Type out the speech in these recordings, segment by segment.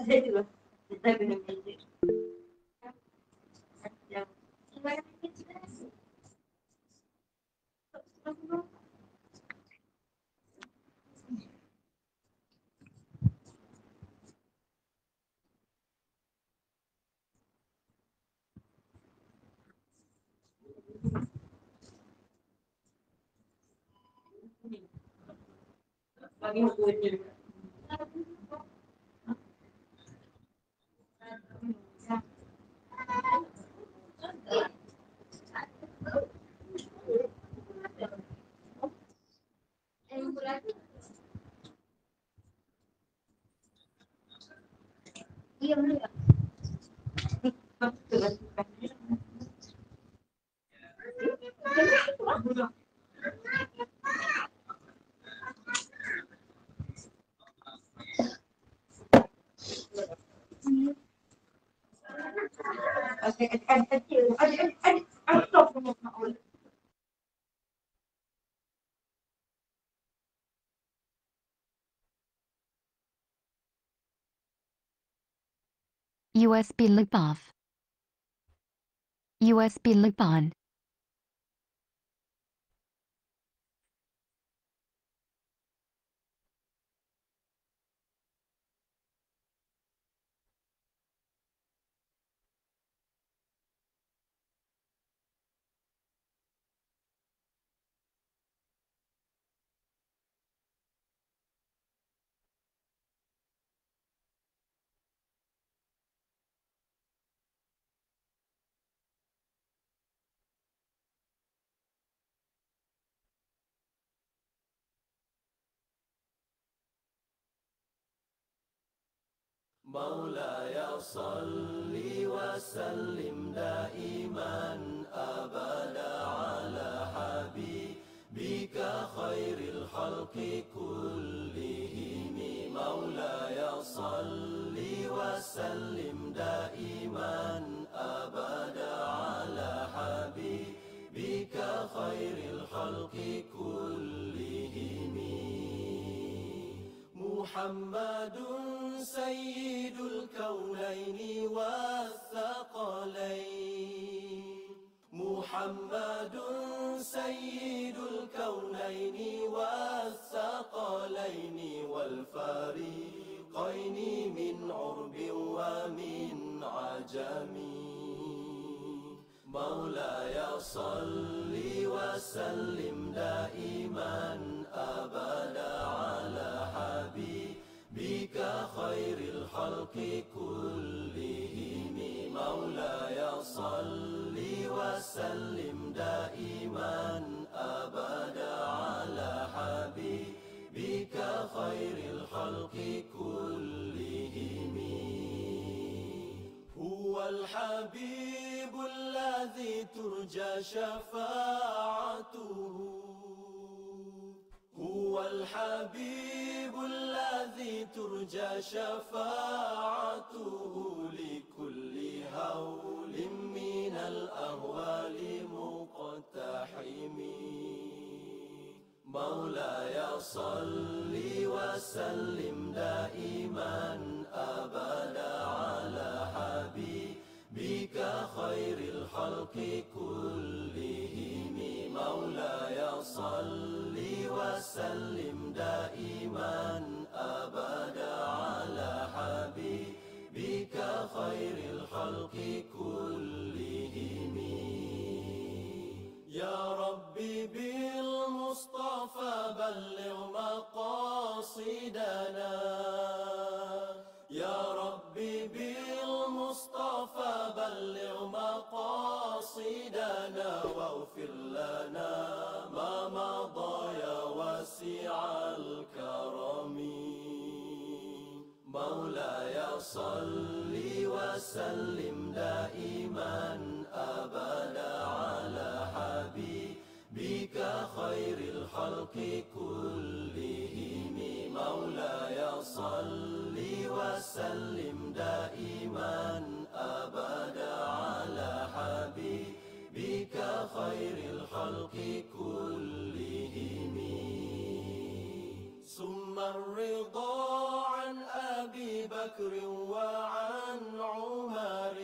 زي دلوقتي ازاي بننزل USB loop off. USB loop on. مولاي صل وسلم دائما أبدا على حبيبك خير الخلق كلهم. مولاي صل وسلم دائما أبدا على حبيبك خير الخلق كلهم. محمد سيد الكونين والثقلين. محمد سيد الكونين والثقلين والفريقين من عرب ومن عجم. مولاي صل وسلم دائما أبدا على حبيبك خير الخلق كلهم. مولاي صل وسلم دائما أبدا على حبيبك خير الخلق كلهم. هو الحبيب الذي ترجى شفاعته. هو الحبيب الذي ترجى شفاعته لكل هول من الأهوال مقتحم. مولاي صل وسلم دائما أبدا على حبيبك خير الخلق كلهم. مولاي صل وسلم دائما أبدا على حبيبك خير الخلق كلهم. يا ربي بالمصطفى بلغ مقاصدنا. يا ربي بالمصطفى بلغ مقاصدنا واغفر لنا ما مضى يا واسع الكرم. مولاي صل وسلم دائما أبدا على حبيبك خير الخلق كلهم. مولاي صل وسلم دائما أبدا على حبيبك خير الخلق كلهم. ثم الرضا عن أبي بكر وعن عمر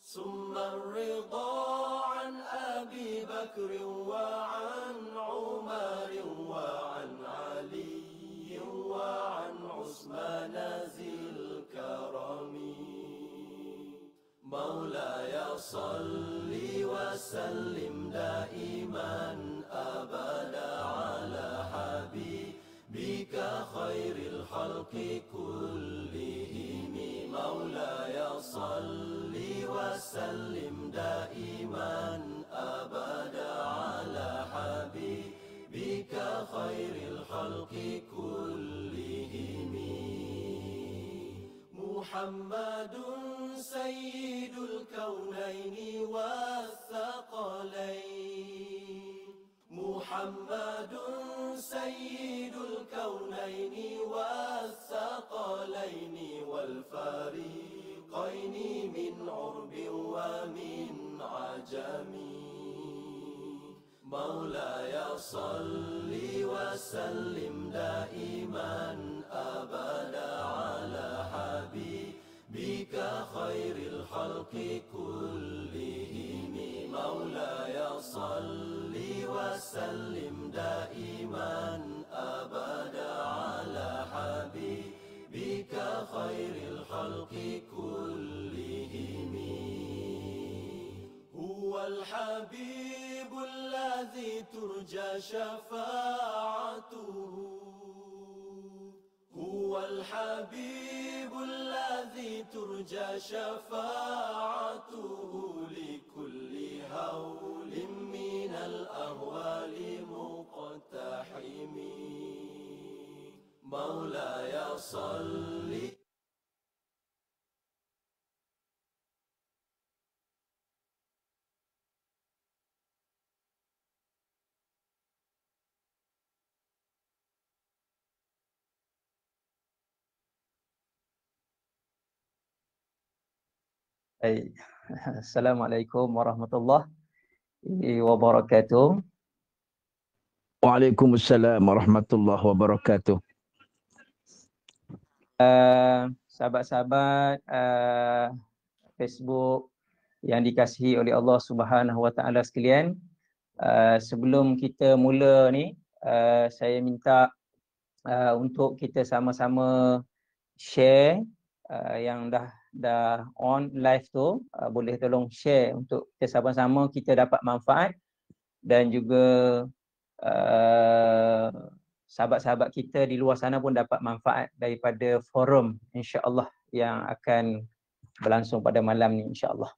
ثم الرضا عن أبي بكر وعن عمر وعن علي وعن عثمان ذي الكرم مولاي صل وسلم دائما أبدا على حبيبك خير الخلق كلهم مولاي صل وسلم دائما أبدا على حبيبك خير الخلق كلهم محمد سيد الكونين والثقلين محمد سيد الكونين والثقلين والفريقين من عرب ومن عجم مولاي صل وسلم دائما أبدا على حبيبك خير الخلق كلهم مولاي صل وسلم دائما أبدا على حبيبك خير الخلق كلهم هو الحبيب الذي ترجى شفاعته هو الحبيب الذي ترجى شفاعته لكل هول من الأهوال مقتحم مولاي صل Baik. Assalamualaikum warahmatullahi wabarakatuh. Waalaikumsalam warahmatullahi wabarakatuh. Sahabat-sahabat Facebook yang dikasihi oleh Allah Subhanahu Wa Taala sekalian, sebelum kita mula ni, saya minta untuk kita sama-sama share yang dah on live tu, boleh tolong share untuk kita sama-sama kita dapat manfaat, dan juga sahabat-sahabat kita di luar sana pun dapat manfaat daripada forum insya-Allah yang akan berlangsung pada malam ni insya-Allah.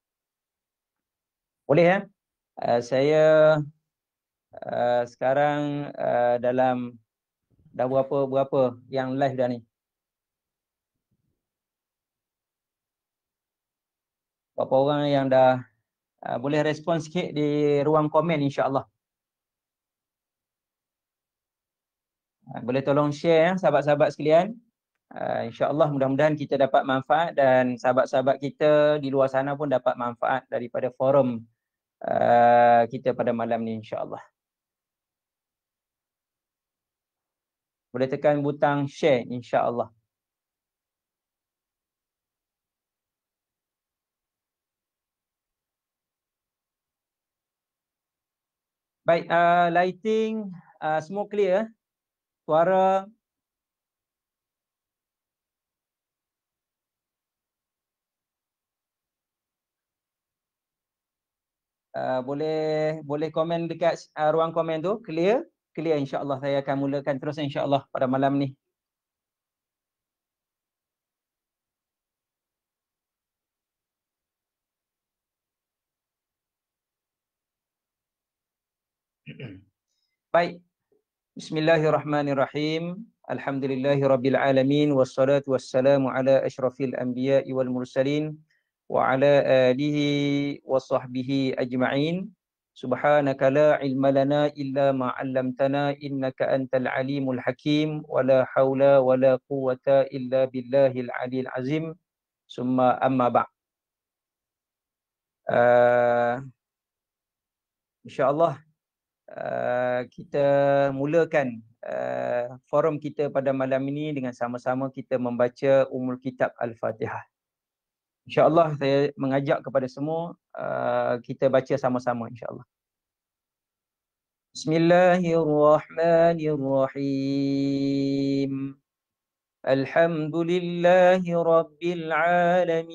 Boleh ya? Saya sekarang dalam dah berapa yang live dah ni? Berapa orang yang dah boleh respon sikit di ruang komen insya-Allah. Boleh tolong share sahabat-sahabat sekalian. InsyaAllah mudah-mudahan kita dapat manfaat dan sahabat-sahabat kita di luar sana pun dapat manfaat daripada forum kita pada malam ni insya-Allah. Boleh tekan butang share insya-Allah. Baik, lighting semua clear? Suara boleh komen dekat ruang komen tu, clear insya-Allah. Saya akan mulakan terus insya-Allah pada malam ni. Baik. Bismillahirrahmanirrahim. Alhamdulillahirabbil alamin wassalatu wassalamu ala asyrafil anbiya'i wal mursalin wa ala alihi wa sahbihi ajma'in. Subhanaka la ilma lana illa ma 'allamtana innaka antal alimul hakim wa la haula wa la quwwata illa billahil aliyil azim. Summa amma ba'. Insya-Allah kita mulakan forum kita pada malam ini dengan sama-sama kita membaca Ummul Kitab Al-Fatihah. InsyaAllah saya mengajak kepada semua kita baca sama-sama insyaAllah. Bismillahirrahmanirrahim. Alhamdulillahi Rabbil Alamin.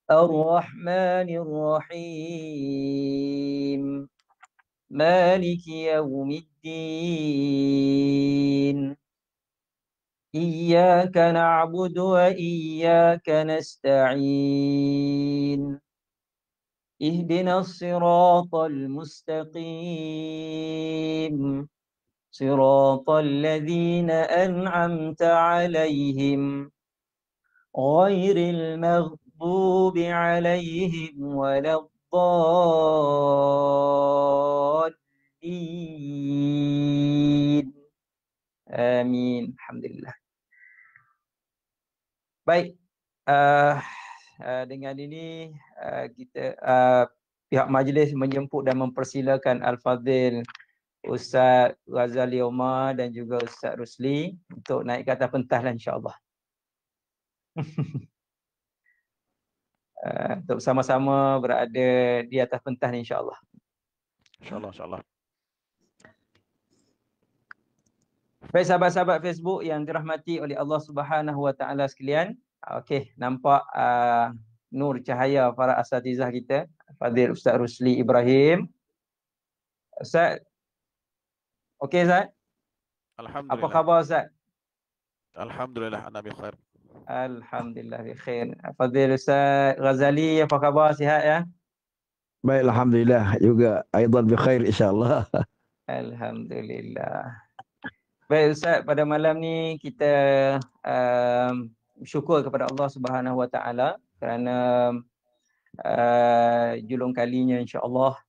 Ar-Rahmanir-Rahim. Maliki Yawmiddin. Iyyaka na'budu wa iyyaka nasta'in. Ihdinas siratal mustaqim. Siratal ladzina an'amta 'alaihim. Ghairil maghdubi 'alaihim waladdallin. Amin. Alhamdulillah. Baik. Dengan ini kita pihak majlis menjemput dan mempersilakan Al-Fadhil Ustaz Ghazali Omar dan juga Ustaz Rusli untuk naik ke atas pentas lah insya-Allah. Untuk sama-sama berada di atas pentas insya-Allah. InsyaAllah, insyaAllah. Baik sahabat-sahabat Facebook yang dirahmati oleh Allah Subhanahu Wa Taala sekalian. Okey, nampak nur cahaya para asatizah kita, Fadil Ustaz Rusli Ibrahim. Ustaz. Okey Ustaz? Alhamdulillah. Apa khabar Ustaz? Alhamdulillah, ana bi khair. Alhamdulillah bi khair. Fadil Ustaz Ghazali, apa khabar, sihat ya? Baik, alhamdulillah juga aidan bi khair insya-Allah. Alhamdulillah. Baik Ustaz, pada malam ni kita syukur kepada Allah Subhanahu Wa Taala kerana julung kalinya insya-Allah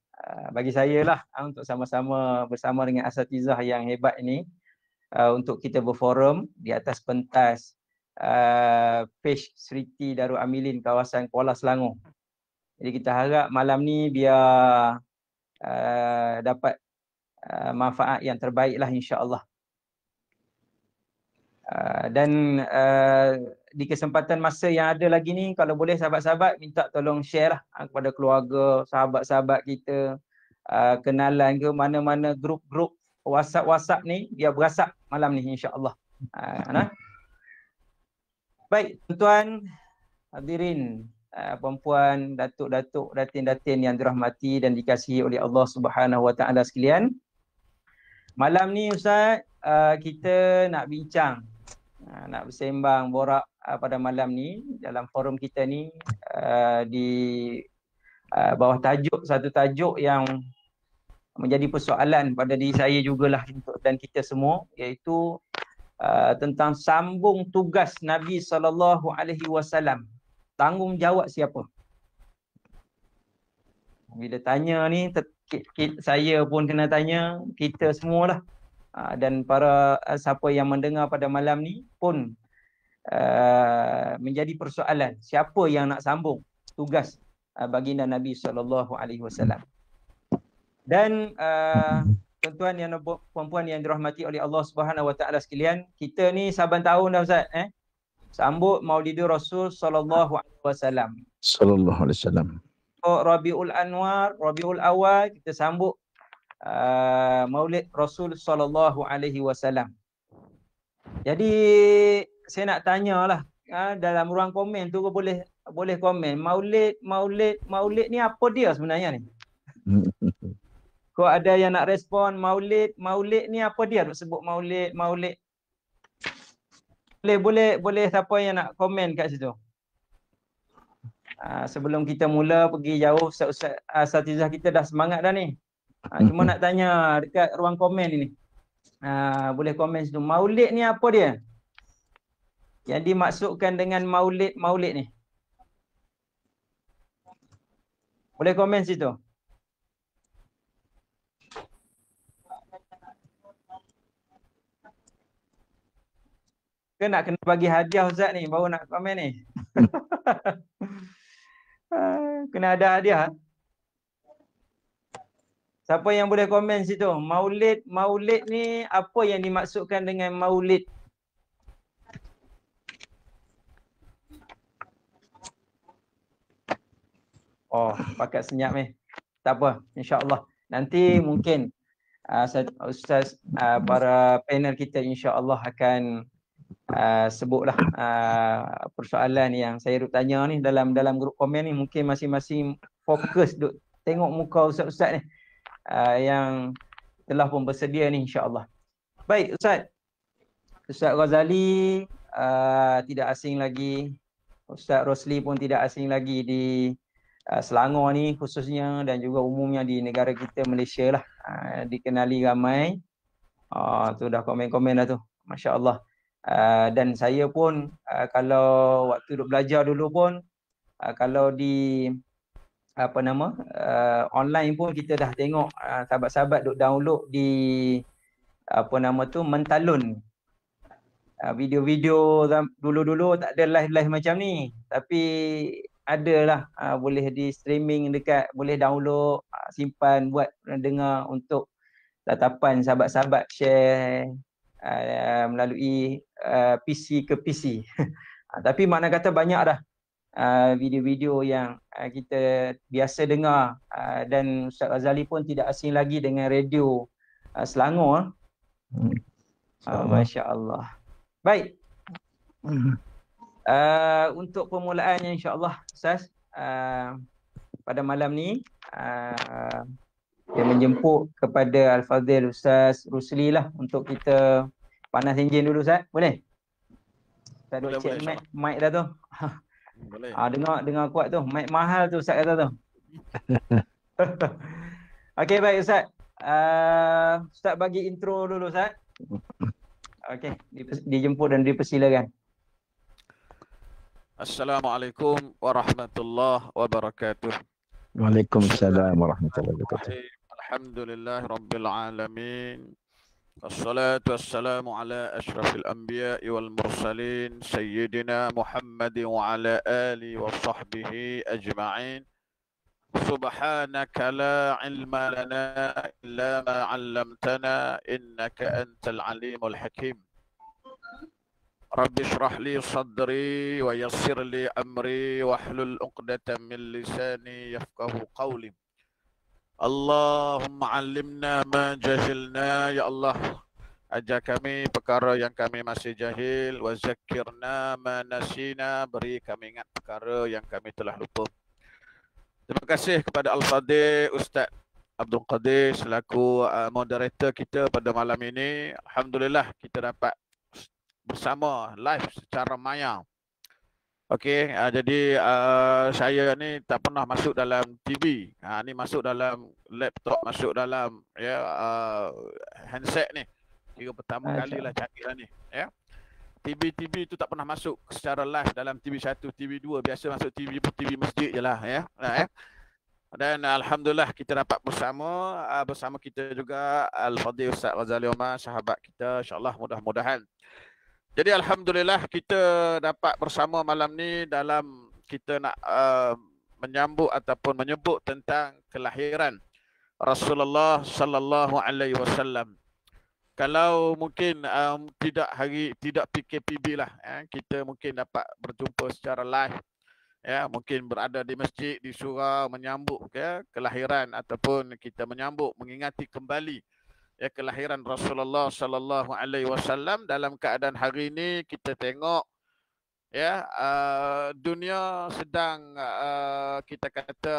bagi saya lah untuk sama-sama bersama dengan asatizah yang hebat ini untuk kita berforum di atas pentas Page Seriti Darul Amilin kawasan Kuala Selangor. Jadi kita harap malam ni biar dapat manfaat yang terbaik lah insya-Allah. Dan di kesempatan masa yang ada lagi ni, kalau boleh sahabat-sahabat minta tolong share lah kepada keluarga, sahabat-sahabat kita, kenalan ke mana-mana grup-grup WhatsApp ni biar berasap malam ni insya-Allah. Baik, tuan-tuan, hadirin, puan-puan, datuk-datuk, datin-datin yang dirahmati dan dikasihi oleh Allah Subhanahu Wa Taala sekalian. Malam ni Ustaz, kita nak bincang, nak bersembang, borak pada malam ni dalam forum kita ni di bawah satu tajuk yang menjadi persoalan pada diri saya jugalah dan kita semua, iaitu tentang sambung tugas Nabi SAW. Tanggungjawab siapa? Bila tanya ni, saya pun kena tanya, kita semualah. Dan para siapa yang mendengar pada malam ni pun menjadi persoalan, siapa yang nak sambung tugas baginda Nabi SAW. Dan tuan-tuan yang puan-puan yang dirahmati oleh Allah Subhanahu Wa Taala sekalian, kita ni saban tahun dah Ustaz sambut Maulidur Rasul sallallahu alaihi wasallam. Sallallahu alaihi wasallam. Rabiul Anwar, Rabiul Awal kita sambut Maulid Rasul sallallahu alaihi wasallam. Jadi saya nak tanyalah dalam ruang komen tu boleh komen Maulid ni apa dia sebenarnya ni? Kau ada yang nak respon Maulid ni apa dia nak sebut Maulid? Boleh siapa yang nak komen kat situ? Sebelum kita mula pergi jauh, Ustaz asatizah kita dah semangat dah ni. Cuma nak tanya dekat ruang komen ini. Boleh komen situ. Maulid ni apa dia? Yang dimaksudkan dengan maulid ni. Boleh komen situ. Nak kena bagi hadiah Ustaz ni baru nak komen ni. Kena ada hadiah. Siapa yang boleh komen situ? Maulid ni apa yang dimaksudkan dengan maulid? Oh, pakat senyap ni. Tak apa, insya-Allah. Nanti mungkin Ustaz para panel kita insya-Allah akan sebutlah persoalan yang saya duk tanya ni dalam grup komen ni. Mungkin masing-masing fokus duk tengok muka ustaz-ustaz ni yang telah pun bersedia ni insya-Allah. Baik Ustaz. Ustaz Ghazali tidak asing lagi. Ustaz Rosli pun tidak asing lagi di Selangor ni khususnya dan juga umumnya di negara kita Malaysia lah. Dikenali ramai. Tu dah komen-komen dah tu. Masya-Allah. Dan saya pun kalau waktu duk belajar dulu pun kalau di online pun kita dah tengok sahabat-sahabat duk download di Mentalun. Video-video dulu-dulu tak ada live-live macam ni, tapi adalah boleh di streaming dekat, boleh download, simpan buat dengar untuk tatapan sahabat-sahabat share melalui PC ke PC. Tapi makna kata banyak dah video-video yang kita biasa dengar dan Ustaz Ghazali pun tidak asing lagi dengan radio Selangor. Masya-Allah. Baik. Untuk permulaannya insya-Allah Ustaz pada malam ni dia menjemput kepada Al-Fadhil Ustaz Rusli lah untuk kita panas enjin dulu Ustaz. Boleh? Saya duk check mic dah tu. Boleh. Dengar kuat tu. Mic mahal tu Ustaz kata tu. Okey baik Ustaz. Ustaz bagi intro dulu Ustaz. Okey, dijemput dan dipersilakan. Assalamualaikum warahmatullahi wabarakatuh. Waalaikumsalam warahmatullahi wabarakatuh. Alhamdulillah rabbil alamin. Wassalatu wassalamu ala asyrafil anbiya'i wal mursalin sayyidina Muhammadin wa ala alihi wa sahbihi ajma'in. Subhanaka la ilma lana illa ma 'allamtana innaka antal alimul hakim. Rabbi shrah li sadri wa yassir li amri wahlul 'uqdatam min lisani yafqahu qawli. Allahumma 'allimna ma jahilna ya Allah. Ajar kami perkara yang kami masih jahil, wa zakkirna ma nasina, beri kami ingat perkara yang kami telah lupa. Terima kasih kepada Al-Fadhil Ustaz Abdul Qadir selaku moderator kita pada malam ini. Alhamdulillah kita dapat bersama live secara maya. Okey, jadi saya ni tak pernah masuk dalam TV. Ni masuk dalam laptop, masuk dalam handset ni. Kira pertama kali lah canggih lah ni, ya. TV tu tak pernah masuk secara live dalam TV1, TV2, biasa masuk TV masjid je lah, ya. Dan alhamdulillah kita dapat bersama kita juga Al-Fadhil Ustaz Ghazali Omar, sahabat kita, insya-Allah mudah-mudahan. Jadi alhamdulillah kita dapat bersama malam ni dalam kita nak menyambut ataupun menyebut tentang kelahiran Rasulullah sallallahu alaihi wasallam. Kalau mungkin tidak PKPB lah, kita mungkin dapat berjumpa secara live, ya, mungkin berada di masjid, di surau menyambut kelahiran ataupun kita menyambut mengingati kembali kelahiran Rasulullah sallallahu alaihi wasallam. Dalam keadaan hari ini kita tengok dunia sedang kita kata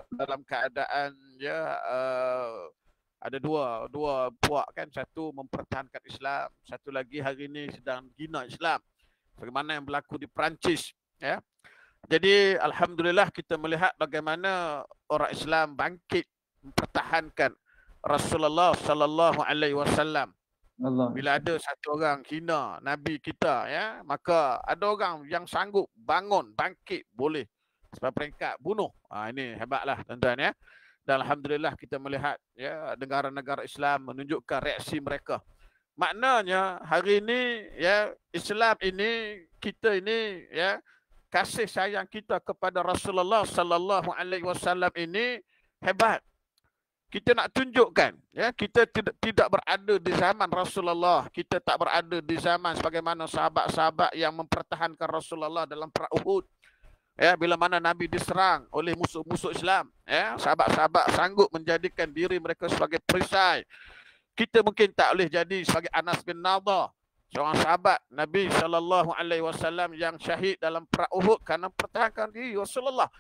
dalam keadaan ada dua puak kan, satu mempertahankan Islam, satu lagi hari ini sedang hina Islam. Bagaimana yang berlaku di Perancis, ya. Jadi alhamdulillah kita melihat bagaimana orang Islam bangkit mempertahankan Rasulullah sallallahu alaihi wasallam. Bila ada satu orang hina nabi kita, ya, maka ada orang yang sanggup bangun, bangkit, boleh sebab peringkat bunuh. Ini hebatlah tuan-tuan, ya. Dan alhamdulillah kita melihat negara-negara Islam menunjukkan reaksi mereka. Maknanya hari ini Islam ini, kita ini kasih sayang kita kepada Rasulullah sallallahu alaihi wasallam ini hebat. kita nak tunjukkan, ya, kita tidak berada di zaman Rasulullah, kita tak berada di zaman sebagaimana sahabat-sahabat yang mempertahankan Rasulullah dalam perang Uhud. Ya, bila mana Nabi diserang oleh musuh-musuh Islam, ya, sahabat-sahabat sanggup menjadikan diri mereka sebagai perisai. Kita mungkin tak boleh jadi sebagai Anas bin Nadha, seorang sahabat Nabi SAW yang syahid dalam perang Uhud kerana pertahankan diri Rasulullah.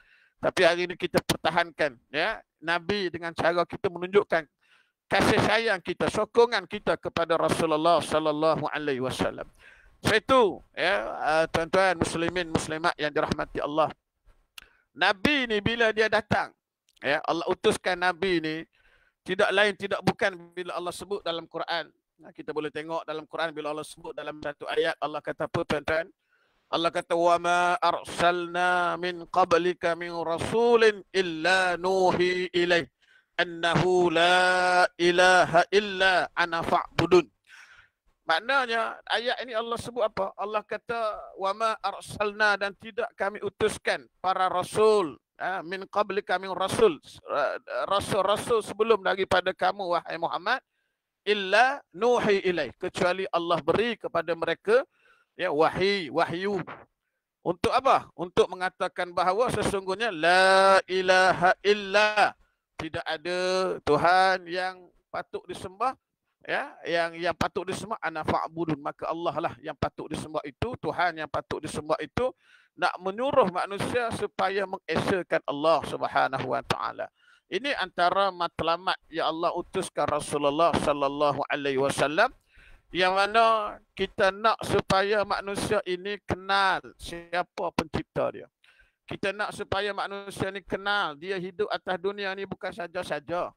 Tapi hari ini kita pertahankan, ya, Nabi dengan cara kita menunjukkan kasih sayang kita, sokongan kita kepada Rasulullah SAW. Sebab itu, ya, tuan-tuan muslimin muslimat yang dirahmati Allah, Nabi ni bila dia datang, ya, Allah utuskan Nabi ni tidak lain tidak bukan bila Allah sebut dalam Quran. Kita boleh tengok dalam Quran bila Allah sebut dalam satu ayat, Allah kata apa, tuan-tuan? Allah kata wa ma arsalna min qablika min rasulin illa nuhi ilaih annahu la ilaha illa ana fa'budun. Maknanya ayat ini Allah sebut apa? Allah kata wa ma arsalna, dan tidak kami utuskan para rasul, min qablika min rasul, rasul-rasul sebelum daripada kamu wahai Muhammad, illa nuhi ilaih, kecuali Allah beri kepada mereka, ya, wahyu. Untuk apa? Untuk mengatakan bahawa sesungguhnya la ilaha illa, tidak ada Tuhan yang patut disembah, ya, yang patut disembah, ana fa'budun, maka Allah lah yang patut disembah itu, Tuhan yang patut disembah itu, nak menyuruh manusia supaya mengesakan Allah Subhanahu wa taala. Ini antara matlamat yang Allah utuskan Rasulullah sallallahu alaihi wasallam, yang mana kita nak supaya manusia ini kenal siapa pencipta dia. Kita nak supaya manusia ini kenal dia hidup atas dunia ni bukan saja-saja.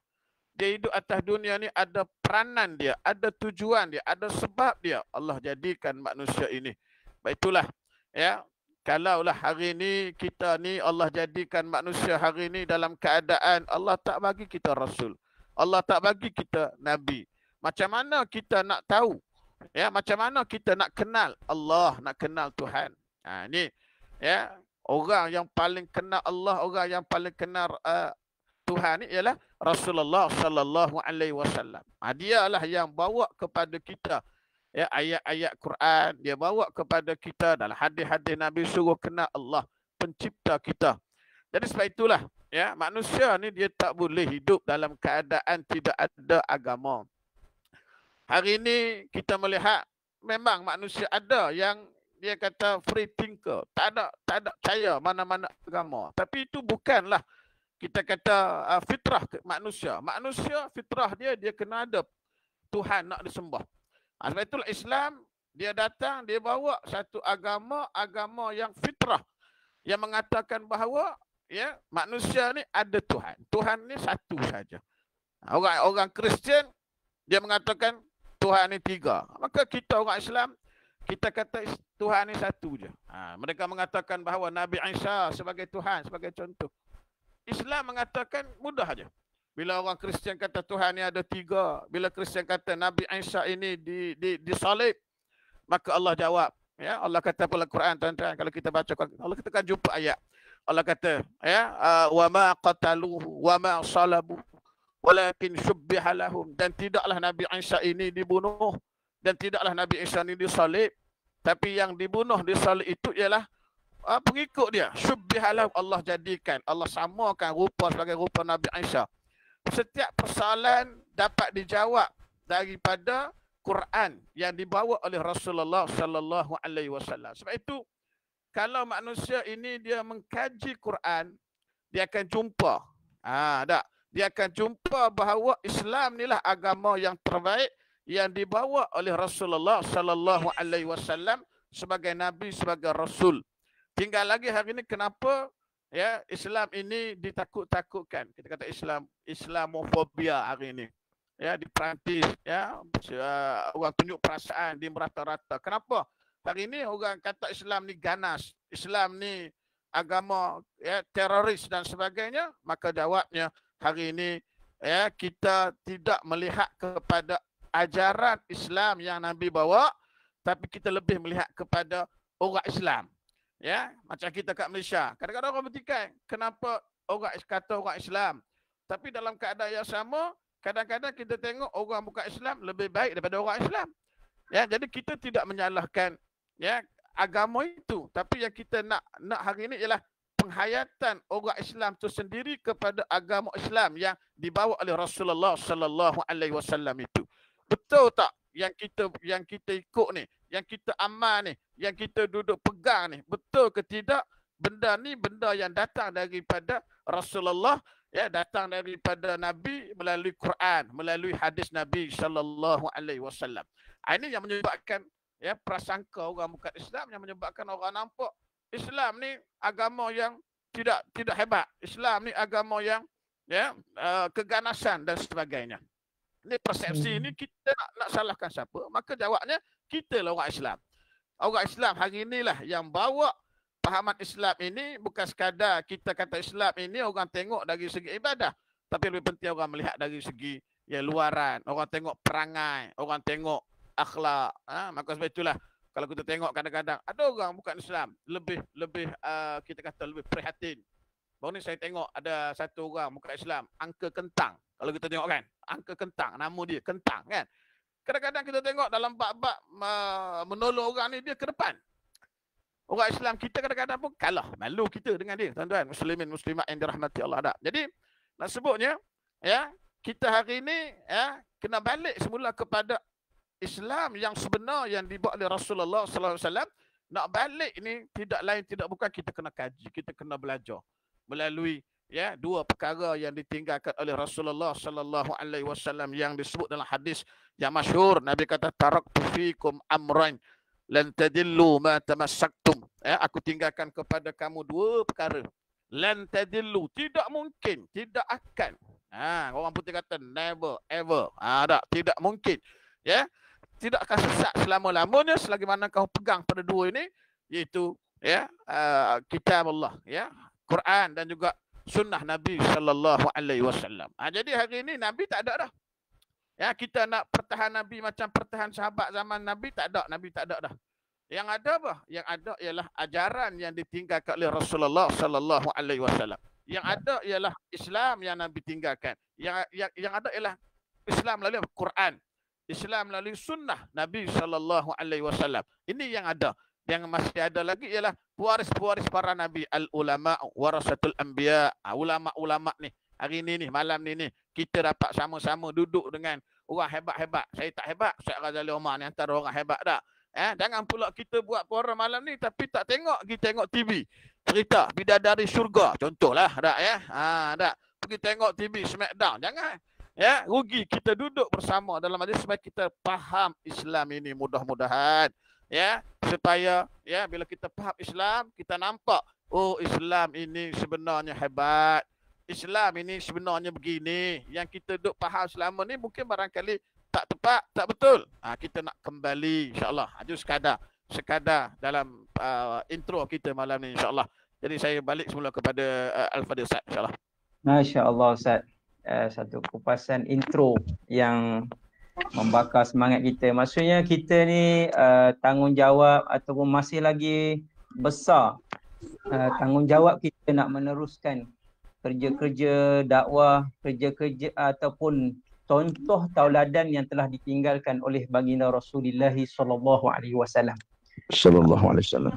Dia hidup atas dunia ni ada peranan dia, ada tujuan dia, ada sebab dia. Allah jadikan manusia ini. Baik itulah, ya. Kalaulah hari ini kita ni Allah jadikan manusia hari ini dalam keadaan Allah tak bagi kita rasul, Allah tak bagi kita nabi, macam mana kita nak tahu, ya, macam mana kita nak kenal Allah, nak kenal Tuhan? Ni, ya, orang yang paling kenal Allah, orang yang paling kenal Tuhan ni ialah Rasulullah sallallahu alaihi wasallam. Dialah yang bawa kepada kita, ya, ayat-ayat Quran, dia bawa kepada kita dalam hadis-hadis Nabi suruh kenal Allah, pencipta kita. Jadi sebab itulah, ya, manusia ni dia tak boleh hidup dalam keadaan tidak ada agama. Hari ini kita melihat memang manusia ada yang dia kata free thinker, tak ada percaya mana-mana agama. Tapi itu bukanlah kita kata fitrah manusia. Manusia fitrah dia kena ada Tuhan nak disembah. Sebab itulah Islam dia datang, dia bawa satu agama yang fitrah, yang mengatakan bahawa, ya, manusia ni ada Tuhan. Tuhan ni satu saja. Orang Kristian dia mengatakan Tuhan ni tiga. Maka kita orang Islam, kita kata Tuhan ni satu je. Mereka mengatakan bahawa Nabi Isa sebagai Tuhan, sebagai contoh. Islam mengatakan mudah aja. Bila orang Kristian kata Tuhan ni ada tiga, bila Kristian kata Nabi Isa ini disalib, maka Allah jawab, ya, Allah kata dalam Quran, tuan-tuan, kalau kita baca Allah kita akan jumpa ayat. Allah kata, ya, wa ma qataluhu wa ma salabu walakin syubbiha lahum, dan tidaklah Nabi Isa ini dibunuh, dan tidaklah Nabi Isa ini disalib, tapi yang dibunuh disalib itu ialah pengikut dia. Syubbiha lahum, Allah jadikan, Allah samakan rupa sebagai rupa Nabi Isa. Setiap persoalan dapat dijawab daripada Quran yang dibawa oleh Rasulullah sallallahu alaihi wasallam. Sebab itu kalau manusia ini dia mengkaji Quran, dia akan jumpa dia akan jumpa bahawa Islam inilah agama yang terbaik yang dibawa oleh Rasulullah sallallahu alaihi wasallam sebagai nabi, sebagai rasul. Tinggal lagi hari ini kenapa, ya, Islam ini ditakut-takutkan. Kita kata Islamofobia hari ini. Ya, di Perancis, ya, orang tunjuk perasaan di merata-rata. Kenapa? Hari ini orang kata Islam ni ganas, Islam ni agama, ya, teroris dan sebagainya. Maka jawabnya hari ini, ya, kita tidak melihat kepada ajaran Islam yang Nabi bawa, tapi kita lebih melihat kepada orang Islam. Ya, macam kita kat Malaysia. Kadang-kadang orang bertikai, kenapa orang kata orang Islam Tapi dalam keadaan yang sama, kadang-kadang kita tengok orang bukan Islam lebih baik daripada orang Islam. Ya, jadi kita tidak menyalahkan ya agama itu, tapi yang kita nak hari ini ialah penghayatan orang Islam itu sendiri kepada agama Islam yang dibawa oleh Rasulullah sallallahu alaihi wasallam itu. Betul tak yang kita ikut ni, yang kita amal ni, yang kita duduk pegang ni, betul ke tidak? Benda ni benda yang datang daripada Rasulullah, ya, datang daripada Nabi melalui Quran, melalui hadis Nabi sallallahu alaihi wasallam. Ini yang menyebabkan ya prasangka orang bukan Islam, yang menyebabkan orang nampak Islam ni agama yang tidak hebat. Islam ni agama yang ya keganasan dan sebagainya. Ini persepsi ini kita nak salahkan siapa? Maka jawabnya kita lah orang Islam. Orang Islam hari inilah yang bawa pahaman Islam ini, bukan sekadar kita kata Islam ini orang tengok dari segi ibadah, tapi lebih penting orang melihat dari segi ya luaran. Orang tengok perangai, orang tengok akhlak. Maka sebab itulah kalau kita tengok kadang-kadang ada orang bukan Islam lebih kita kata lebih prihatin. Baru ni saya tengok ada satu orang bukan Islam, angka kentang. Kalau kita tengok kan, angka kentang, nama dia kentang kan. Kadang-kadang kita tengok dalam bab-bab menolong orang ni dia ke depan. Orang Islam kita kadang-kadang pun kalah, malu kita dengan dia, tuan-tuan muslimin muslimat yang dirahmati Allah. Jadi nak sebutnya ya, kita hari ini ya kena balik semula kepada Islam yang sebenar yang dibawa oleh Rasulullah sallallahu alaihi wasallam. Nak balik ini tidak lain tidak bukan kita kena kaji, kita kena belajar melalui ya dua perkara yang ditinggalkan oleh Rasulullah sallallahu alaihi wasallam yang disebut dalam hadis yang masyhur. Nabi kata taraktu fikum amrain lan tadillu ma tamassaktum. Ya, aku tinggalkan kepada kamu dua perkara. Lan tadillu, tidak mungkin, tidak akan. Orang putih kata never ever. Tidak mungkin. Ya, tidak akan sesat selama-lamanya selagi mana kau pegang pada dua ini, iaitu ya kitab Allah, ya Quran dan juga sunnah Nabi sallallahu alaihi wasallam. Jadi hari ini Nabi tak ada dah. Ya, kita nak pertahan Nabi macam pertahan sahabat zaman Nabi tak ada, Nabi tak ada dah. Yang ada apa? Yang ada ialah ajaran yang ditinggalkan oleh Rasulullah sallallahu alaihi wasallam. Yang ada ialah Islam yang Nabi tinggalkan. Yang ada ialah Islam melalui Quran, Islam melalui sunnah Nabi sallallahu alaihi wasallam. Ini yang ada. Yang masih ada lagi ialah pewaris-pewaris para nabi, al-ulama warasatul anbiya. Ulama-ulama ni hari ini ni, malam ni kita dapat sama-sama duduk dengan orang hebat-hebat. Saya tak hebat, Syekh Ghazali Omar ni antara orang hebat dah. Jangan pula kita buat program malam ni tapi tak tengok, kita tengok TV. Cerita bidadari syurga contohlah, tak ya? Tak. Pergi tengok TV Smackdown. Jangan. Ya, rugi kita duduk bersama dalam majlis supaya kita faham Islam ini, mudah-mudahan ya, supaya ya bila kita faham Islam, kita nampak oh Islam ini sebenarnya hebat. Islam ini sebenarnya begini. Yang kita duk faham selama ni mungkin barangkali tak tepat, tak betul. Kita nak kembali insya-Allah. Itu sekadar dalam intro kita malam ni insya-Allah. Jadi saya balik semula kepada Al-Fadhil Ustaz insya-Allah. Masya-Allah Ustaz. Satu kupasan intro yang membakar semangat kita. Maksudnya kita ni tanggungjawab ataupun masih lagi besar tanggungjawab kita nak meneruskan kerja-kerja dakwah, kerja-kerja ataupun contoh tauladan yang telah ditinggalkan oleh baginda Rasulullah sallallahu alaihi wasallam. Sallallahu alaihi wasallam.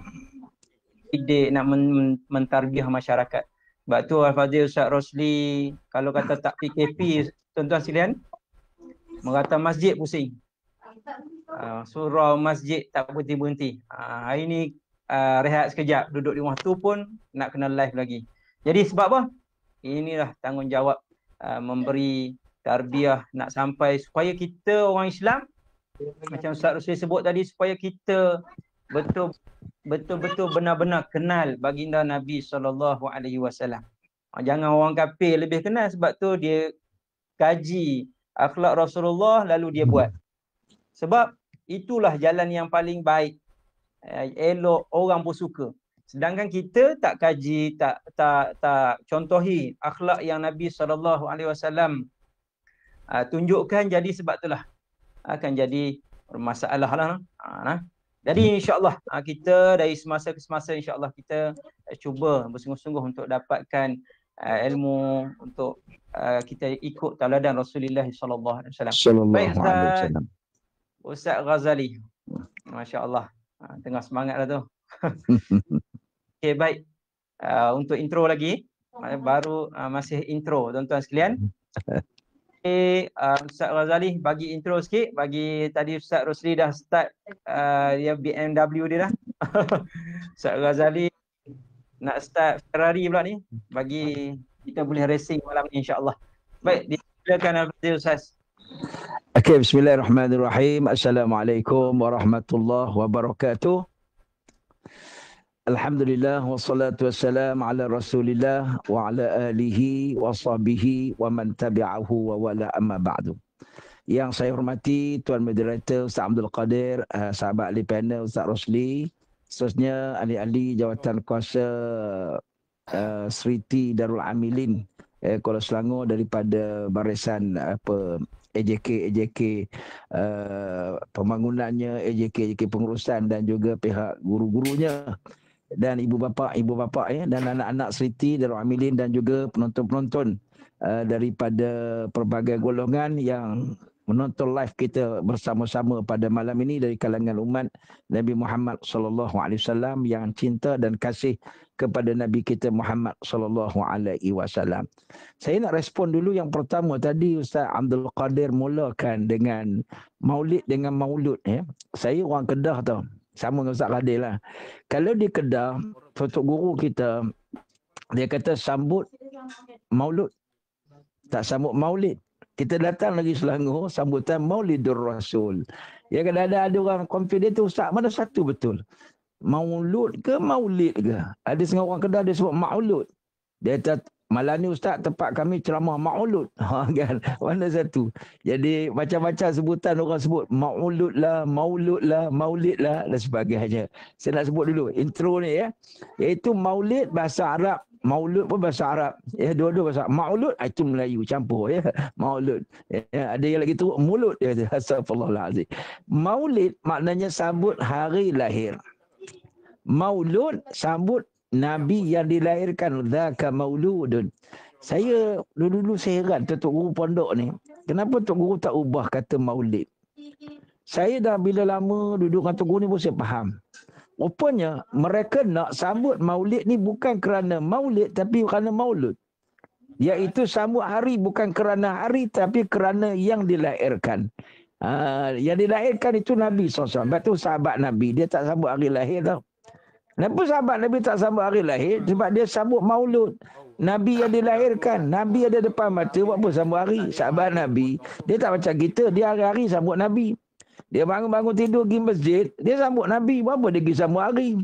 Ide nak mentarbiah masyarakat. Sebab tu Al-Fadhil Ustaz Rosli kalau kata tak PKP, tuan-tuan sekalian, merata masjid pusing. Surau masjid tak berhenti-berhenti. Hari ni rehat sekejap, duduk di rumah tu pun nak kena live lagi. Jadi sebab apa? Inilah tanggungjawab memberi tarbiyah nak sampai supaya kita orang Islam macam Ustaz Rosli sebut tadi, supaya kita betul-betul benar-benar kenal baginda Nabi sallallahu alaihi wasallam. Jangan orang kafir lebih kenal, sebab tu dia kaji akhlak Rasulullah lalu dia buat. Sebab itulah jalan yang paling baik. Elok, orang pun suka. Sedangkan kita tak kaji, tak contohi akhlak yang Nabi sallallahu alaihi wasallam tunjukkan, jadi sebab itulah akan jadi masalah lah. Jadi insya-Allah kita dari semasa ke semasa insya-Allah kita cuba bersungguh-sungguh untuk dapatkan ilmu, untuk kita ikut teladan Rasulullah sallallahu alaihi wasallam. Baik Sallallahu alaihi Ustaz, wasallam. Ustaz Ghazali. Masya-Allah. Tengah semangat lah tu. Okey, baik. Untuk intro lagi, baru masih intro tuan-tuan sekalian. Okay, Ustaz Ghazali bagi intro sikit. Bagi tadi Ustaz Rosli dah start dia BMW dia dah. Ustaz Ghazali nak start Ferrari pula ni. Bagi kita boleh racing malam ni insya-Allah. Baik, silakan Al-Fadhil Ustaz. Okey, bismillahirrahmanirrahim. Assalamualaikum warahmatullahi wabarakatuh. Alhamdulillah wassalatu wassalam ala Rasulillah wa ala alihi wa sahbihi wa man tabi'ahu wa wala amma ba'du. Yang saya hormati Tuan Moderator Ustaz Abdul Qadir, sahabat ahli panel Ustaz Rosli, seterusnya ahli-ahli jawatan kuasa Seriti Darul Amilin Kuala Selangor daripada barisan AJK pembangunannya, AJK pengurusan dan juga pihak guru-gurunya dan ibu bapa ya, dan anak-anak Seriti Darul Amilin dan juga penonton-penonton daripada pelbagai golongan yang menonton live kita bersama-sama pada malam ini dari kalangan umat Nabi Muhammad sallallahu alaihi wasallam yang cinta dan kasih kepada Nabi kita Muhammad sallallahu alaihi wasallam. Saya nak respon dulu yang pertama tadi Ustaz Abdul Qadir mulakan dengan maulid dengan maulud ya. Saya orang Kedah tau. Sama dengan Ustaz Qadir lah. Kalau di Kedah, Tok Guru kita dia kata sambut maulud. Tak sambut maulid. Kita datang lagi Selangor sambutan Maulidur Rasul. Ya kadang-kadang ada orang confident tu Ustaz mana satu betul? Maulud ke maulid ke? Ada setengah orang Kedah dia sebut maulud. Dia kata malam ni Ustaz tempat kami ceramah maulud. Kan? Mana satu? Jadi macam-macam sebutan orang sebut maulud lah, maulud lah, maulid lah dan sebagainya. Saya nak sebut dulu intro ni ya. Iaitu maulid bahasa Arab. Maulud pun bahasa Arab. Ya, dua-dua bahasa. Maulud itu Melayu campur ya. Maulud. Ya, ada yang lagi tu mulut dia kata astagfirullahalazim. Maulid maknanya sambut hari lahir. Maulud sambut Nabi yang dilahirkan. Dzaka mauludun. Saya dulu saya heran Tok Guru pondok ni. Kenapa Tok Guru tak ubah kata maulid? Saya dah bila lama duduk dengan Tok Guru ni pun saya faham. Rupanya mereka nak sambut maulid ni bukan kerana maulid tapi kerana maulud. Iaitu sambut hari bukan kerana hari tapi kerana yang dilahirkan. Yang dilahirkan itu Nabi SAW. Sebab tu sahabat Nabi dia tak sambut hari lahir tau. Kenapa sahabat Nabi tak sambut hari lahir? Sebab dia sambut maulud. Nabi yang dilahirkan. Nabi ada depan mata buat apa sambut hari? Sahabat Nabi dia tak macam kita. Dia hari-hari sambut Nabi. Dia bangun-bangun tidur pergi masjid, dia sambut Nabi. Berapa dia pergi sambut hari?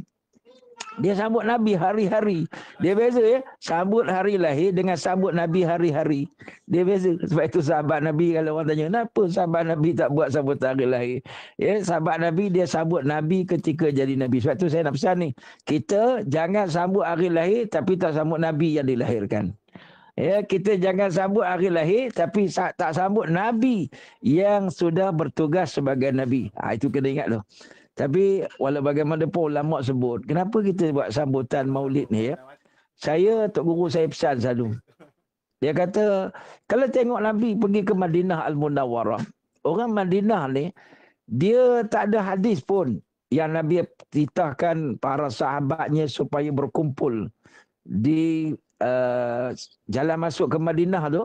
Dia sambut Nabi hari-hari. Dia beza ya, sambut hari lahir dengan sambut Nabi hari-hari. Dia beza. Sebab itu sahabat Nabi kalau orang tanya, kenapa sahabat Nabi tak buat sambut hari lahir? Ya, sahabat Nabi dia sambut Nabi ketika jadi Nabi. Sebab itu saya nak pesan ni, kita jangan sambut hari lahir tapi tak sambut Nabi yang dilahirkan. Ya, kita jangan sambut hari lahir tapi tak sambut Nabi yang sudah bertugas sebagai Nabi. Itu kena ingat tu. Tapi walau bagaimanapun ulama sebut, kenapa kita buat sambutan maulid ni ya? Tok Guru saya pesan selalu. Dia kata, kalau tengok Nabi pergi ke Madinah Al-Munawwarah, orang Madinah ni, dia tak ada hadis pun yang Nabi titahkan para sahabatnya supaya berkumpul di jalan masuk ke Madinah tu.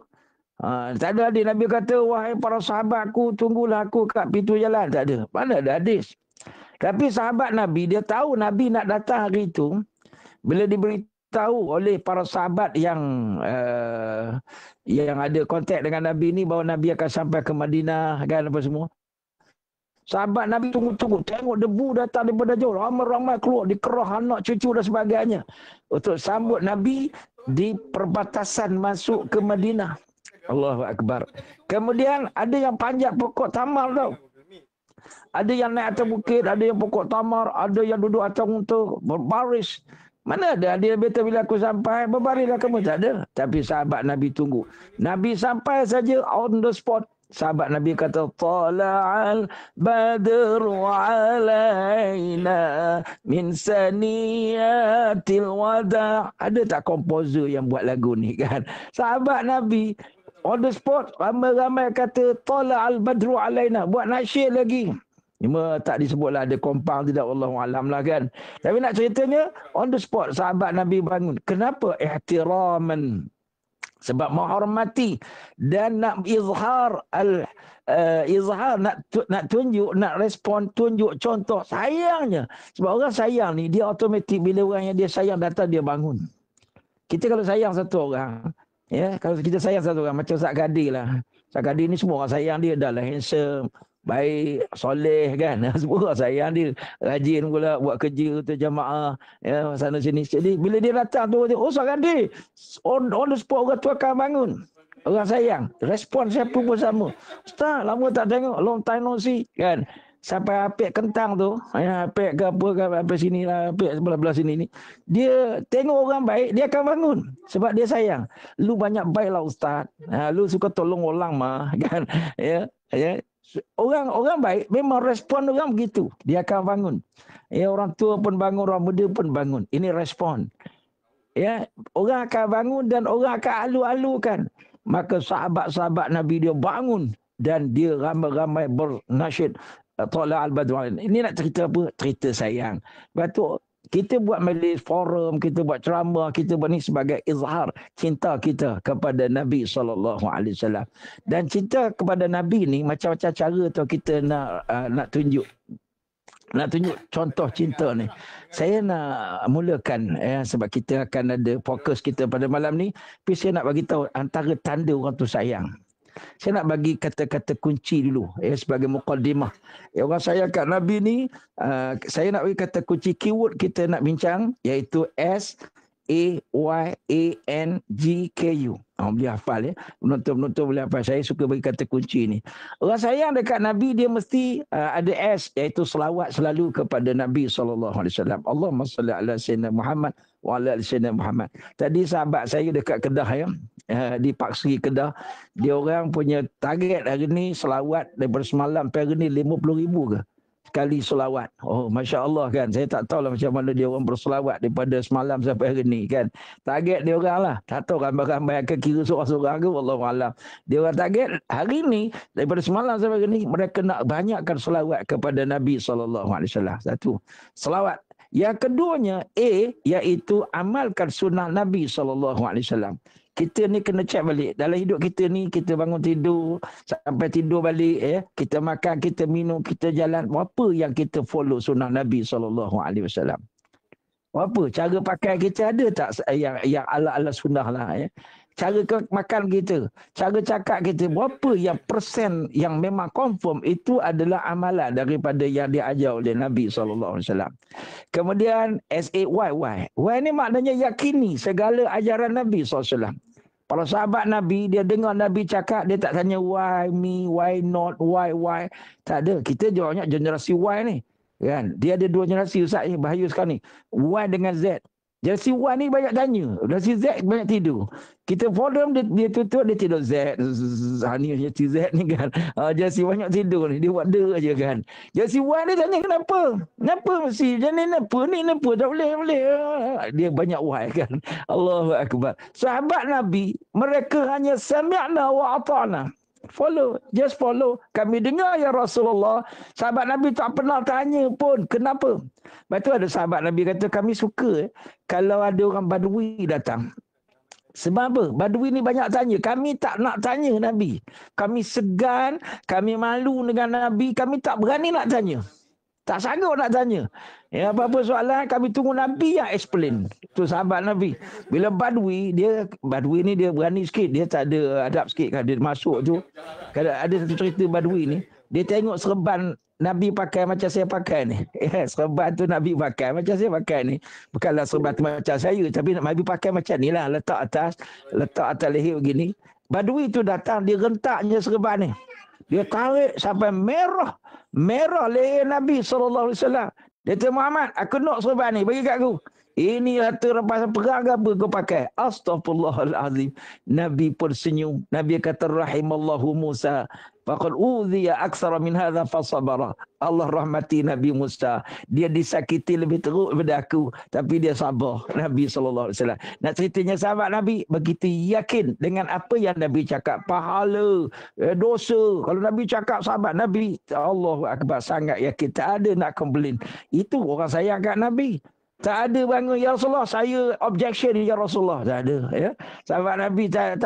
Tak ada hadis Nabi kata, wahai para sahabatku, tunggulah aku kat pintu jalan. Tak ada. Mana ada hadis? Tapi sahabat Nabi, dia tahu Nabi nak datang hari itu. Bila diberitahu oleh para sahabat yang ada kontak dengan Nabi ni, bahawa Nabi akan sampai ke Madinah, kan apa semua. Sahabat Nabi tunggu-tunggu. Tengok debu datang daripada jauh. Ramai-ramai keluar. Dikerah anak cucu dan sebagainya. Untuk sambut Nabi di perbatasan masuk ke Madinah. Allahu Akbar. Kemudian ada yang panjat pokok tamar tau. Ada yang naik atas bukit. Ada yang pokok tamar. Ada yang duduk atas unta. Berbaris. Mana ada? Dia kata bila aku sampai. Berbarislah kamu. Tak ada. Tapi sahabat Nabi tunggu. Nabi sampai saja on the spot. Sahabat Nabi kata, Tala'al badru alaina min saniyatil wada'. Ada tak komposer yang buat lagu ni kan? Sahabat Nabi On the spot, ramai-ramai kata tala al-badru alaina. Buat nasyid lagi. Cuma tak disebutlah ada kompang tidak, wallahualam lah kan. Tapi nak ceritanya, on the spot sahabat Nabi bangun. Kenapa? Ihtiraman. Sebab menghormati dan nak izhar izhar, nak tunjuk, nak respon, tunjuk contoh sayangnya. Sebab orang sayang ni dia automatik bila orang yang dia sayang datang dia bangun. Kita kalau sayang satu orang, ya, kalau kita sayang satu orang macam Ustaz Kadir lah. Ustaz Kadir ni semua orang sayang dia, dah lah handsome, baik, soleh kan. Semua orang sayang dia, rajin pula buat kerja tu jamaah, ya, sana sini. Jadi bila dia datang tu, oh Ustaz Kadir, on the spot orang tu akan bangun. Orang sayang, respon siapa pun sama. Ustaz, lama tak tengok, long time no see kan. Sampai apik kentang tu, apik ke apa ke, apik sini lah, apik sebelah-belah sini ni. Dia tengok orang baik, dia akan bangun. Sebab dia sayang. Lu banyak baik lah Ustaz. Lu suka tolong orang mah kan. Ya, ya. Orang baik memang respon orang begitu. Dia akan bangun. Ya, orang tua pun bangun, orang muda pun bangun. Ini respon. Ya, orang akan bangun dan orang akan alu-alukan. Maka sahabat-sahabat Nabi dia bangun dan dia ramai-ramai bernasyid. Tala al-badru. Ini nak cerita apa? Cerita sayang. Lepas tu kita buat majlis forum, kita buat ceramah, kita buat ni sebagai izhar cinta kita kepada Nabi SAW. Dan cinta kepada Nabi ni macam-macam cara tu kita nak tunjuk. Nak tunjuk contoh cinta ni. Saya nak mulakan sebab kita akan ada fokus kita pada malam ni. Tapi saya nak bagi tahu antara tanda orang tu sayang. Saya nak bagi kata-kata kunci dulu sebagai muqaddimah. Orang sayang kat Nabi ni, saya nak bagi kata kunci keyword kita nak bincang iaitu SAYANGKU. Boleh hafal ya. Penonton-penonton boleh hafal. Saya suka bagi kata kunci ni. Orang sayang dekat Nabi dia mesti ada S iaitu selawat selalu kepada Nabi SAW. Allahumma salli ala sayyidina Muhammad wa ala ali sayyidina Muhammad. Tadi sahabat saya dekat Kedah ya. Di Paksi Kedah, dia orang punya target hari ni selawat daripada semalam sampai hari ni 50,000 ke sekali selawat. Oh, Masya Allah kan. Saya tak tahulah macam mana dia orang berselawat daripada semalam sampai hari ni kan. Target dia orang lah. Tak tahu ramai-ramai akan kira seorang-seorang ke, wallahualam. Dia orang target hari ni daripada semalam sampai hari ni mereka nak banyakkan selawat kepada Nabi SAW. Satu, selawat. Yang keduanya iaitu amalkan sunnah Nabi SAW. Kita ni kena check balik. Dalam hidup kita ni, kita bangun tidur, sampai tidur balik, kita makan, kita minum, kita jalan. Apa yang kita follow sunnah Nabi SAW? Apa? Cara pakai kita ada tak yang ala-ala sunnah lah? Cara makan kita, cara cakap kita, berapa yang persen yang memang confirm itu adalah amalan daripada yang diajar oleh Nabi SAW. Kemudian SAYY. Y ni maknanya yakini segala ajaran Nabi SAW. Para sahabat Nabi, dia dengar Nabi cakap, dia tak tanya why me, why not, why. Tak ada. Kita jawabnya generasi Y ni. Kan? Dia ada dua generasi Ustaz ni, bahaya sekarang ni. Y dengan Z. Generasi Y ni banyak tanya. Generasi Z banyak tidur. Kita forum dia tutup, dia tidur Z. Ni generasi Z ni kan. Generasi banyak tidur ni. Dia buat der je kan. Generasi Y ni tanya kenapa? Kenapa mesti? Jangan ni kenapa? Tak boleh. Dia banyak Y kan. Allahu Akbar. Sahabat Nabi, mereka hanya sami'na wa ata'na. Follow, just follow. Kami dengar ya Rasulullah. Sahabat Nabi tak pernah tanya pun kenapa. Lepas tu ada sahabat Nabi kata kami suka kalau ada orang Badui datang. Sebab apa? Badui ni banyak tanya. Kami tak nak tanya Nabi. Kami segan, kami malu dengan Nabi. Kami tak berani nak tanya. Tak sanggup nak tanya. Ya, apa-apa soalan kami tunggu Nabi yang explain. Tu sahabat Nabi. Bila Badui ni dia berani sikit, dia tak ada adab sikit kan dia masuk tu. Ada satu cerita Badui ni, dia tengok serban Nabi pakai macam saya pakai ni. Serban tu Nabi pakai macam saya pakai ni. Bukanlah serban tu macam saya, tapi Nabi pakai macam ni lah, letak atas leher begini. Badui tu datang, dia rentaknya serban ni. Dia tarik sampai merah leher Nabi SAW. Dia kata, Muhammad, aku nak serban ni, bagi kat aku. Ini harta rampasan perang apa kau pakai? Astaghfirullahalazim. Nabi pun senyum. Nabi kata rahimallahu Musa. Faqad udhiya aktsara min hadza fasabara. Allah rahmati Nabi Musa. Dia disakiti lebih teruk daripada aku, tapi dia sabar. Nabi sallallahu alaihi wasallam. Nak ceritanya sahabat Nabi begitu yakin dengan apa yang Nabi cakap, pahala, dosa. Kalau Nabi cakap sahabat Nabi, Allahu akbar, sangat yakin, tak ada nak komplain. Itu orang sayang kat Nabi. Tak ada bangun, ya Rasulullah, saya objection, ya Rasulullah. Tak ada. Ya. Sahabat Nabi tak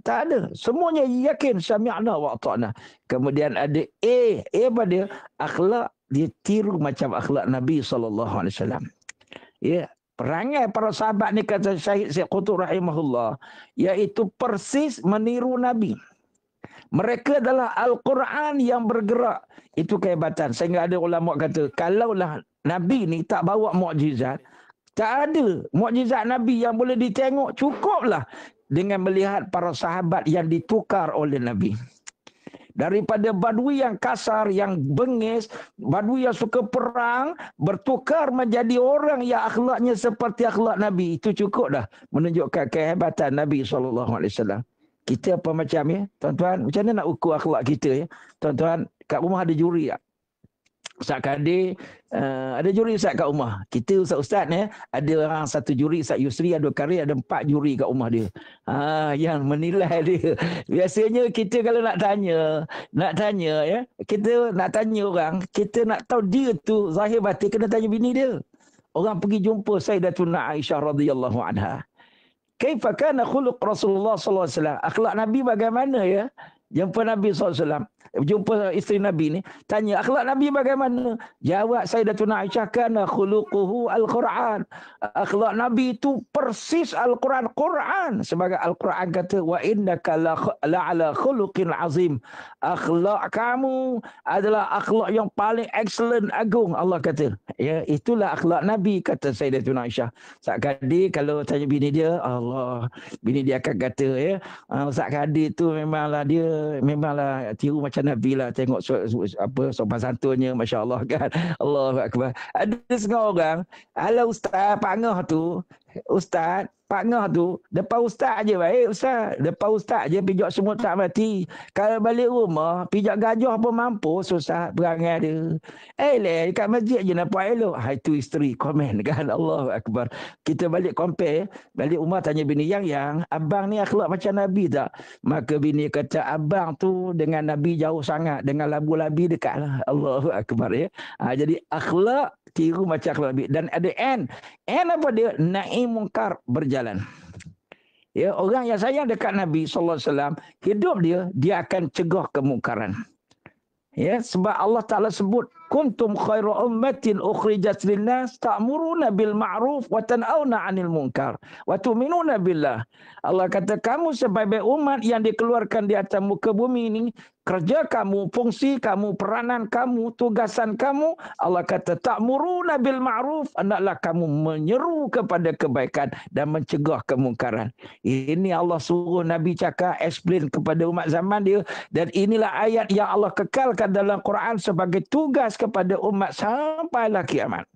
ada. Semuanya yakin, sami'na wa ata'na. Kemudian ada apa dia? Akhlak, dia tiru macam akhlak Nabi SAW. Ya. Perangai para sahabat ni, kata Syahid Syekh Qutb rahimahullah, iaitu persis meniru Nabi. Mereka adalah Al-Quran yang bergerak. Itu kehebatan. Sehingga ada ulama kata, kalaulah Nabi ni tak bawa mukjizat, tak ada mukjizat Nabi yang boleh ditengok, cukuplah dengan melihat para sahabat yang ditukar oleh Nabi. Daripada badui yang kasar, yang bengis, badui yang suka perang, bertukar menjadi orang yang akhlaknya seperti akhlak Nabi. Itu cukup dah menunjukkan kehebatan Nabi SAW. Kita apa macam ya, tuan-tuan, macam mana nak ukur akhlak kita ya? Tuan-tuan, kat rumah ada juri tak? Ustaz Kadir, ada juri Ustaz kat rumah. Kita Ustaz-Ustaz ya, ada orang satu juri, Ustaz Yusri, ada Karir, ada 4 juri kat rumah dia. Yang menilai dia. Biasanya kita kalau nak tanya ya, kita nak tanya orang, kita nak tahu dia tu zahir batin, kena tanya bini dia. Orang pergi jumpa Sayyidatuna Aisyah radhiyallahu anha. Kaifa kana khuluq Rasulullah sallallahu alaihi wasallam? Akhlak Nabi bagaimana ya? Jumpa Nabi sallallahu alaihi wasallam. Jumpa isteri Nabi ni, tanya akhlak Nabi bagaimana? Jawab Sayyidatuna Aisyah, kana khuluquhu al-Quran. Akhlak Nabi itu persis Al-Quran. Quran sebagai Al-Quran kata, wa innaka la'ala khuluqin azim. Akhlak kamu adalah akhlak yang paling excellent, agung, Allah kata. Ya, itulah akhlak Nabi, kata Sayyidatuna Aisyah. Ustaz Kadir kalau tanya bini dia, Allah, bini dia akan kata ya, Ustaz Kadir tu memanglah tiru macam Nabi lah, tengok sopan santunnya, Masya Allah kan. Allahu Akbar. Ada setengah orang, ala Ustaz Pak Ngah tu, Ustaz Pak Ngah tu, depan Ustaz je baik Ustaz. Depan Ustaz je pijak semua tak mati. Kalau balik rumah, pijak gajah pun mampu, susah perangai dia. Dekat masjid je nampak elok. Itu isteri komen kan. Allahu Akbar. Kita balik compare, balik rumah tanya bini, yang abang ni akhlak macam Nabi tak? Maka bini kata, abang tu dengan Nabi jauh sangat, dengan labu-labi dekat lah. Allahu Akbar ya. Jadi akhlak tiru macam akhlak Nabi. Dan ada N apa dia? Nahi mungkar berjalan. Ya, orang yang sayang dekat Nabi sallallahu alaihi wasallam, hidup dia akan cegah kemungkaran. Ya, sebab Allah Taala sebut, kuntum khairu ummatin ukhrijat linnas ta'muruna bil ma'ruf wa tan'auna 'anil munkar wa tu'minuna billah. Allah kata, kamu sebagai umat yang dikeluarkan di atas muka bumi ini, kerja kamu, fungsi kamu, peranan kamu, tugasan kamu, Allah kata ta'muruna bil ma'ruf, hendaklah kamu menyeru kepada kebaikan dan mencegah kemungkaran. Ini Allah suruh Nabi cakap, explain kepada umat zaman dia, dan inilah ayat yang Allah kekalkan dalam Quran sebagai tugas kepada umat sampailah kiamat.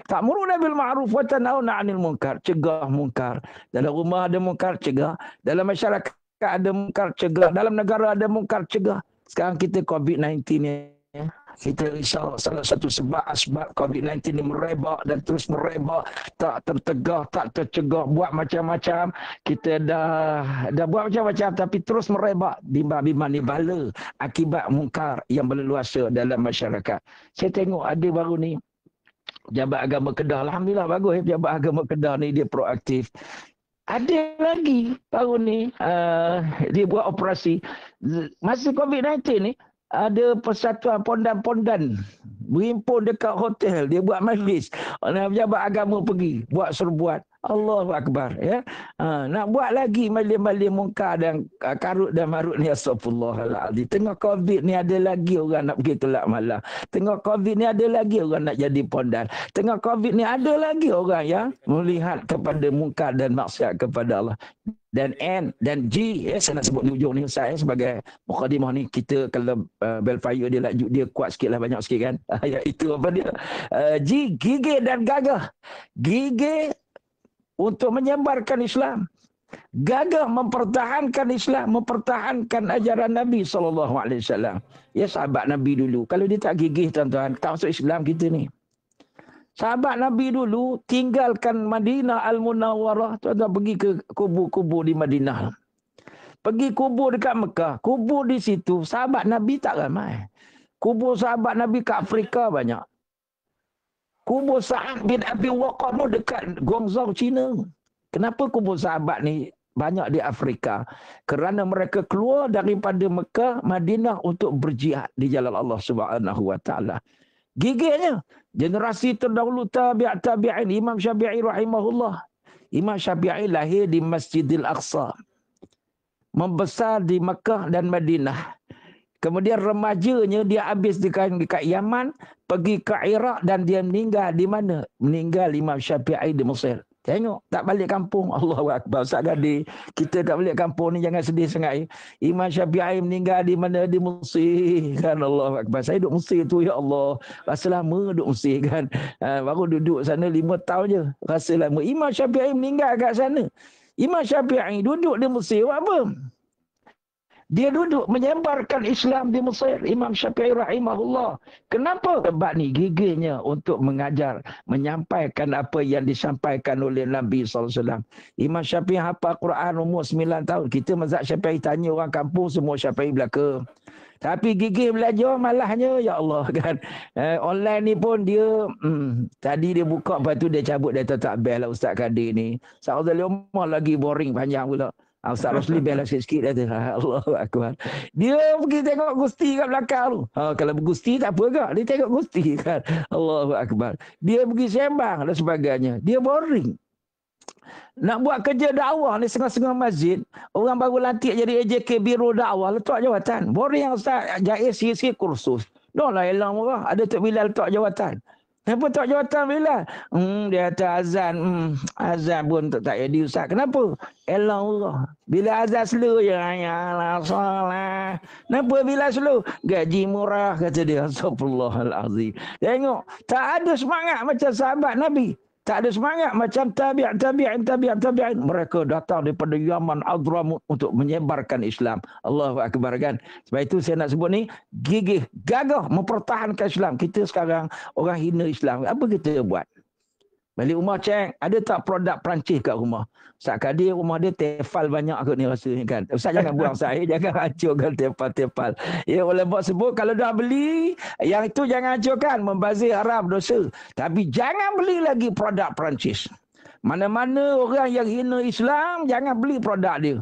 Ta'muruna bil ma'ruf wa tanhauna 'anil munkar, cegah mungkar. Dalam rumah ada mungkar, cegah. Dalam masyarakat ada mungkar, cegah. Dalam negara ada mungkar, cegah. Sekarang kita COVID-19 ni, kita risau salah satu sebab COVID-19 ni merebak dan terus merebak, tak tertegah, tak tercegah, buat macam-macam. Kita dah buat macam-macam tapi terus merebak. Bimbang-bimbang ni bala akibat mungkar yang berleluasa dalam masyarakat. Saya tengok ada baru ni Pejabat Agama Kedah, alhamdulillah bagus ya, Pejabat Agama Kedah ni dia proaktif. Ada lagi baru ni dia buat operasi masa COVID-19 ni, ada persatuan pondan-pondan berhimpun dekat hotel, dia buat majlis. Pejabat agama pergi buat serbuat. Allahu Akbar ya. Nak buat lagi majlis-majlis mungkar dan karut dan marut ni, astagfirullahalazim. Tengah COVID ni ada lagi orang nak pergi tolak malam. Tengah COVID ni ada lagi orang nak jadi pondan. Tengah COVID ni ada lagi orang yang melihat kepada mungkar dan maksiat kepada Allah. Dan N dan G ya, saya nak sebut di ujung ni Ustaz sebagai mukadimah ni. Kita kalau Belfire dia lajuk dia kuat sikit lah, banyak sikit kan. Ya, itu apa dia? G, gigih dan gagah. Gigih untuk menyebarkan Islam. Gagah mempertahankan Islam, mempertahankan ajaran Nabi SAW. Ya sahabat Nabi dulu. Kalau dia tak gigih tuan-tuan, tak masuk Islam kita ni. Sahabat Nabi dulu tinggalkan Madinah Al-Munawwarah. Tuan-tuan pergi ke kubur-kubur di Madinah. Pergi kubur dekat Mekah. Kubur di situ, sahabat Nabi tak ramai. Kubur sahabat Nabi kat Afrika banyak. Kubur Sa'ad bin Abi Waqqas tu dekat Guangzhou, China. Kenapa kubur sahabat ni banyak di Afrika? Kerana mereka keluar daripada Mekah, Madinah untuk berjihad di jalan Allah Subhanahu wa taala. Gigihnya generasi terdahulu tabi'in, Imam Syafi'i rahimahullah. Imam Syafi'i lahir di Masjidil Aqsa. Membesar di Mekah dan Madinah. Kemudian remajanya dia habis dekat Yaman, pergi ke Iraq dan dia meninggal di mana? Meninggal Imam Syafi'i di Mesir. Tengok, tak balik kampung. Allahu Akbar. Ustaz Gadi, kita tak balik kampung ni jangan sedih sangat. Imam Syafi'i meninggal di mana? Di Mesir. Kan Allahu Akbar. Saya duduk Mesir tu, ya Allah. Rasa lama duduk Mesir kan. Baru duduk sana 5 tahun je. Rasa lama. Imam Syafi'i meninggal kat sana. Imam Syafi'i duduk di Mesir buat apa? Dia duduk menyebarkan Islam di Mesir. Imam Syafi'i rahimahullah. Kenapa? Sebab ni gigihnya untuk mengajar, menyampaikan apa yang disampaikan oleh Nabi SAW. Imam Syafi'i hafal Quran umur 9 tahun. Kita mazhab Syafi'i tanya orang kampung, semua Syafi'i belaka. Tapi gigih belajar malahnya, ya Allah kan. Online ni pun dia, tadi dia buka, lepas tu dia cabut, dia tak bel lah Ustaz Kadir ni. Ustaz Azali Umar lagi boring panjang pula. Ustaz Rosli bela sikit-sikit dia. Allahu Akbar. Dia pergi tengok Gusti kat belakang tu. Kalau Gusti tak apa ke? Dia tengok Gusti kan. Allahu Akbar. Dia pergi sembang dan sebagainya. Dia boring. Nak buat kerja dakwah ni setengah-setengah masjid. Orang baru lantik jadi AJK Biro Dakwah. Letak jawatan. Boring Ustaz. Jais sikit-sikit kursus. Dah lah elang murah. Ada Tok Bilal letak jawatan. Kenapa tak jawatan Bilal? Dia kata azan. Azan pun tak jadi Ustaz. Kenapa? Elang Allah. Bila azan slow je. Ya Allah salah. Kenapa bila slow? Gaji murah kata dia. Astagfirullahalazim. Tengok. Tak ada semangat macam sahabat Nabi. Tak ada semangat macam tabi'in. Mereka datang daripada Yaman, Adramut untuk menyebarkan Islam. Allahu Akbar kan. Sebab itu saya nak sebut ni, gigih, gagah mempertahankan Islam. Kita sekarang orang hina Islam. Apa kita buat? Balik rumah cek, ada tak produk Perancis kat rumah? Ustaz Kadir rumah dia tefal banyak kot ni rasanya kan. Ustaz jangan buang saya, jangan hancurkan tefal-tefal. Ya ulama sebut kalau dah beli, yang itu jangan hancurkan, membazir haram dosa. Tapi jangan beli lagi produk Perancis. Mana-mana orang yang hina Islam, jangan beli produk dia.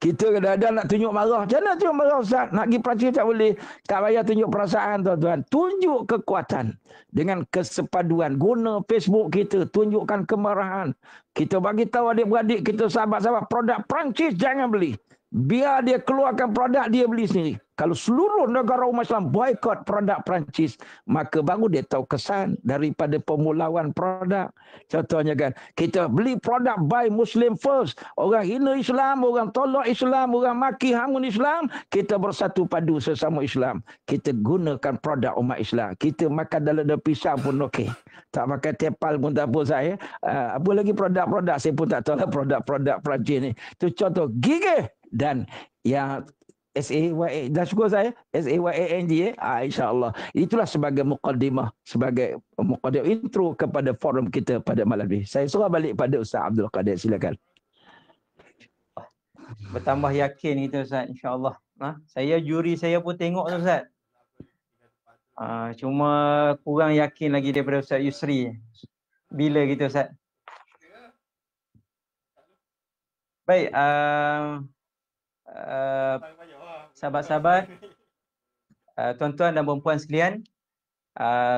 Kita kadang-kadang nak tunjuk marah. Macam mana tunjuk marah Ustaz? Nak pergi Perancis tak boleh. Tak payah tunjuk perasaan tuan-tuan. Tunjuk kekuatan. Dengan kesepaduan. Guna Facebook kita. Tunjukkan kemarahan. Kita bagi tahu adik-beradik kita, sahabat-sahabat. Produk Perancis jangan beli. Biar dia keluarkan produk, dia beli sendiri. Kalau seluruh negara umat Islam boykot produk Perancis, maka baru dia tahu kesan daripada pemulawan produk. Contohnya kan, kita beli produk buy Muslim first. Orang hina Islam, orang tolak Islam, orang maki hamun Islam, kita bersatu padu sesama Islam. Kita gunakan produk umat Islam. Kita makan dalam pisang pun okey. Tak pakai tepal pun tak apa saya. Apa lagi produk-produk, saya pun tak tahu lah produk-produk Perancis ni. Itu contoh gigih dan yang SAYA, dah syukur saya SAYANG insyaAllah. Itulah sebagai muqaddimah, sebagai muqaddimah intro kepada forum kita pada malam ini. Saya suruh balik pada Ustaz Abdul Qadir, silakan. Bertambah yakin kita Ustaz, insyaAllah. Saya juri saya pun tengok tu Ustaz. Cuma kurang yakin lagi daripada Ustaz Yusri. Bila gitu Ustaz? Baik, sahabat-sahabat, tuan-tuan dan puan-puan sekalian,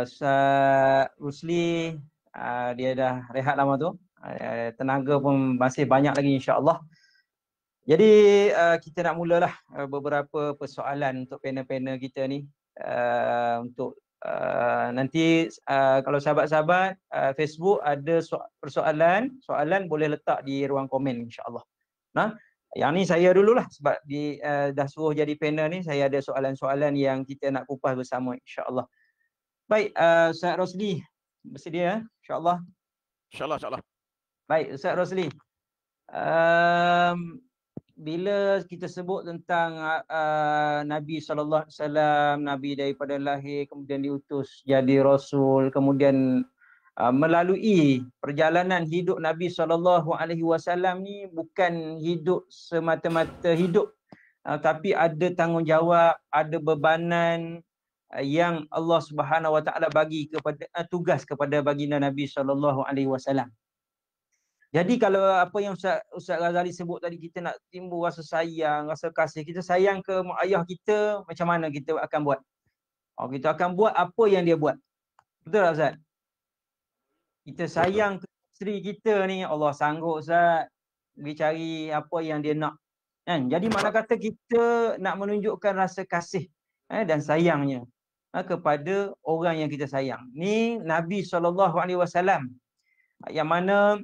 Ustaz Rusli dia dah rehat lama tu, tenaga pun masih banyak lagi insya-Allah. Jadi kita nak mulalah beberapa persoalan untuk panel-panel kita ni, untuk nanti kalau sahabat-sahabat Facebook ada soalan boleh letak di ruang komen insya-Allah. Yang ni saya dululah sebab dah suruh jadi panel ni, saya ada soalan-soalan yang kita nak kupas bersama insya-Allah. Baik, Ustaz Rosli bersedia insya-Allah? InsyaAllah, insyaAllah. Baik, Ustaz Rosli. Bila kita sebut tentang Nabi SAW, Nabi daripada lahir, kemudian diutus jadi Rasul, kemudian melalui perjalanan hidup Nabi SAW ni bukan hidup semata-mata hidup, tapi ada tanggungjawab, ada bebanan yang Allah Subhanahu Wa Taala bagi kepada tugas kepada baginda Nabi SAW. Jadi kalau apa yang Ustaz Ghazali sebut tadi, kita nak timbul rasa sayang, rasa kasih, kita sayang ke mak ayah kita, macam mana kita akan buat? Kita akan buat apa yang dia buat. Betul tak Ustaz? Kita sayang ke isteri kita ni, Allah sanggup Ustaz pergi cari apa yang dia nak. Kan? Jadi mana kata kita nak menunjukkan rasa kasih dan sayangnya kepada orang yang kita sayang. Ni Nabi SAW yang mana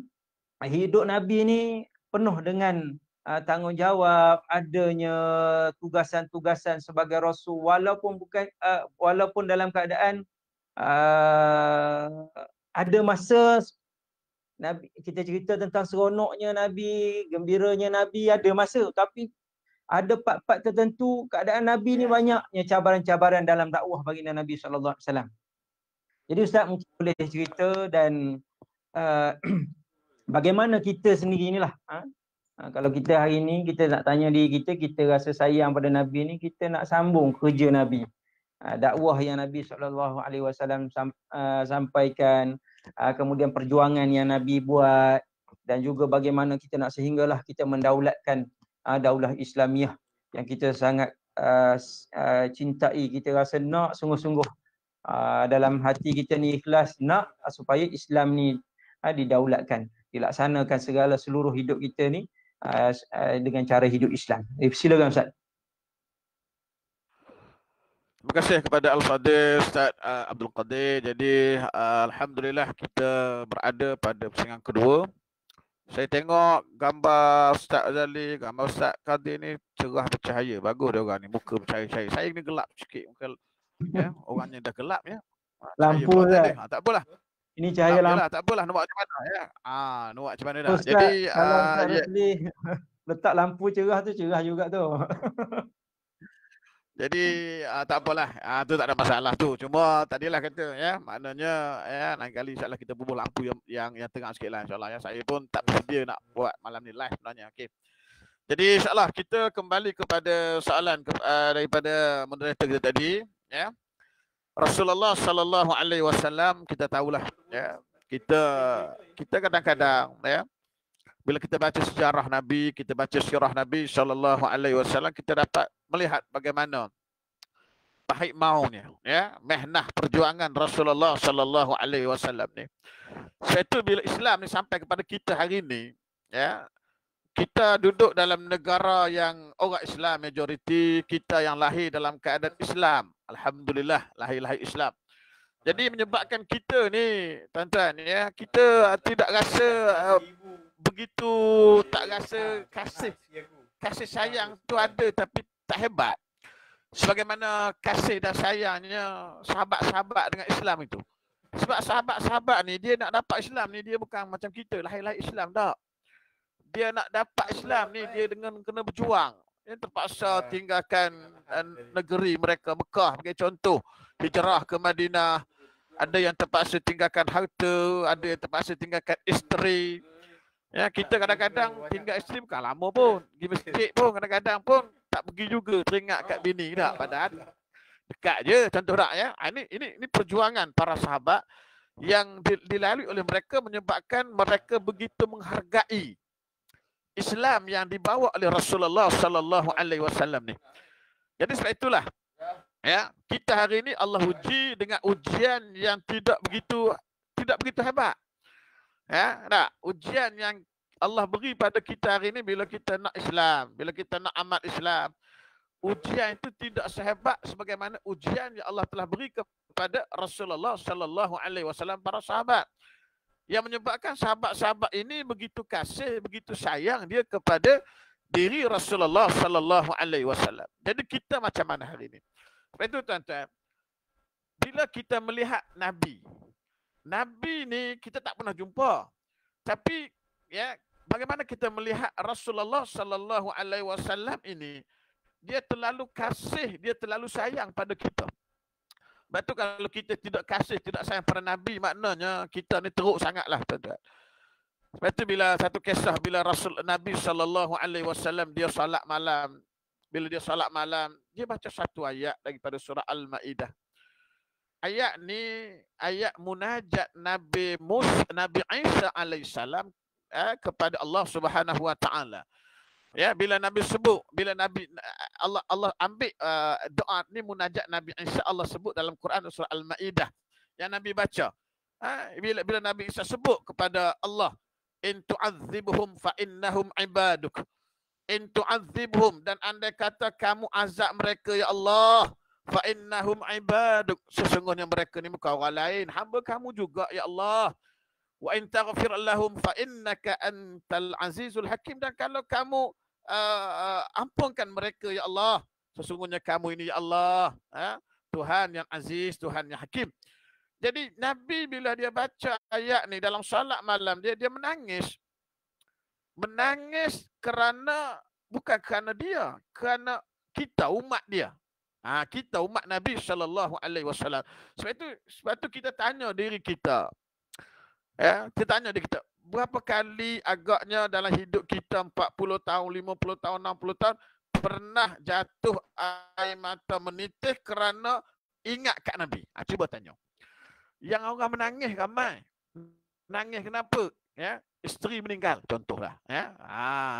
hidup Nabi ni penuh dengan tanggungjawab, adanya tugasan-tugasan sebagai Rasul, walaupun dalam keadaan ada masa Nabi, kita cerita tentang seronoknya Nabi, gembiranya Nabi, ada masa, tapi ada part-part tertentu keadaan Nabi ni banyaknya cabaran-cabaran dalam dakwah baginda Nabi SAW. Jadi Ustaz mungkin boleh cerita dan bagaimana kita sendiri inilah. Kalau kita hari ni kita nak tanya diri kita, kita rasa sayang pada Nabi ni, kita nak sambung kerja Nabi. Dakwah yang Nabi SAW sampaikan, kemudian perjuangan yang Nabi buat, dan juga bagaimana kita nak sehinggalah kita mendaulatkan daulah Islamiah yang kita sangat cintai, kita rasa nak sungguh-sungguh dalam hati kita ni ikhlas nak supaya Islam ni didaulatkan, dilaksanakan segala seluruh hidup kita ni dengan cara hidup Islam. Silakan Ustaz. Terima kasih kepada Al-Fadhil Ustaz Abdul Qadir. Jadi alhamdulillah kita berada pada pusingan kedua. Saya tengok gambar Ustaz Ghazali, gambar Ustaz Qadir ni cerah bercahaya. Bagus dia orang ni, muka bercahaya-cahaya. Saya ni gelap sikit muka. Ya, orangnya dah gelap ya. Lampu Ustaz. Tak apalah. Ini cahaya lampu. Tak apalah, nak buat macam mana ya. Nak buat macam mana dah. Ustaz, jadi kalau Ustaz letak lampu cerah tu cerah juga tu. Jadi tak apalah, tu tak ada masalah tu. Cuma tadilah kata ya, maknanya ya lain kali insya-Allah kita bubuh lampu yang tengah sikitlah insya-Allah ya. Saya pun tak bersedia nak buat malam ni live sebenarnya. Okey. Jadi insya-Allah kita kembali kepada soalan daripada moderator kita tadi ya. Rasulullah sallallahu alaihi wasallam kita tahulah ya. Kita kadang-kadang ya, bila kita baca sejarah Nabi, kita baca sirah Nabi sallallahu alaihi wasallam, kita dapat melihat bagaimana pahit maunya ya, mehnah perjuangan Rasulullah sallallahu alaihi wasallam ni. Suatu bila Islam ni sampai kepada kita hari ini ya, kita duduk dalam negara yang orang Islam majoriti, kita yang lahir dalam keadaan Islam. Alhamdulillah lahir Islam. Jadi menyebabkan kita ni tuan-tuan ya, kita tidak rasa begitu, tak rasa kasih sayang tu ada tapi tak hebat sebagaimana kasih dan sayangnya sahabat-sahabat dengan Islam itu. Sebab sahabat-sahabat ni dia nak dapat Islam ni, dia bukan macam kita lahir Islam tak. Dia nak dapat Islam ni dia dengan kena berjuang. Dia terpaksa tinggalkan negeri mereka Mekah sebagai contoh, hijrah ke Madinah. Ada yang terpaksa tinggalkan harta, ada yang terpaksa tinggalkan isteri. Ya, kita kadang-kadang tinggal isteri bukan lama pun, pergi masjid pun kadang-kadang pun tak pergi juga, teringat kat bini tak, padahal dekat je contoh tak ya. Ini perjuangan para sahabat yang dilalui oleh mereka menyebabkan mereka begitu menghargai Islam yang dibawa oleh Rasulullah sallallahu alaihi wasallam ni. Jadi sebab itulah ya, kita hari ini Allah uji dengan ujian yang tidak begitu hebat. Ya, tak? Ujian yang Allah beri pada kita hari ini bila kita nak Islam, bila kita nak amal Islam, ujian itu tidak sehebat sebagaimana ujian yang Allah telah beri kepada Rasulullah sallallahu alaihi wasallam para sahabat. Yang menyebabkan sahabat-sahabat ini begitu kasih, begitu sayang dia kepada diri Rasulullah sallallahu alaihi wasallam. Jadi kita macam mana hari ini? Sebab itu tuan-tuan, bila kita melihat Nabi ni kita tak pernah jumpa. Tapi ya, bagaimana kita melihat Rasulullah sallallahu alaihi wasallam ini, dia terlalu kasih, dia terlalu sayang pada kita. Sebab tu kalau kita tidak kasih, tidak sayang pada Nabi, maknanya kita ni teruk sangatlah, tuan-tuan. Sebab tu bila satu kisah, bila Nabi sallallahu alaihi wasallam dia solat malam, bila dia solat malam, dia baca satu ayat daripada surah Al-Maidah. Ayat ni ayat munajat Nabi Isa alaihissalam kepada Allah Subhanahu wa taala. Ya, bila Nabi sebut, bila Nabi Allah ambil doa ni munajat Nabi Isa, Allah sebut dalam Quran surah Al-Maidah yang Nabi baca. Bila Nabi Isa sebut kepada Allah, in tu'adzibhum fa innahum ibaduk. In tu'adzibhum, dan andai kata kamu azab mereka ya Allah, fa innahum ibaduk, sesungguhnya mereka ni bukan orang lain, hamba kamu juga ya Allah. Wa in taghfir lahum fa innaka antal azizul hakim, dan kalau kamu ampunkan mereka ya Allah, sesungguhnya kamu ini ya Allah, Tuhan yang aziz, Tuhan yang hakim. Jadi Nabi bila dia baca ayat ni dalam solat malam, dia menangis. Menangis kerana, bukan kerana dia, kerana kita umat dia. Kita umat Nabi sallallahu alaihi wasallam. Sebab itu kita tanya diri kita. Ya, kita tanya diri kita, berapa kali agaknya dalam hidup kita 40 tahun, 50 tahun, 60 tahun pernah jatuh air mata menitis kerana ingat kat Nabi? Cuba tanya. Yang orang menangis ramai. Menangis kenapa? Ya, isteri meninggal contohlah, ya.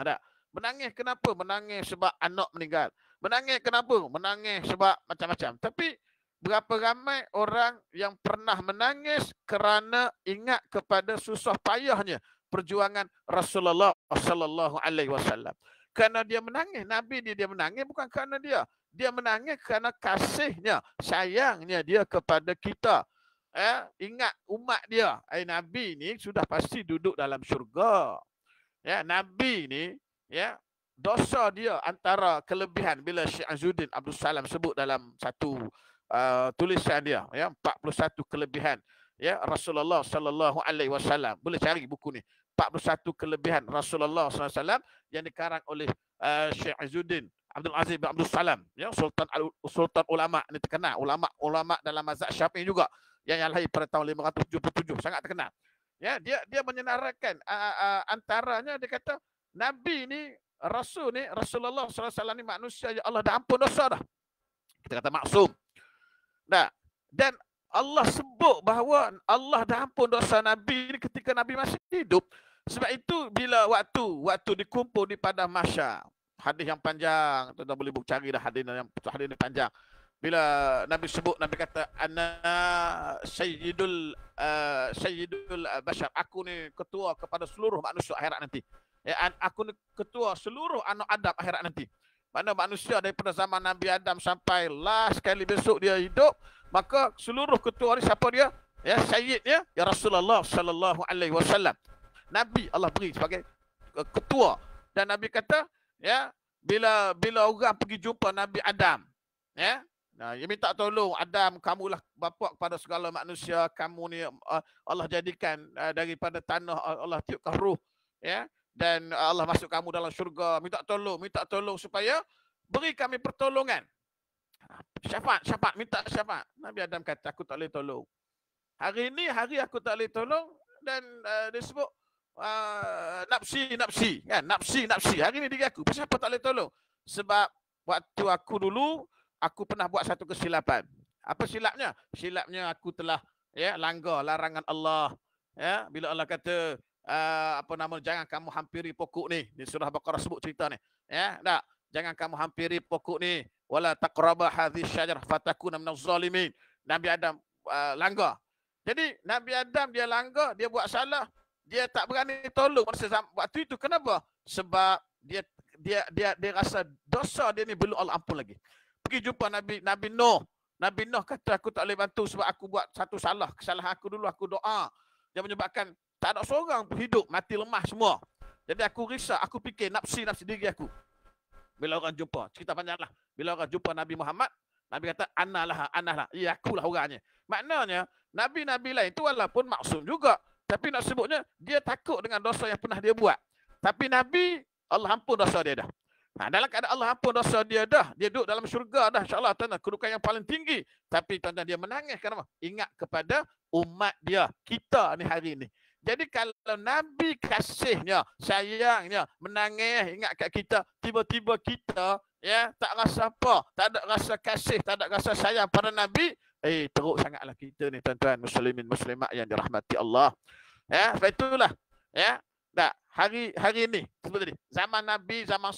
Tak. Menangis kenapa? Menangis sebab anak meninggal. Menangis kenapa? Menangis sebab macam-macam. Tapi berapa ramai orang yang pernah menangis kerana ingat kepada susah payahnya perjuangan Rasulullah sallallahu alaihi wasallam. Kerana dia menangis, Nabi dia menangis bukan kerana dia. Dia menangis kerana kasihnya, sayangnya dia kepada kita. Ingat umat dia. Nabi ni sudah pasti duduk dalam syurga. Ya, Nabi ni, ya, dosa dia antara kelebihan, bila Syekh Azuddin Abdul Salam sebut dalam satu tulisan dia, ya, 41 kelebihan, ya, Rasulullah sallallahu alaihi wasallam. Boleh cari buku ni. 41 kelebihan Rasulullah sallallahu alaihi wasallam yang dikarang oleh Syekh Azuddin Abdul Aziz bin Abdul Salam, ya, Sultan ulama ni terkenal, ulama dalam mazhab Syafi'i juga, yang lahir pada tahun 577, sangat terkenal. Ya, dia menyenaraikan antaranya, dia kata Nabi ni, Rasul ni, Rasulullah SAW ni manusia yang Allah dah ampun dosa dah. Kita kata maksum. Dan Allah sebut bahawa Allah dah ampun dosa Nabi ni ketika Nabi masih hidup. Sebab itu bila waktu dikumpul di padang mahsyar, hadis yang panjang, tuan-tuan boleh cari dah hadis yang panjang. Bila Nabi sebut, Nabi kata, ana sayyidul bashar, aku ni ketua kepada seluruh manusia akhirat nanti. Ya, aku ni ketua seluruh anak Adam akhirat nanti. Mana manusia daripada zaman Nabi Adam sampai last kali besok dia hidup, maka seluruh ketua ni siapa dia? Ya, sayyidnya ya Rasulullah sallallahu alaihi wasallam. Nabi Allah beri sebagai ketua. Dan Nabi kata, ya, bila orang pergi jumpa Nabi Adam, ya, dia minta tolong, Adam, kamulah bapa kepada segala manusia, kamu ni Allah jadikan daripada tanah, Allah tiupkan ruh, ya, dan Allah masuk kamu dalam syurga, minta tolong supaya beri kami pertolongan. Syafaat, minta syafaat. Nabi Adam kata, aku tak boleh tolong. Hari ni hari aku tak boleh tolong, dan dia sebut nafsi, kan? Nafsi. Hari ni diri aku. Kenapa tak boleh tolong? Sebab waktu aku dulu, aku pernah buat satu kesilapan. Apa silapnya? Silapnya aku telah, ya, langgar larangan Allah. Ya, bila Allah kata jangan kamu hampiri pokok ni. Di surah Baqarah sebut cerita ni. Ya, tak? Jangan kamu hampiri pokok ni. Wala taqraba hadhihi syajarah fatakuna minaz zalimin. Nabi Adam langgar. Jadi Nabi Adam dia langgar, dia buat salah, dia tak berani tolong waktu itu. Kenapa? Sebab dia rasa dosa dia ni belum Allah ampun lagi. Pergi jumpa Nabi Nuh. Nabi Nuh kata, aku tak boleh bantu sebab aku buat satu kesalahan aku dulu, aku doa. Dia menyebabkan tak ada seorang pun hidup, mati lemah semua. Jadi aku risau, aku fikir nafsi diri aku. Bila orang jumpa, cerita panjanglah. Bila orang jumpa Nabi Muhammad, Nabi kata, analah. Ya, akulah orangnya. Maknanya, Nabi-Nabi lain itu walaupun maksum juga, Tapi nak sebutnya dia takut dengan dosa yang pernah dia buat. Tapi Nabi, Allah ampun dosa dia dah. Dalam keadaan Allah ampun dosa dia dah, dia duduk dalam syurga dah, insya-Allah, tuan-tuan, kedudukan yang paling tinggi. Tapi tuan-tuan, dia menangis kenapa? Ingat kepada umat dia, kita ni hari ni. Jadi kalau Nabi kasihnya, sayangnya, menangis ingat kat kita, tiba-tiba kita tak rasa apa, tak ada rasa kasih, tak ada rasa sayang pada Nabi, teruk sangatlah kita ni, tuan-tuan muslimin muslimat yang dirahmati Allah. Sebab itulah hari ini seperti ni, zaman Nabi, zaman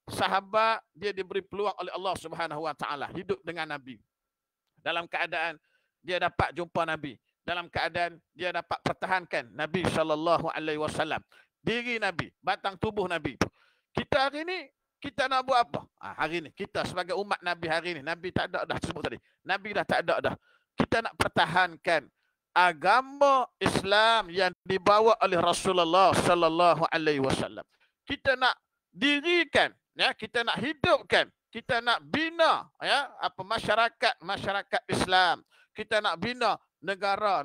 sahabat dia diberi peluang oleh Allah Subhanahu Wa Taala hidup dengan Nabi. Dalam keadaan dia dapat jumpa Nabi, dalam keadaan dia dapat pertahankan Nabi sallallahu alaihi wasallam. Diri Nabi, batang tubuh Nabi. Kita hari ni kita nak buat apa? Hari ni kita sebagai umat Nabi hari ni, Nabi tak ada dah sebut tadi. Nabi dah tak ada dah. Kita nak pertahankan agama Islam yang dibawa oleh Rasulullah sallallahu alaihi wasallam. Kita nak dirikan, kita nak hidupkan, kita nak bina masyarakat Islam. Kita nak bina negara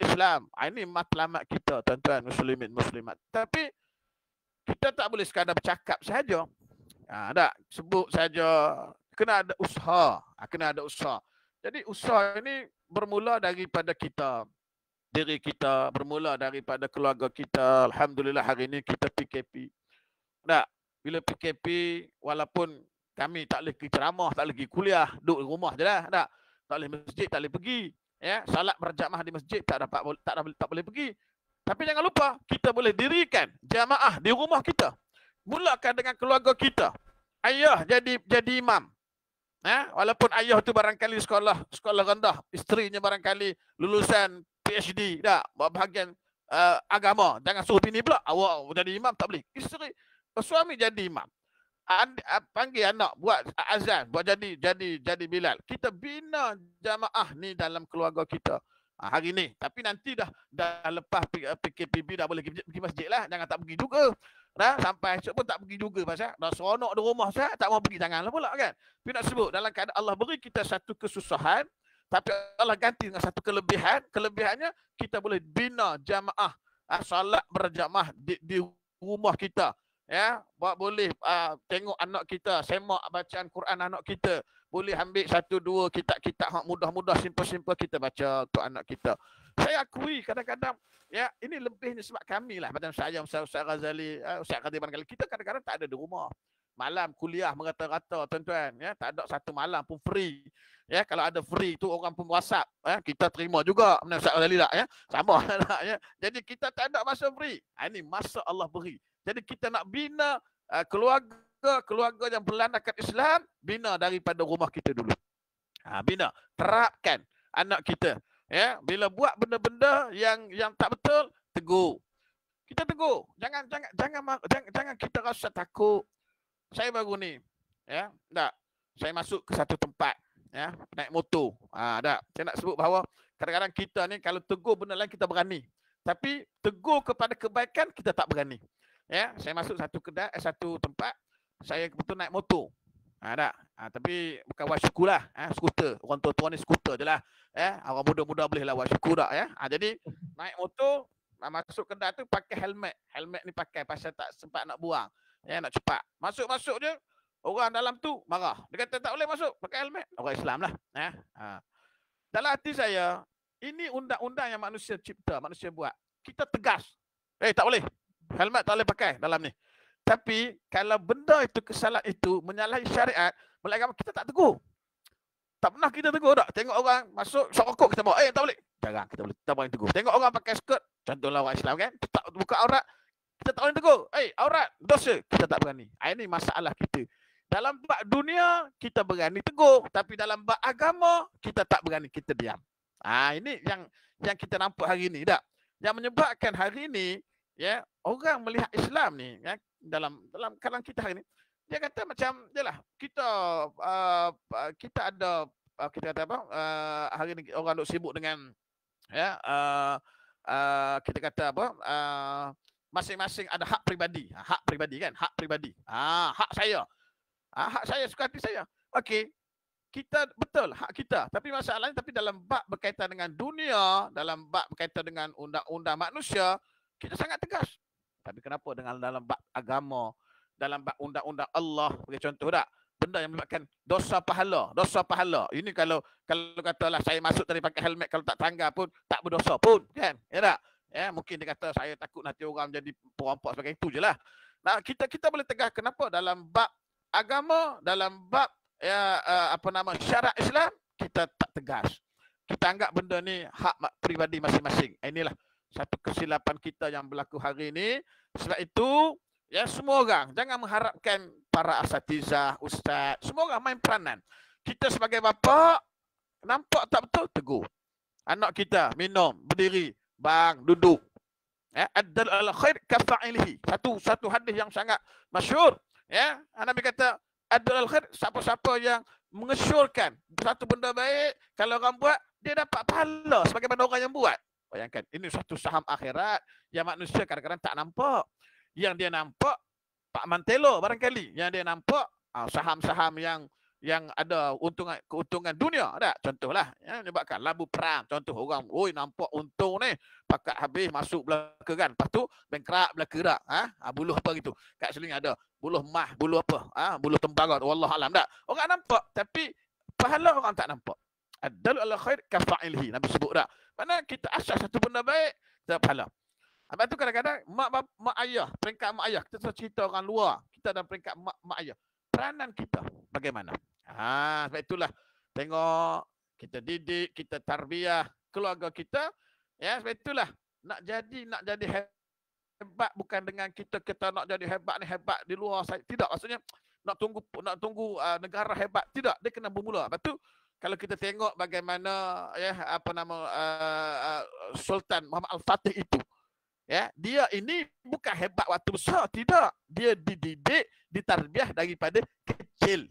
Islam. Ini matlamat kita, tuan-tuan muslimin muslimat. Tapi kita tak boleh sekadar bercakap saja. Tak sebut saja, kena ada usaha. Kena ada usaha. Jadi usaha ini bermula daripada kita, diri kita, bermula daripada keluarga kita. Alhamdulillah hari ini kita PKP. Bila PKP, walaupun kami tak boleh pergi ceramah, tak boleh pergi kuliah, duduk di rumah je lah. Tak boleh masjid, tak boleh pergi. Salat berjamaah di masjid tak boleh pergi. Tapi jangan lupa, kita boleh dirikan jamaah di rumah kita. Mulakan dengan keluarga kita. Ayah jadi imam. Walaupun ayah tu barangkali sekolah rendah, isterinya barangkali lulusan PhD, bahagian agama. Jangan suruh bini pula, awak jadi imam tak boleh. Isteri, suami jadi imam. Panggil anak buat azan, buat jadi Bilal. Kita bina jamaah ni dalam keluarga kita hari ni. Tapi nanti dah lepas PKPB dah boleh pergi masjid lah. Jangan tak pergi juga. Sampai esok pun tak pergi juga pasal dah seronok di rumah saya, tak mau pergi, janganlah pula kan. Tapi nak sebut dalam keadaan Allah beri kita satu kesusahan, tapi Allah ganti dengan satu kelebihan. Kelebihannya kita boleh bina jamaah salat berjamaah di rumah kita. Boleh tengok anak kita, semak bacaan Quran anak kita. Boleh ambil satu dua kitab-kitab mudah-mudah, simple-simple kita baca untuk anak kita. Saya akui kadang-kadang ini lebihnya sebab kami lah. Macam saya, Ustaz Ghazali, Ustaz Khadir barangkali. Kita kadang-kadang tak ada di rumah. Malam kuliah merata-rata, tuan-tuan. Tak ada satu malam pun free. Kalau ada free tu orang pun WhatsApp. Kita terima juga. Macam Ustaz Ghazali tak? Sama lah. Jadi kita tak ada masa free. Ini masa Allah beri. Jadi kita nak bina keluarga yang berlandaskan Islam, bina daripada rumah kita dulu. Bina, terapkan anak kita. Bila buat benda-benda yang tak betul, tegur. Kita tegur. Jangan kita rasa takut. Saya baru ni, saya masuk ke satu tempat, naik motor. Saya nak sebut bahawa kadang-kadang kita ni kalau tegur benda lain kita berani. Tapi tegur kepada kebaikan kita tak berani. Saya masuk satu tempat, saya betul naik motor. Tapi bukan wasyukur lah, skuter. Orang tua-tua ni skuter je lah. Orang muda-muda boleh lah wasyukur tak. Jadi naik motor, masuk kedai tu pakai helmet. Helmet ni pakai pasal tak sempat nak buang. Nak cepat. Masuk je, orang dalam tu marah. Dia kata tak boleh masuk pakai helmet. Orang Islam lah. Dalam hati saya, ini undang-undang yang manusia cipta, manusia buat. Kita tegas. Tak boleh. Helmet tak boleh pakai dalam ni. Tapi kalau benda itu, kesalahan itu menyalahi syariat, melanggar, kita tak tegur. Tak pernah kita tegur tak? Tengok orang masuk rokok kita bawa, tak boleh. Jarang kita boleh, tak boleh tegur. Tengok orang pakai skirt, contohlah orang Islam kan, tak buka aurat, kita tak boleh tegur. Aurat, dosa, kita tak berani. Ini masalah kita. Dalam bab dunia kita berani tegur, tapi dalam bab agama kita tak berani, kita diam. Ini yang kita nampak hari ni tak? Yang menyebabkan hari ni orang melihat Islam ni dalam kalangan kita hari ni, dia kata macam jelah kita ada kita kata apa, hari ni orang duk sibuk dengan kita kata apa, masing-masing ada hak peribadi. Hak peribadi kan, hak peribadi. Hak saya suka hati saya. Okey, kita betul hak kita, tapi masalahnya tapi dalam bab berkaitan dengan dunia, dalam bab berkaitan dengan undang-undang manusia, kita sangat tegas. Tapi kenapa dengan dalam bab agama, dalam bab undang-undang Allah, bagi contoh tak, benda yang menyebabkan dosa pahala. Ini kalau katalah saya masuk tadi pakai helmet, kalau tak tangga pun tak berdosa pun, kan? Ya tak? Ya, mungkin dia kata saya takut nanti orang jadi perampak sebagai itu je lah. Nah, kita boleh tegas kenapa dalam bab agama, dalam bab syarat Islam, kita tak tegas. Kita anggap benda ni hak peribadi masing-masing. Inilah satu kesilapan kita yang berlaku hari ini. Sebab itu, ya semua orang jangan mengharapkan para asatizah, ustaz, semua orang main peranan. Kita sebagai bapa nampak tak betul, tegur. Anak kita minum, berdiri, bang, duduk. Ya, ad-dal ala khair kafa'ilihi. Satu hadis yang sangat masyhur, ya. Nabi kata ad-dal ala khair, siapa-siapa yang mengesyorkan satu benda baik, kalau orang buat, dia dapat pahala sebagaimana orang yang buat. Bayangkan, ini satu saham akhirat yang manusia kadang-kadang tak nampak. Yang dia nampak Pak Mantelo barangkali, yang dia nampak saham-saham yang ada keuntungan dunia, ada contohlah ya, menyebabkan labu perang, contoh orang nampak untung ni pakat habis masuk belaka kan, lepas tu bankrupt belaka dak, buluh apa gitu kat seling ada buluh emas, buluh apa, buluh tembaga, wallah alam tak, orang nampak tapi pahala orang tak nampak. Ad-dalu ala khair kafa'ilhi, Nabi sebut dak, mana kita asas satu benda baik kita pahala. Sebab tu kadang-kadang mak ayah, peringkat mak ayah, kita cerita orang luar, kita dalam peringkat mak ayah, peranan kita bagaimana? Sebab itulah tengok kita didik, kita tarbiyah keluarga kita, ya. Sebab itulah nak jadi hebat bukan dengan kita nak jadi hebat ni hebat di luar, tidak, maksudnya nak tunggu negara hebat, tidak, dia kena bermula. Sebab tu kalau kita tengok bagaimana ya Sultan Muhammad Al-Fatih itu, ya, dia ini bukan hebat waktu besar, tidak. Dia dididik, ditarbiah daripada kecil.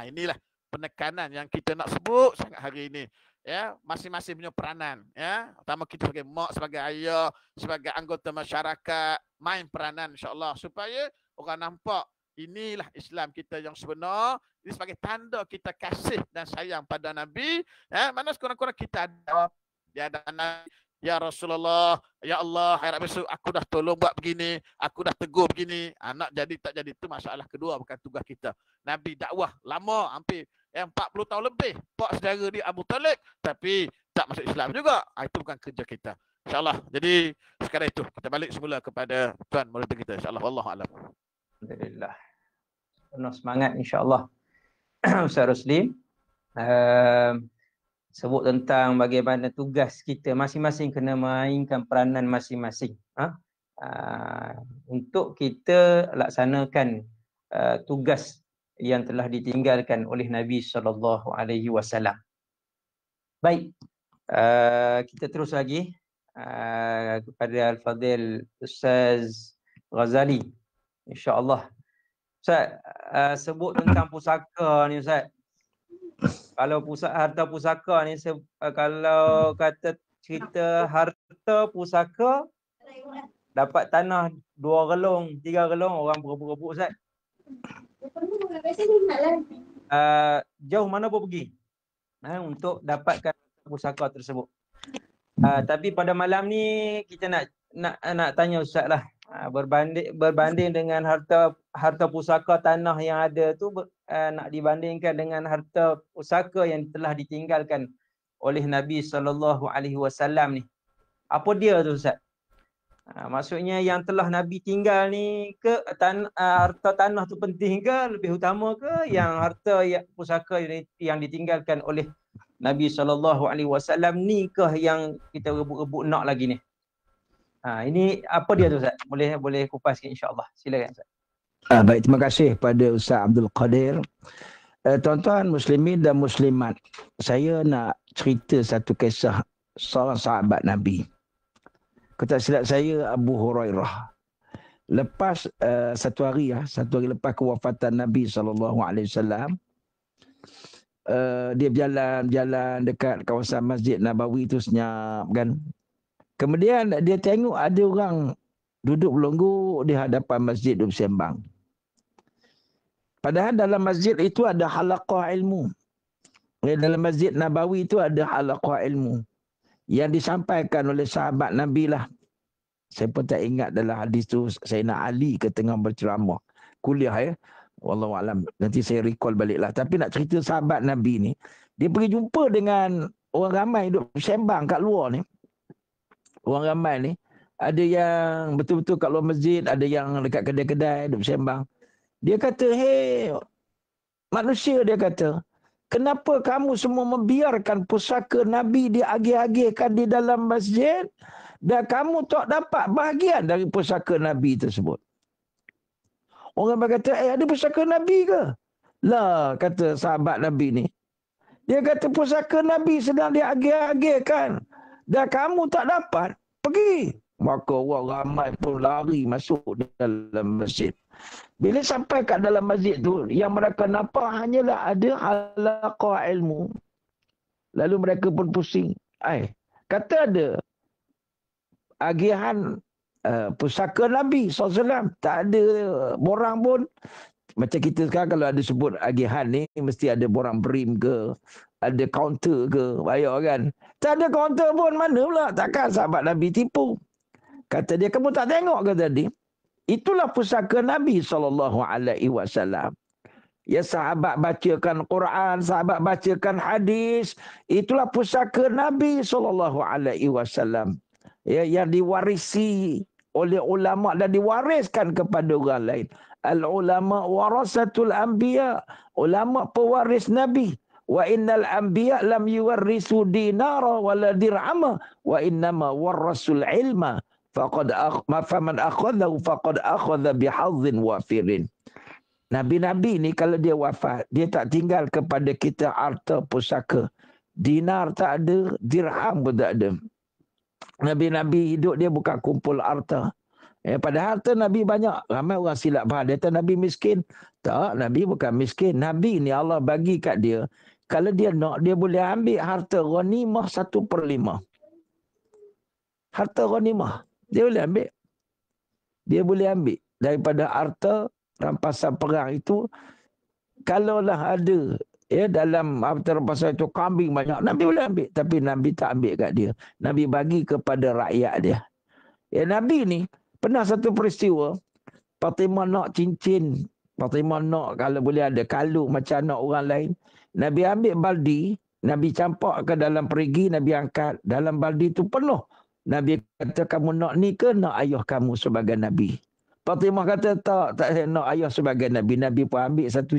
Inilah penekanan yang kita nak sebut sangat hari ini. Ya, masing-masing punya peranan, ya. Pertama kita sebagai mak, sebagai ayah, sebagai anggota masyarakat, main peranan insya-Allah supaya orang nampak inilah Islam kita yang sebenar. Ini sebagai tanda kita kasih dan sayang pada Nabi. Ya, mana sekurang-kurang kita ada di hadapan Nabi. Ya Rasulullah, ya Allah, akhirat besok aku dah tolong buat begini, aku dah tegur begini. Nak jadi tak jadi itu masalah kedua, bukan tugas kita. Nabi dakwah lama, hampir 40 tahun lebih. Pak saudara dia Abu Talib, tapi tak masuk Islam juga. Itu bukan kerja kita. InsyaAllah. Jadi sekarang itu kita balik semula kepada Tuan murid kita. InsyaAllah. Wallahualam. Alhamdulillah. Penuh semangat insyaAllah. Ustaz Rusli. Sebut tentang bagaimana tugas kita masing-masing kena mainkan peranan masing-masing untuk kita laksanakan tugas yang telah ditinggalkan oleh Nabi SAW. Baik, kita terus lagi kepada Al-Fadhil Ustaz Ghazali, insya-Allah. Ustaz, sebut tentang pusaka ni Ustaz. Kalau harta pusaka ni, kalau kata cerita harta pusaka, dapat tanah 2 relung, 3 relung, orang berebut-rebut Ustaz. Jauh mana pun pergi untuk dapatkan pusaka tersebut. Tapi pada malam ni kita nak tanya Ustaz lah, berbanding dengan harta pusaka tanah yang ada tu, nak dibandingkan dengan harta pusaka yang telah ditinggalkan oleh Nabi SAW ni, apa dia tu Ustaz? Maksudnya yang telah Nabi tinggal ni ke harta tanah tu penting ke, lebih utama ke yang harta pusaka yang ditinggalkan oleh Nabi SAW ni ke yang kita rebut-rebut nak lagi ni? Ini apa dia tu Ustaz? Boleh kupas sikit insya-Allah. Silakan Ustaz. Baik, terima kasih pada Ustaz Abdul Qadir. Tuan-tuan muslimin dan muslimat, saya nak cerita satu kisah seorang sahabat Nabi. Kata silap saya Abu Hurairah. Lepas satu hari lepas kewafatan Nabi SAW, dia berjalan dekat kawasan Masjid Nabawi tu senyap kan. Kemudian dia tengok ada orang duduk berlonggu di hadapan masjid duduk sembang. Padahal dalam masjid itu ada halaqah ilmu. Dalam Masjid Nabawi itu ada halaqah ilmu yang disampaikan oleh sahabat Nabi lah. Saya pun tak ingat dalam hadis tu Sayyidina Ali ke tengah berceramah kuliah ya. Wallahu alam. Nanti saya recall baliklah. Tapi nak cerita sahabat Nabi ni, dia pergi jumpa dengan orang ramai duduk sembang kat luar ni. Orang ramai ni ada yang betul-betul kat luar masjid, ada yang dekat kedai-kedai duduk sembang. Dia kata, "Hey, manusia," dia kata, "kenapa kamu semua membiarkan pusaka Nabi diagih-agihkan di dalam masjid dan kamu tak dapat bahagian dari pusaka Nabi tersebut?" Orang berkata, ada pusaka Nabi ke? Lah, kata sahabat Nabi ni. Dia kata pusaka Nabi sedang diagih-agihkan dan kamu tak dapat, pergi. Maka orang ramai pun lari masuk dalam masjid. Bila sampai kat dalam masjid tu, yang mereka nampak hanyalah ada halaqah ilmu. Lalu mereka pun pusing. Kata ada agihan pusaka Nabi SAW. Tak ada borang pun. Macam kita sekarang kalau ada sebut agihan ni, mesti ada borang berim ke, ada kaunter ke, bayar kan. Tak ada kaunter pun, mana pula. Takkan sahabat Nabi tipu. Kata dia, kamu tak tengok ke tadi? Itulah pusaka Nabi SAW. Ya, sahabat bacakan Quran, sahabat bacakan hadis. Itulah pusaka Nabi SAW. Ya, yang diwarisi oleh ulama dan diwariskan kepada orang lain. Al-ulama warasatul anbiya. Ulama pewaris Nabi. Wa innal anbiya lam yuwarrisu dinara wala dir'ama wa innama warasul ilma. Faman akhadhahu faqad akhadha bihadhin wafirin. Nabi-nabi ni kalau dia wafat, dia tak tinggal kepada kita harta pusaka. Dinar tak ada, dirham pun tak ada. Nabi-nabi hidup dia bukan kumpul harta. Padahal harta Nabi banyak. Ramai orang silap faham. Dia kata Nabi miskin. Tak, Nabi bukan miskin. Nabi ni Allah bagi kat dia. Kalau dia nak, dia boleh ambil harta ghanimah 1/5. Harta ghanimah. Dia boleh ambil. Dia boleh ambil. Daripada harta rampasan perang itu, kalaulah ada dalam harta rampasan itu kambing banyak, Nabi boleh ambil. Tapi Nabi tak ambil kat dia. Nabi bagi kepada rakyat dia. Nabi ni, pernah satu peristiwa, Fatimah nak cincin. Fatimah nak kalau boleh ada kalung macam nak orang lain. Nabi ambil baldi, Nabi campak ke dalam perigi, Nabi angkat. Dalam baldi tu penuh. Nabi kata, kamu nak ni ke nak ayah kamu sebagai Nabi? Fatimah kata, tak saya nak ayah sebagai Nabi. Nabi pun ambil satu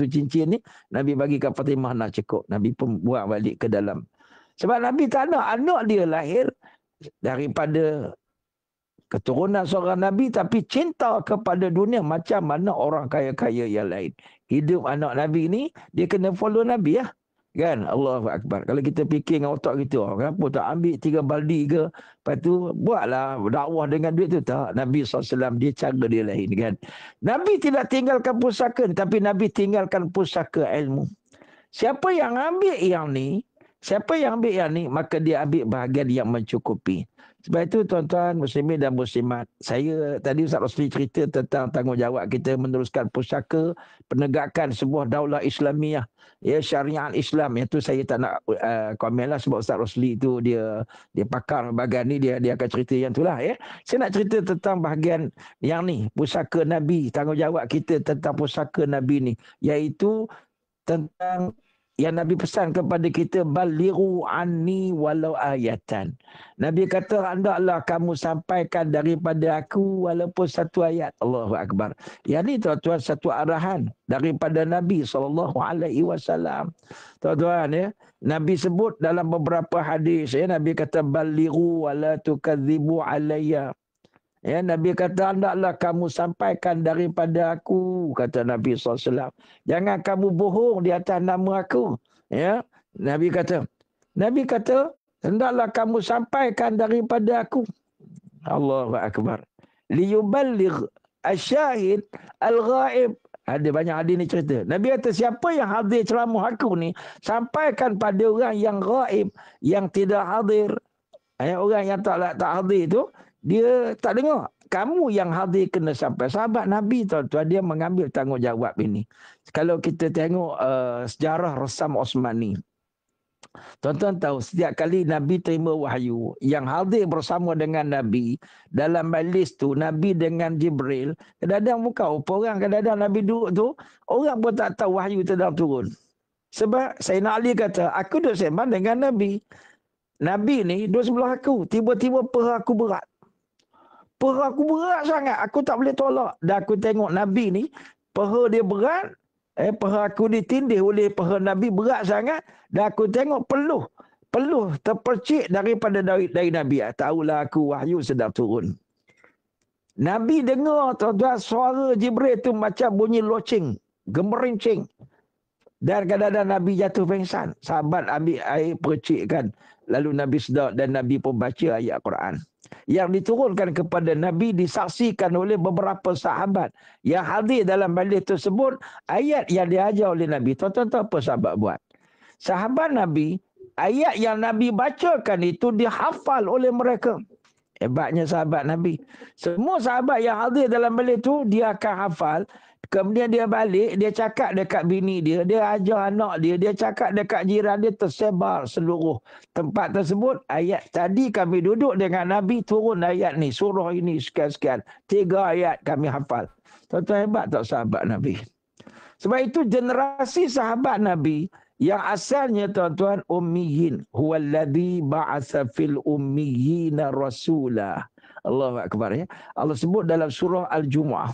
cincin ni, Nabi bagi ke Fatimah nak cukup. Nabi pun buang balik ke dalam. Sebab Nabi tak nak anak dia lahir daripada keturunan seorang Nabi, tapi cinta kepada dunia macam mana orang kaya-kaya yang lain. Hidup anak Nabi ni, dia kena follow Nabi lah. Kan? Allahu Akbar. Kalau kita fikir dengan otak kita, kenapa tak ambil 3 baldi ke? Lepas tu, buatlah dakwah dengan duit tu. Tak. Nabi SAW, dia cara dia lain. Kan? Nabi tidak tinggalkan pusaka, tapi Nabi tinggalkan pusaka ilmu. Siapa yang ambil yang ni, maka dia ambil bahagian yang mencukupi. Sebab itu tuan-tuan muslimin dan muslimat, saya tadi Ustaz Rosli cerita tentang tanggungjawab kita meneruskan pusaka, penegakan sebuah daulah Islamiah, syariat Islam. Itu saya tak nak komen lah sebab Ustaz Rosli itu dia pakar bahagian ni, dia akan cerita yang itulah. Saya nak cerita tentang bahagian yang ni, pusaka Nabi, tanggungjawab kita tentang pusaka Nabi ni, iaitu tentang yang Nabi pesan kepada kita, balighu anni walau ayatan. Nabi kata, hendaklah kamu sampaikan daripada aku walaupun satu ayat. Allahu Akbar. Yang ni tuan-tuan satu arahan daripada Nabi SAW. Tuan-tuan Nabi sebut dalam beberapa hadis, Nabi kata, balighu wala tukadzibu alayya. Nabi kata, hendaklah kamu sampaikan daripada aku, kata Nabi SAW. Jangan kamu bohong di atas nama aku. Nabi kata, hendaklah kamu sampaikan daripada aku. Allahu Akbar. Liyuballigh asyahid al-ghaib. Ada banyak hadis ni cerita. Nabi kata, siapa yang hadir ceramah aku ni, sampaikan pada orang yang ghaib, yang tidak hadir. Orang yang tak hadir tu, dia tak dengar. kamu yang hadir kena sampai. Sahabat Nabi tuan-tuan, dia mengambil tanggungjawab ini. Kalau kita tengok sejarah Resam Osmani, tuan-tuan tahu setiap kali Nabi terima wahyu, yang hadir bersama dengan Nabi dalam majlis tu, Nabi dengan Jibril, kadang-kadang bukan orang, kadang-kadang Nabi duduk tu, orang pun tak tahu wahyu sedang turun. Sebab Sayyidina Ali kata, aku duduk sembang dengan Nabi. Nabi ni duduk sebelah aku, tiba-tiba perah aku berat. Perah aku berat sangat, aku tak boleh tolak. Dan aku tengok Nabi ni, perah dia berat, perah aku ditindih oleh perah Nabi berat sangat, dan aku tengok peluh terpercik daripada dari Nabi. Tahulah aku wahyu sedang turun. Nabi dengar tuan-tuan, suara Jibril tu macam bunyi loceng, gemerincing. Dan kadang-kadang Nabi jatuh pingsan. Sahabat ambil air percikkan. Lalu Nabi sedar dan Nabi pun baca ayat Quran. Yang diturunkan kepada Nabi disaksikan oleh beberapa sahabat yang hadir dalam majlis tersebut. Ayat yang diajar oleh Nabi. Tuan-tuan tahu apa sahabat buat? Sahabat Nabi, ayat yang Nabi bacakan itu dihafal oleh mereka. Hebatnya sahabat Nabi. Semua sahabat yang hadir dalam majlis itu, dia akan hafal. Kemudian dia balik, dia cakap dekat bini dia, dia ajar anak dia, dia cakap dekat jiran dia, tersebar seluruh tempat tersebut. Ayat tadi kami duduk dengan Nabi, turun ayat ni, surah ini sekian-sekian. 3 ayat kami hafal. Tuan-tuan, hebat tak sahabat Nabi? Sebab itu generasi sahabat Nabi yang asalnya tuan-tuan ummiyin. Huwallazi ba'atha fil ummiyina rasulah. Allahu Akbar ya. Allah sebut dalam surah Al-Jumu'ah.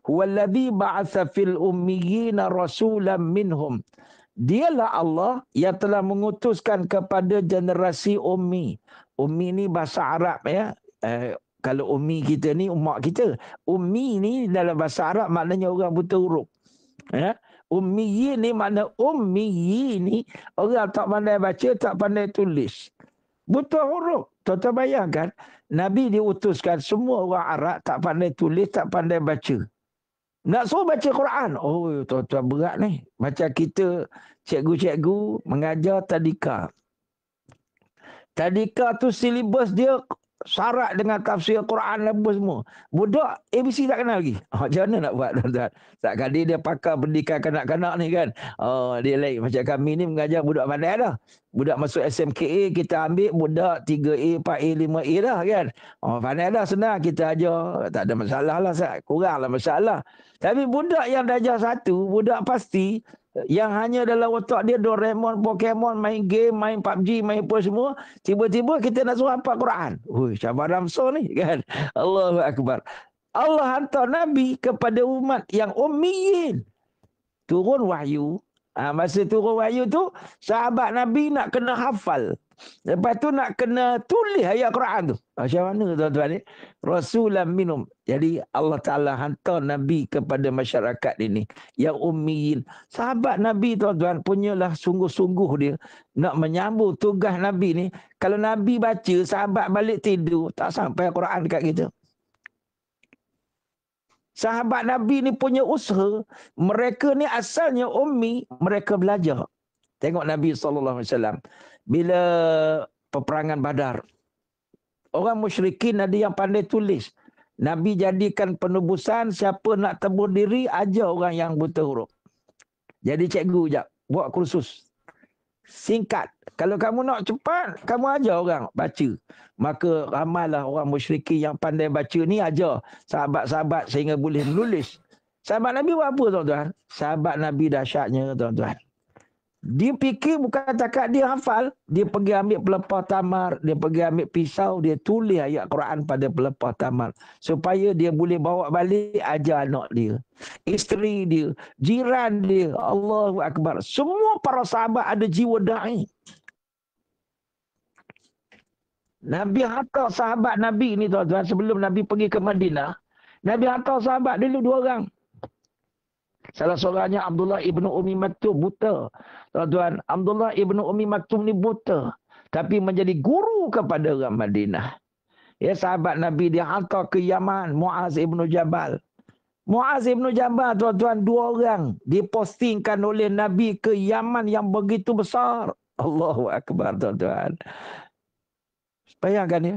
Huwallazi ba'atha fil ummiyina rasulan minhum. Dialah Allah yang telah mengutuskan kepada generasi ummi. Ummi ni bahasa Arab ya. Kalau ummi kita ni umat kita. Ummi ni dalam bahasa Arab maknanya orang buta huruf. Ya. Ummi ni makna ummi ni orang tak pandai baca, tak pandai tulis. Buta huruf. Tuan-tuan bayangkan, Nabi diutuskan semua orang Arab tak pandai tulis, tak pandai baca. Nak suruh baca Quran. Oh, tuan-tuan berat ni. Macam kita cikgu-cikgu mengajar tadika. Tadika tu silibus dia syarat dengan tafsir Quran apa semua. Budak ABC tak kenal lagi. Macam mana nak buat tuan-tuan? Tak kali dia pakar pendidikan kanak-kanak ni kan. Dia lain. Macam kami ni mengajar budak pandai dah. Budak masuk SMKA kita ambil budak 3A, 4A, 5A dah kan. Pandai dah, senang kita ajar. Tak ada masalah lah. Kuranglah masalah. Tapi budak yang darjah 1, budak pasti yang hanya dalam otak dia Doraemon, Pokemon, main game, main PUBG, main apa semua. Tiba-tiba kita nak suruh hafal Quran. Cabaran besar ni kan. Allahu Akbar. Allah hantar Nabi kepada umat yang ummiyin. Turun wahyu. Masa turun wahyu tu, sahabat Nabi nak kena hafal. Lepas tu nak kena tulis ayat Quran tu. Macam mana tuan-tuan ni? Rasulan minum. Jadi Allah Ta'ala hantar Nabi kepada masyarakat ini. Yang ummiyin. Sahabat Nabi tuan-tuan punyalah sungguh-sungguh dia. Nak menyambung tugas Nabi ni. Kalau Nabi baca, sahabat balik tidur. Tak sampai Quran dekat kita. Sahabat Nabi ni punya usaha. Mereka ni asalnya ummi. Mereka belajar. Tengok Nabi SAW. Bila peperangan Badar. Orang musyrikin ada yang pandai tulis. Nabi jadikan penubusan. Siapa nak tebus diri, ajar orang yang buta huruf. Jadi cikgu sekejap. Buat kursus. Singkat. Kalau kamu nak cepat, kamu ajar orang baca. Maka ramailah orang musyrikin yang pandai baca ni ajar sahabat-sahabat sehingga boleh menulis. Sahabat Nabi buat apa tuan-tuan? Sahabat Nabi dahsyatnya tuan-tuan. Dia fikir bukan takat dia hafal. Dia pergi ambil pelepah tamar. Dia pergi ambil pisau. Dia tulis ayat Quran pada pelepah tamar. Supaya dia boleh bawa balik ajar anak dia. Isteri dia. Jiran dia. Allahu Akbar. Semua para sahabat ada jiwa da'i. Nabi hantar sahabat Nabi ni tuan-tuan. Sebelum Nabi pergi ke Madinah. Nabi hantar sahabat dulu 2 orang. Salah seorangnya Abdullah ibnu Ummi Maktum, buta. Tuan-tuan, Abdullah ibnu Ummi Maktum ni buta. Tapi menjadi guru kepada orang Madinah. Ya, sahabat Nabi dia hantar ke Yaman, Muaz ibnu Jabal. Muaz ibnu Jabal, tuan-tuan, 2 orang dipostingkan oleh Nabi ke Yaman yang begitu besar. Allahu Akbar, tuan-tuan. Bayangkan ya.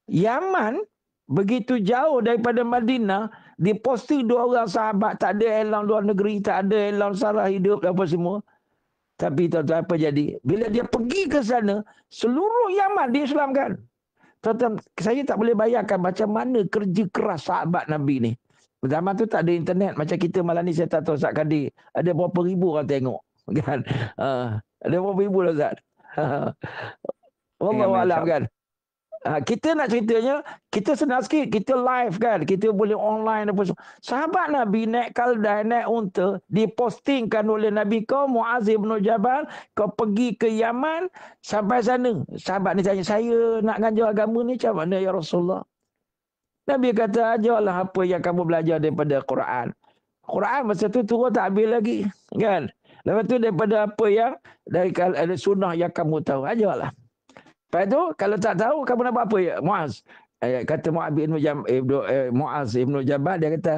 Yaman begitu jauh daripada Madinah, diposting 2 orang sahabat, tak ada elang luar negeri, tak ada elang sara hidup apa semua. Tapi tuan-tuan apa jadi? Bila dia pergi ke sana, seluruh Yaman diislamkan. Tuan-tuan, saya tak boleh bayangkan macam mana kerja keras sahabat Nabi ni. Zaman tu tak ada internet. Macam kita malam ni, saya tak tahu Ustaz Kadir. Ada berapa ribu orang tengok. Kan? Ada berapa ribu lah Ustaz. Wallahualam kan. Kita nak ceritanya, kita senang sikit, kita live kan, kita boleh online apa semua. Sahabat Nabi naik kaldai, naik unta, dipostingkan oleh Nabi kau, Muaz bin Jabal, kau pergi ke Yaman, sampai sana. Sahabat ni tanya, saya nak ngajar agama ni macam mana ya Rasulullah? Nabi kata, ajarlah apa yang kamu belajar daripada Quran. Quran masa tu turun tak habis lagi. Kan? Lepas tu daripada apa yang, dari ada sunnah yang kamu tahu, ajarlah. Lepas tu, kalau tak tahu, kamu nak buat apa ya, Muaz? Kata Muaz ibn Jabal, dia kata,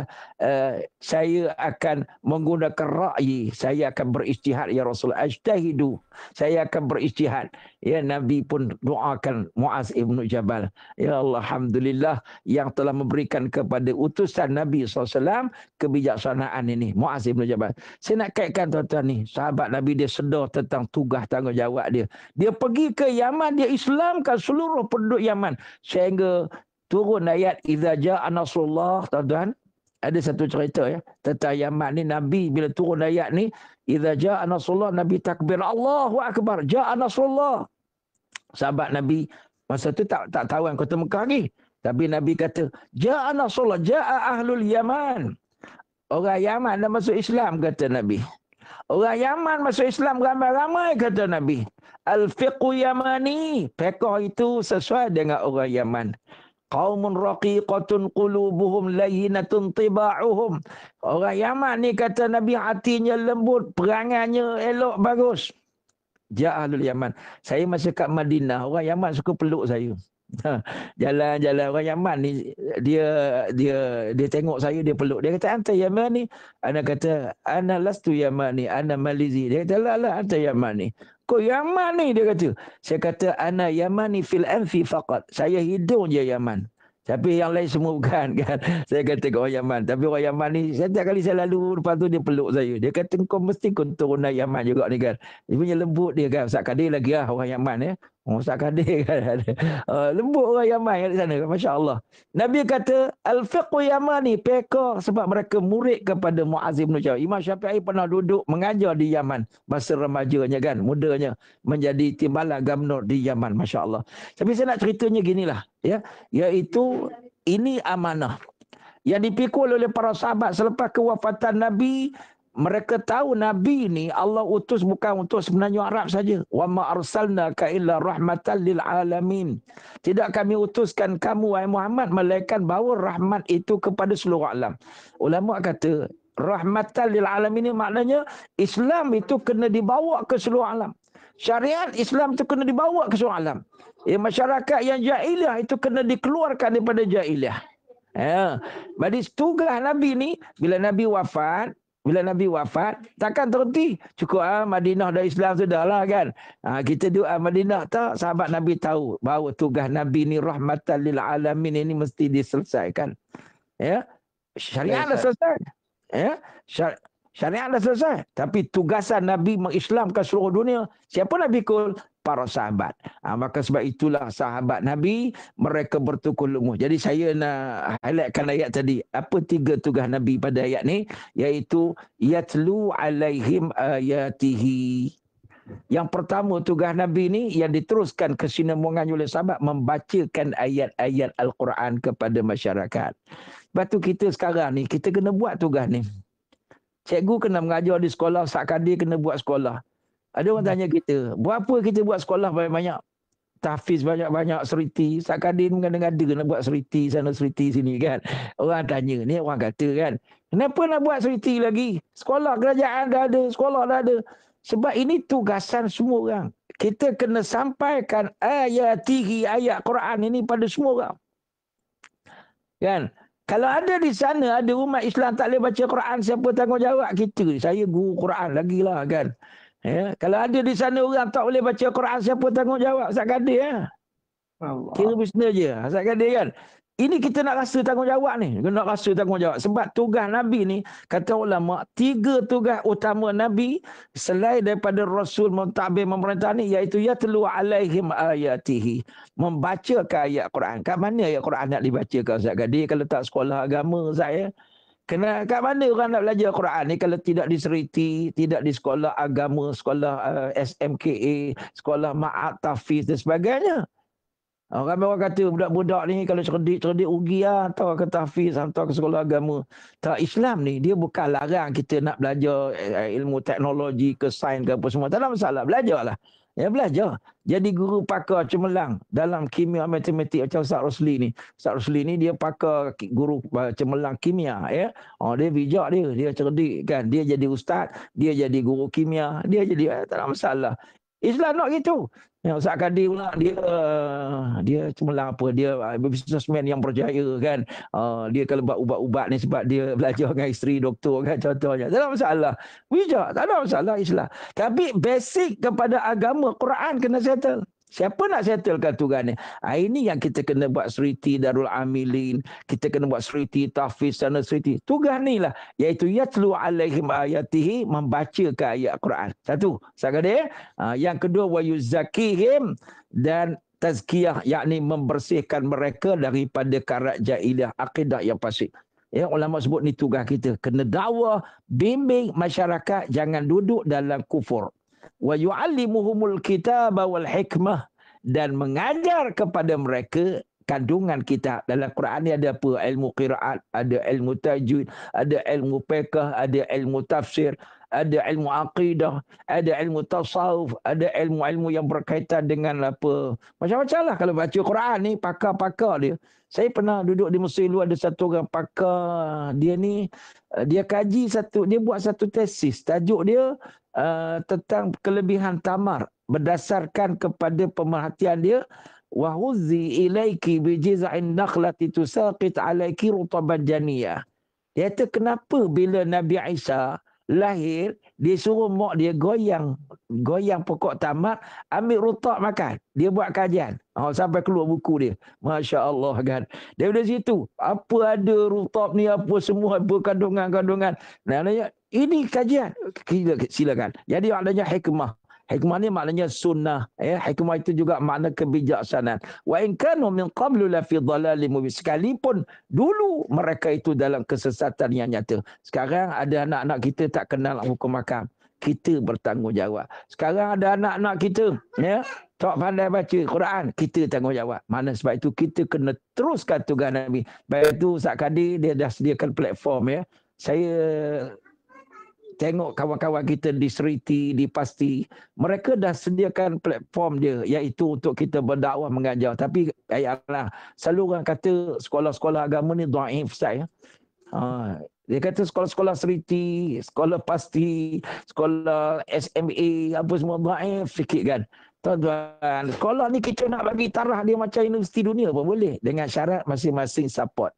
saya akan menggunakan ra'yi, saya akan berijtihad ya Rasulullah, ajtahidu, saya akan berijtihad. Ya, Nabi pun doakan Muaz ibn Jabal. Ya Allah, alhamdulillah yang telah memberikan kepada utusan Nabi SAW kebijaksanaan ini, Muaz ibn Jabal. Saya nak kaitkan tuan-tuan ni, sahabat Nabi dia sedar tentang tugas tanggungjawab dia. Dia pergi ke Yaman, dia Islamkan seluruh penduduk Yaman sehingga turun ayat idza jaa nasrullah. Tuan-tuan, ada satu cerita ya tentang Yaman ni. Nabi bila turun ayat ni idza jaa nasrullah, Nabi takbir Allahu akbar, jaa nasrullah. Sahabat Nabi masa tu tak tahu Kota Mekah lagi, tapi Nabi kata jaa nasrullah, jaa ahlul Yaman. Orang Yaman dah masuk Islam, kata Nabi. Orang Yaman masuk Islam ramai-ramai, kata Nabi. Al-fiqhu yamani, fiqh itu sesuai dengan orang Yaman. Qaumun raqiqatun qulubuhum layyinatun tiba'uhum. Orang Yaman ni, kata Nabi, hatinya lembut, perangannya elok, bagus. Ja'alul Yaman. Saya masa kat Madinah, orang Yaman suka peluk saya. Jalan-jalan orang Yaman ni, dia tengok saya, dia peluk. Dia kata, anta Yamani. Ana kata, ana lastu Yamani, ana Malizi. Dia kata, la anta Yamani. Kau Yaman ni, dia kata. Saya kata, ana Yamani fil anfi faqat. Saya hidung je Yaman. Tapi yang lain semua bukan, kan. Saya kata ke orang Yaman. Tapi orang Yaman ni, setiap kali saya lalu, lepas tu dia peluk saya. Dia kata, kau mesti keturunan Yaman juga ni, kan. Dia punya lembut dia, kan. Ustaz Kadir lagi lah orang Yaman, ya. Ustaz Kadir, kan. Lembut orang Yaman yang di sana, kan. Masya Allah. Nabi kata, al-fiqhu Yamani, peka sebab mereka murid kepada Muaz bin Jabal. Imam Syafi'i pernah duduk mengajar di Yaman. Masa remajanya, kan. Mudanya. Menjadi timbalan gubernur di Yaman. Masya Allah. Tapi saya nak ceritanya ginilah. Ya, iaitu ini amanah yang dipikul oleh para sahabat selepas kewafatan Nabi. Mereka tahu Nabi ni Allah utus bukan untuk sebenarnya Arab saja. Wa ma arsalnaka illa rahmatan lil alamin. Tidak kami utuskan kamu wahai Muhammad melainkan bawa rahmat itu kepada seluruh alam. Ulama kata rahmatan lil alamin ini maknanya Islam itu kena dibawa ke seluruh alam. Syariat Islam itu kena dibawa ke seluruh alam. Masyarakat yang jahiliah itu kena dikeluarkan daripada jahiliah. Jadi tugas Nabi ni, bila Nabi wafat, takkan terhenti. Cukup Madinah dah Islam sudahlah, kan. Kita doa Madinah tak, sahabat Nabi tahu bahawa tugas Nabi ni rahmatan lil alamin ini mesti diselesaikan. Ya. Syariat dah selesai. Ya. Syariat dah selesai. Tapi tugasan Nabi mengislamkan seluruh dunia. Siapa Nabi kul? Para sahabat. Maka sebab itulah sahabat Nabi, mereka bertukar lumuh. Jadi saya nak highlightkan ayat tadi. Apa 3 tugas Nabi pada ayat ni? Iaitu, yatlu alaihim ayatihi. Yang pertama tugas Nabi ni yang diteruskan kesinambungan oleh sahabat, membacakan ayat-ayat Al-Quran kepada masyarakat. Sebab tu kita sekarang ni, kita kena buat tugas ni. Cikgu kena mengajar di sekolah, Ustaz Kadir kena buat sekolah. Ada orang tanya kita, buat apa kita buat sekolah banyak-banyak? Tahfiz banyak-banyak, seriti. Ustaz Kadir mengada-ngada nak buat seriti sana, seriti sini, kan. Orang tanya, ni orang kata, kan. Kenapa nak buat seriti lagi? Sekolah kerajaan dah ada, sekolah dah ada. Sebab ini tugasan semua orang. Kita kena sampaikan ayatihi, ayat Quran ini pada semua orang. Kan? Kalau ada di sana, ada umat Islam tak boleh baca Quran, siapa tanggungjawab? Kita. Saya guru Quran lagi lah, kan. Ya, kalau ada di sana orang tak boleh baca Quran, siapa tanggungjawab? Ustaz Kadir, ya. Allah. Kira bisnes je, Ustaz Kadir, kan. Ini kita nak rasa tanggungjawab ni. Nak rasa tanggungjawab. Sebab tugas Nabi ni, kata ulama, 3 tugas utama Nabi selain daripada Rasul mentadbir memerintah ni, iaitu yatlu alaihim ayatihi. Membacakan ayat Quran. Kat mana ayat Quran nak dibacakan Ustaz Gadi kalau tak sekolah agama Ustaz ya? Kat mana orang nak belajar Quran ni kalau tidak di Seriti, tidak di sekolah agama, sekolah SMKA, sekolah Ma'at Tafiz dan sebagainya. Ramai orang kata budak-budak ni kalau cerdik rugi lah, hantar ke tahfiz, hantar ke sekolah agama. Tak, Islam ni dia bukan larang kita nak belajar ilmu teknologi ke sains ke apa semua. Tak ada masalah, belajarlah. Ya, belajar. Jadi guru pakar cemerlang dalam kimia matematik macam Ustaz Rosli ni. Ustaz Rosli ni dia pakar guru cemerlang kimia ya. Dia bijak dia cerdik kan. Dia jadi ustaz, dia jadi guru kimia, dia jadi tak ada masalah. Islam nak gitu. Yang Ustaz Kadi pula dia cemerlang apa, dia businessman yang berjaya kan. Dia kalau buat ubat-ubat ni sebab dia belajar dengan isteri doktor kan contohnya. Tak ada masalah. Bijak, tak ada masalah Islam. Tapi basic kepada agama Quran kena settle. Siapa nak settlekan tugas ni? Ini yang kita kena buat Seriti Darul Amilin, kita kena buat Seriti Tahfiz sana Seriti. Tugas ni lah, iaitu yatlu alaihim ayatihi, membacakan ayat Quran. Satu, sekali. Yang kedua, wa yuzakihim, dan tazkiyah, yakni membersihkan mereka daripada karat jahiliah, akidah yang fasik. Ya, ulama sebut ni tugas kita. Kena dakwah, bimbing masyarakat jangan duduk dalam kufur. Wa yu'allimuhumul kitaba wal hikmah, dan mengajar kepada mereka kandungan kitab. Dalam Quran ni ada apa? Ilmu qiraat, ada ilmu tajwid, ada ilmu fiqh, ada ilmu tafsir, ada ilmu aqidah, ada ilmu tasawuf, ada ilmu-ilmu yang berkaitan dengan apa. Macam-macam lah kalau baca Quran ni, pakar-pakar dia. Saya pernah duduk di Mesir dulu, ada satu orang pakar, dia ni, dia kaji dia buat satu tesis. Tajuk dia tentang kelebihan tamar berdasarkan kepada pemerhatian dia, wa huzzi ilaiki bi jiz'in nakhlati tusaqit alaiki rutaban janiyah. Dia kata kenapa bila Nabi Isa lahir dia suruh mak dia goyang pokok tamar, ambil rutab makan. Dia buat kajian sampai keluar buku dia. Masya Allah kan. Daripada situ apa ada rutab ni, apa semua, apa kandungan-kandungan. Ini kajian. Silakan. Jadi adanya hikmah. Hikmah ni maknanya sunnah. Hikmah itu juga makna kebijaksanaan. Wa in kanu min qablu la fi dhalalin mubin. Sekalipun dulu mereka itu dalam kesesatan yang nyata. Sekarang ada anak-anak kita tak kenal hukum hakam. Kita bertanggungjawab. Sekarang ada anak-anak kita tak pandai baca Quran, kita tanggungjawab. Mana sebab itu kita kena teruskan tugas Nabi. Baik itu Ustaz Kadi dia dah sediakan platform ya. Saya tengok kawan-kawan kita di Seriti, di Pasti, mereka dah sediakan platform dia, iaitu untuk kita berdakwah mengajar. Tapi ayatlah, selalu orang kata sekolah-sekolah agama ni dhaif Ustaz ya. Dia kata sekolah-sekolah Seriti, sekolah Pasti, sekolah SMA, apa semua dhaif sikit kan. Tuan-tuan, sekolah ni kita nak bagi taraf dia macam universiti dunia pun boleh, dengan syarat masing-masing support.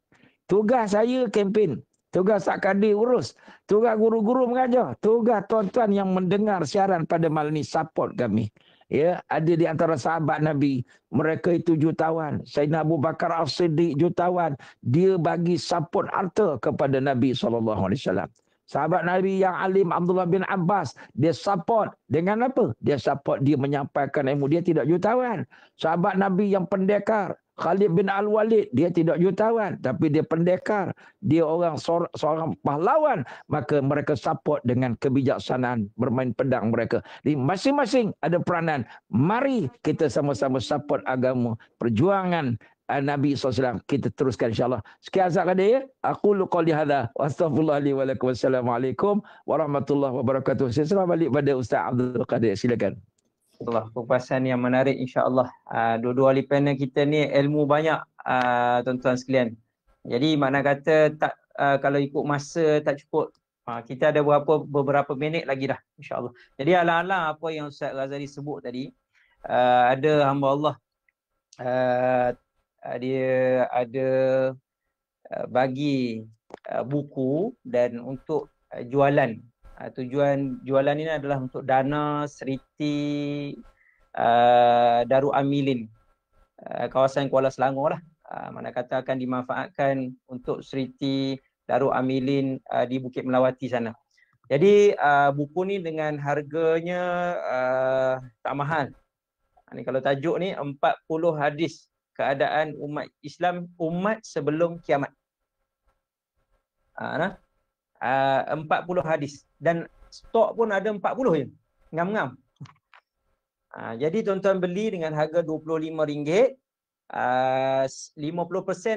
Tugas saya kempen. Tugas Ustaz Kadi urus. Tugas guru-guru mengajar. Tugas tuan-tuan yang mendengar siaran pada malam ni, support kami. Ya, ada di antara sahabat Nabi, mereka itu jutawan. Sayyidina Abu Bakar As-Siddiq jutawan. Dia bagi support harta kepada Nabi SAW. Sahabat Nabi yang alim Abdullah bin Abbas, dia support dengan apa? Dia support dia menyampaikan ilmu, dia tidak jutawan. Sahabat Nabi yang pendekar, Khalid bin Al-Walid, dia tidak jutawan tapi dia pendekar, dia seorang pahlawan, maka mereka support dengan kebijaksanaan bermain pedang mereka. Jadi masing-masing ada peranan. Mari kita sama-sama support agama, perjuangan Nabi SAW. Kita teruskan insyaAllah. Sekian Ustaz Kadi ya. Aku qouli hadza wa astaghfirullah li wa lakum. Wassalamualaikum warahmatullahi wabarakatuh. Saya serah balik pada Ustaz Abdul Qadir. Silakan. Allah, kupasan yang menarik insya-Allah. Dua-dua ahli panel kita ni ilmu banyak tuan-tuan sekalian. Jadi makna kata tak kalau ikut masa tak cukup. Kita ada beberapa minit lagi dah insya-Allah. Jadi alang-alang apa yang Ustaz Ghazali sebut tadi, ada hamba Allah dia ada bagi buku dan untuk jualan. Tujuan jualan ini adalah untuk dana Seriti Darul Amilin, kawasan Kuala Selangor lah. mana kata akan dimanfaatkan untuk Seriti Darul Amilin di Bukit Melawati sana. Jadi buku ni dengan harganya tak mahal. Ni kalau tajuk ni 40 hadis keadaan umat Islam umat sebelum kiamat. 40 hadis dan stok pun ada 40 je. Ngam-ngam. Jadi tuan-tuan beli dengan harga RM25, 50%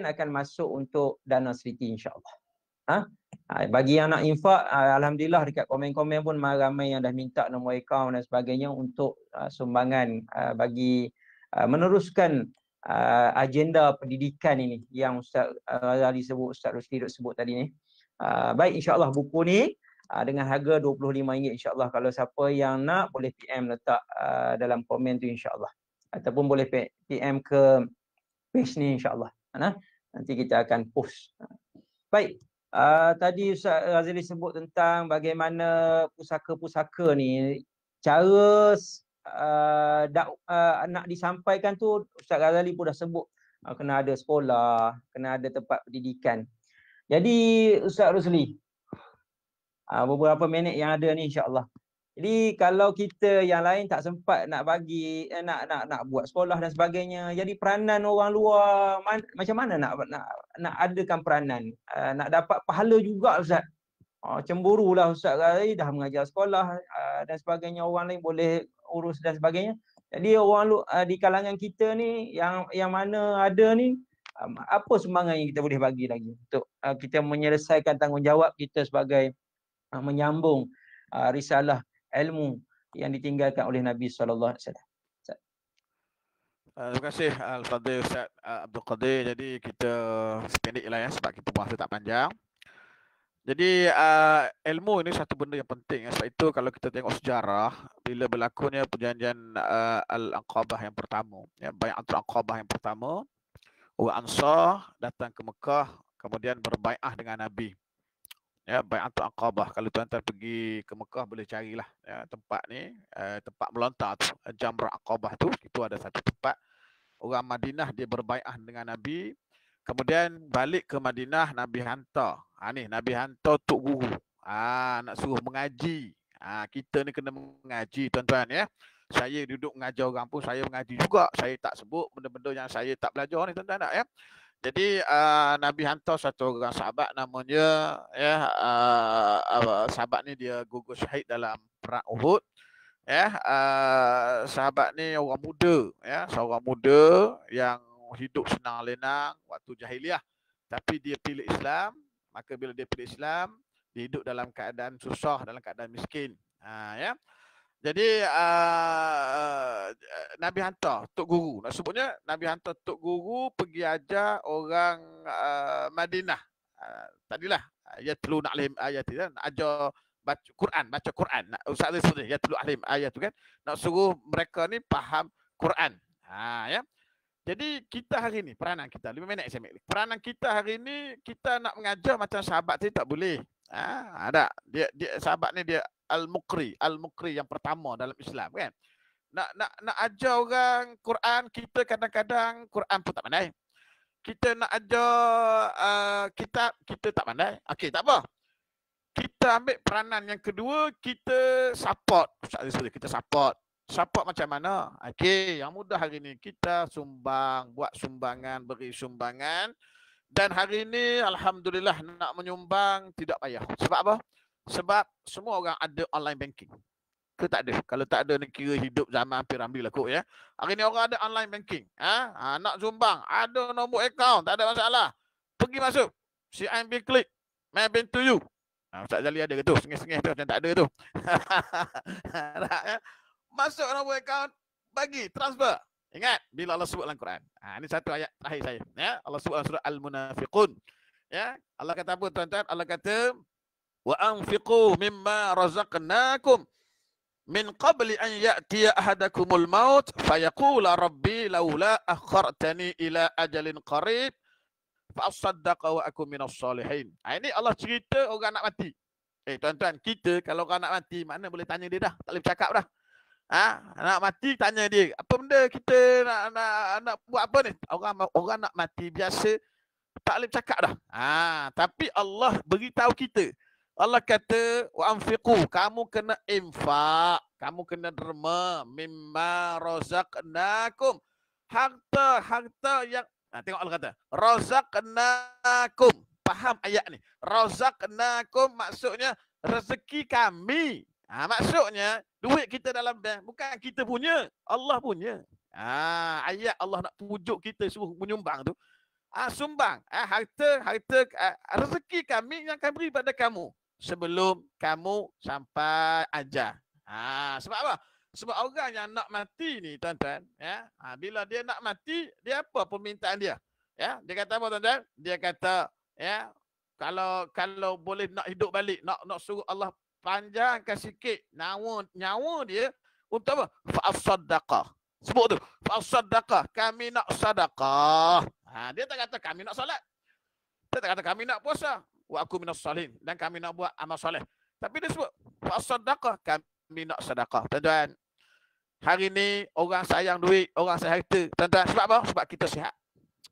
akan masuk untuk dana Seriti insya-Allah. Bagi yang nak infak, alhamdulillah dekat komen-komen pun ramai yang dah minta nombor akaun dan sebagainya untuk sumbangan bagi meneruskan agenda pendidikan ini yang Ustaz Razali sebut, Ustaz Rusli sebut tadi ni. Baik, insya-Allah buku ni dengan harga RM25 insya-Allah. Kalau siapa yang nak boleh PM letak dalam komen tu insya-Allah. Ataupun boleh PM ke page ni insya-Allah. Nanti kita akan post. Baik. Tadi Ustaz Razali sebut tentang bagaimana pusaka-pusaka ni cara nak disampaikan tu. Ustaz Razali pun dah sebut kena ada sekolah, kena ada tempat pendidikan. Jadi Ustaz Rusli, beberapa minit yang ada ni insya-Allah. Jadi kalau kita yang lain tak sempat nak bagi nak buat sekolah dan sebagainya, jadi peranan orang luar macam mana nak adakan peranan, nak dapat pahala juga Ustaz. Cemburulah Ustaz Razali dah mengajar sekolah dan sebagainya, orang lain boleh urus dan sebagainya. Jadi orang di kalangan kita ni yang mana ada ni, apa sumbangan yang kita boleh bagi lagi untuk kita menyelesaikan tanggungjawab kita sebagai menyambung risalah ilmu yang ditinggalkan oleh Nabi sallallahu alaihi wasallam. Terima kasih Al-Fadhil Ustaz Abdul Qadir. Jadi kita sependeklah ya sebab kita bahasa tak panjang. Jadi ilmu ini satu benda yang penting. Sebab itu kalau kita tengok sejarah, bila berlakunya perjanjian Al-Aqabah yang pertama, ya, Bai'atul Aqabah yang pertama, orang Ansar datang ke Mekah kemudian berbai'ah dengan Nabi. Ya, Bai'atul Aqabah. Kalau tuan-tuan pergi ke Mekah boleh carilah ya, tempat ni, tempat melontar tu, Jamrah Aqabah tu, itu ada satu tempat. Orang Madinah dia berbai'ah dengan Nabi. Kemudian balik ke Madinah, Nabi hantar. Ni Nabi hantar tok guru. Nak suruh mengaji. Kita ni kena mengaji tuan-tuan ya. Saya duduk mengajar orang pun saya mengaji juga. Saya tak sebut benda-benda yang saya tak belajar ni tuan-tuan tak ya. Jadi Nabi hantar satu orang sahabat namanya ya sahabat ni dia gugur syahid dalam perang Uhud. Ya, sahabat ni orang muda ya, seorang muda yang hidup senang lenang waktu jahiliah. Tapi dia pilih Islam, maka bila dia pilih Islam, dia hidup dalam keadaan susah, dalam keadaan miskin. Ya. Jadi Nabi hantar tok guru. Nak sebutnya Nabi hantar tok guru pergi ajar orang Madinah. Tadilah yatlu alaihim ayat tu kan, ajar baca Quran. Ustaz dia sebut yatlu alaihim ayat tu kan, nak suruh mereka ni faham Quran. Ya. Jadi kita hari ni peranan kita 5 minit saya ambil. Peranan kita hari ni kita nak mengajar macam sahabat tadi tak boleh. Ada dia sahabat ni dia Al-Muqri yang pertama dalam Islam kan. Nak ajar orang Quran, kita kadang-kadang Quran pun tak pandai. Kita nak ajar kitab, kita tak pandai. Okey, tak apa. Kita ambil peranan yang kedua, kita support. Kita support. Support macam mana? Okey, yang mudah hari ni kita sumbang, buat sumbangan, beri sumbangan. Dan hari ini alhamdulillah nak menyumbang tidak payah. Sebab apa? Sebab semua orang ada online banking. Ke tak ada? Kalau tak ada ni kira hidup zaman Piramli lah kot ya. Hari ni orang ada online banking. Nak sumbang, ada nombor akaun, tak ada masalah. Pergi masuk. CIMB klik. May bank to you. Ustaz Zali ada ke tu? Sengih-sengih tu macam tak ada tu. Masuk nombor akaun, bagi, transfer. Ingat bila Allah sebut dalam Quran. Ini satu ayat terakhir saya. Ya, Allah sebut dalam surah Al-Munafiqun. Ya, Allah kata apa tuan-tuan? Allah kata wa anfiqu mimma razaqnakum min qabli an ya'tiya ahadakumul maut fayaqula rabbi laula akhartani ila ajalin qarib fa asaddaqa wa akum minas salihin. Ini Allah cerita orang nak mati. Tuan-tuan, kita kalau orang nak mati mana boleh tanya dia dah, tak boleh bercakap dah. Nak mati tanya dia, apa benda kita nak buat apa ni? Orang nak mati biasa tak boleh cakap dah. Tapi Allah beritahu kita. Allah kata wa anfiqu, kamu kena infak, kamu kena derma mimma razaqnakum. Harta yang tengok Allah kata razaqnakum. Faham ayat ni? Razaqnakum maksudnya rezeki kami. Maksudnya duit kita dalam bank bukan kita punya, Allah punya. Ayat Allah nak pujuk kita suruh menyumbang tu. Sumbang harta rezeki kami yang kami beri pada kamu sebelum kamu sampai ajal. Sebab apa? Sebab orang yang nak mati ni tuan-tuan, bila dia nak mati, dia apa permintaan dia? Dia kata apa tuan-tuan? Dia kata kalau boleh nak hidup balik, nak suruh Allah panjangkan sikit nyawa dia untuk apa? Fa'as-sadaqah. Sebut tu. Fa'as-sadaqah. Kami nak sadaqah. Dia tak kata kami nak solat. Dia tak kata kami nak puasa. Wa aku minas salihin. Dan kami nak buat amal soleh. Tapi dia sebut fa'as-sadaqah. Kami nak sedekah. Tuan-tuan, hari ni orang sayang duit, orang sayang harta. Tuan-tuan, sebab apa? Sebab kita sihat.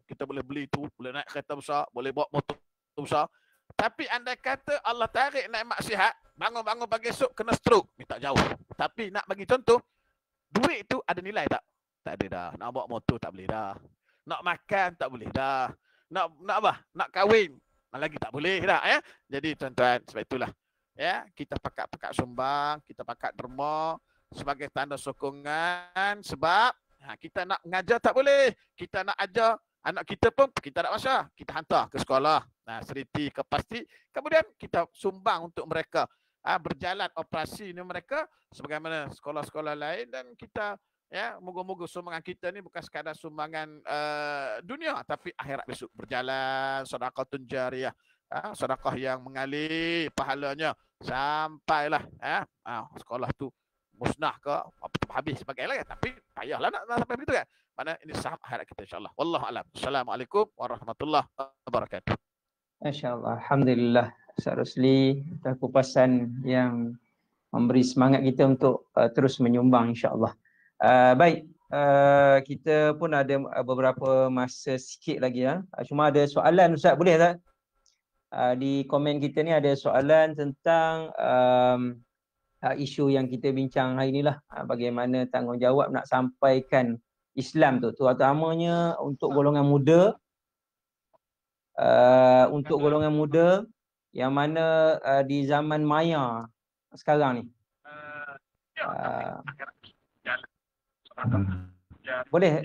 Kita boleh beli tu, boleh naik kereta besar, boleh bawa motor besar. Tapi andai kata Allah tarik nikmat sihat, bangun-bangun pagi esok kena stroke, ni tak jauh. Tapi nak bagi contoh, duit tu ada nilai tak? Tak ada dah. Nak bawa motor tak boleh dah. Nak makan tak boleh dah. Nak apa? Nak kahwin lagi tak boleh dah. Jadi tuan-tuan, sebab itulah kita pakat sumbang, kita pakat derma sebagai tanda sokongan. Sebab kita nak mengajar tak boleh. Kita nak ajar anak kita pun kita tak masa. Kita hantar ke sekolah. Seriti ke pasti. Kemudian kita sumbang untuk mereka. Berjalan operasi ni mereka sebagaimana sekolah-sekolah lain. Dan kita moga-moga sumbangan kita ni bukan sekadar sumbangan dunia, tapi akhirat besok berjalan. Sedekahun jariyah. Sedekah yang mengalir pahalanya sampailah sekolah tu musnah ke habis sebagainya, tapi payahlah nak sampai begitu kan. Mana ini sahab akhirat kita insya-Allah. Wallahu alam. Assalamualaikum warahmatullahi wabarakatuh. Masya-Allah. Alhamdulillah Ustaz Rosli atas kupasan yang memberi semangat kita untuk terus menyumbang insya-Allah. Baik, kita pun ada beberapa masa sikit lagi Cuma ada soalan Ustaz, boleh tak? Di komen kita ni ada soalan tentang isu yang kita bincang hari ni lah. Bagaimana tanggungjawab nak sampaikan Islam tu, terutamanya untuk golongan muda. Untuk golongan muda yang mana di zaman maya sekarang ni. Boleh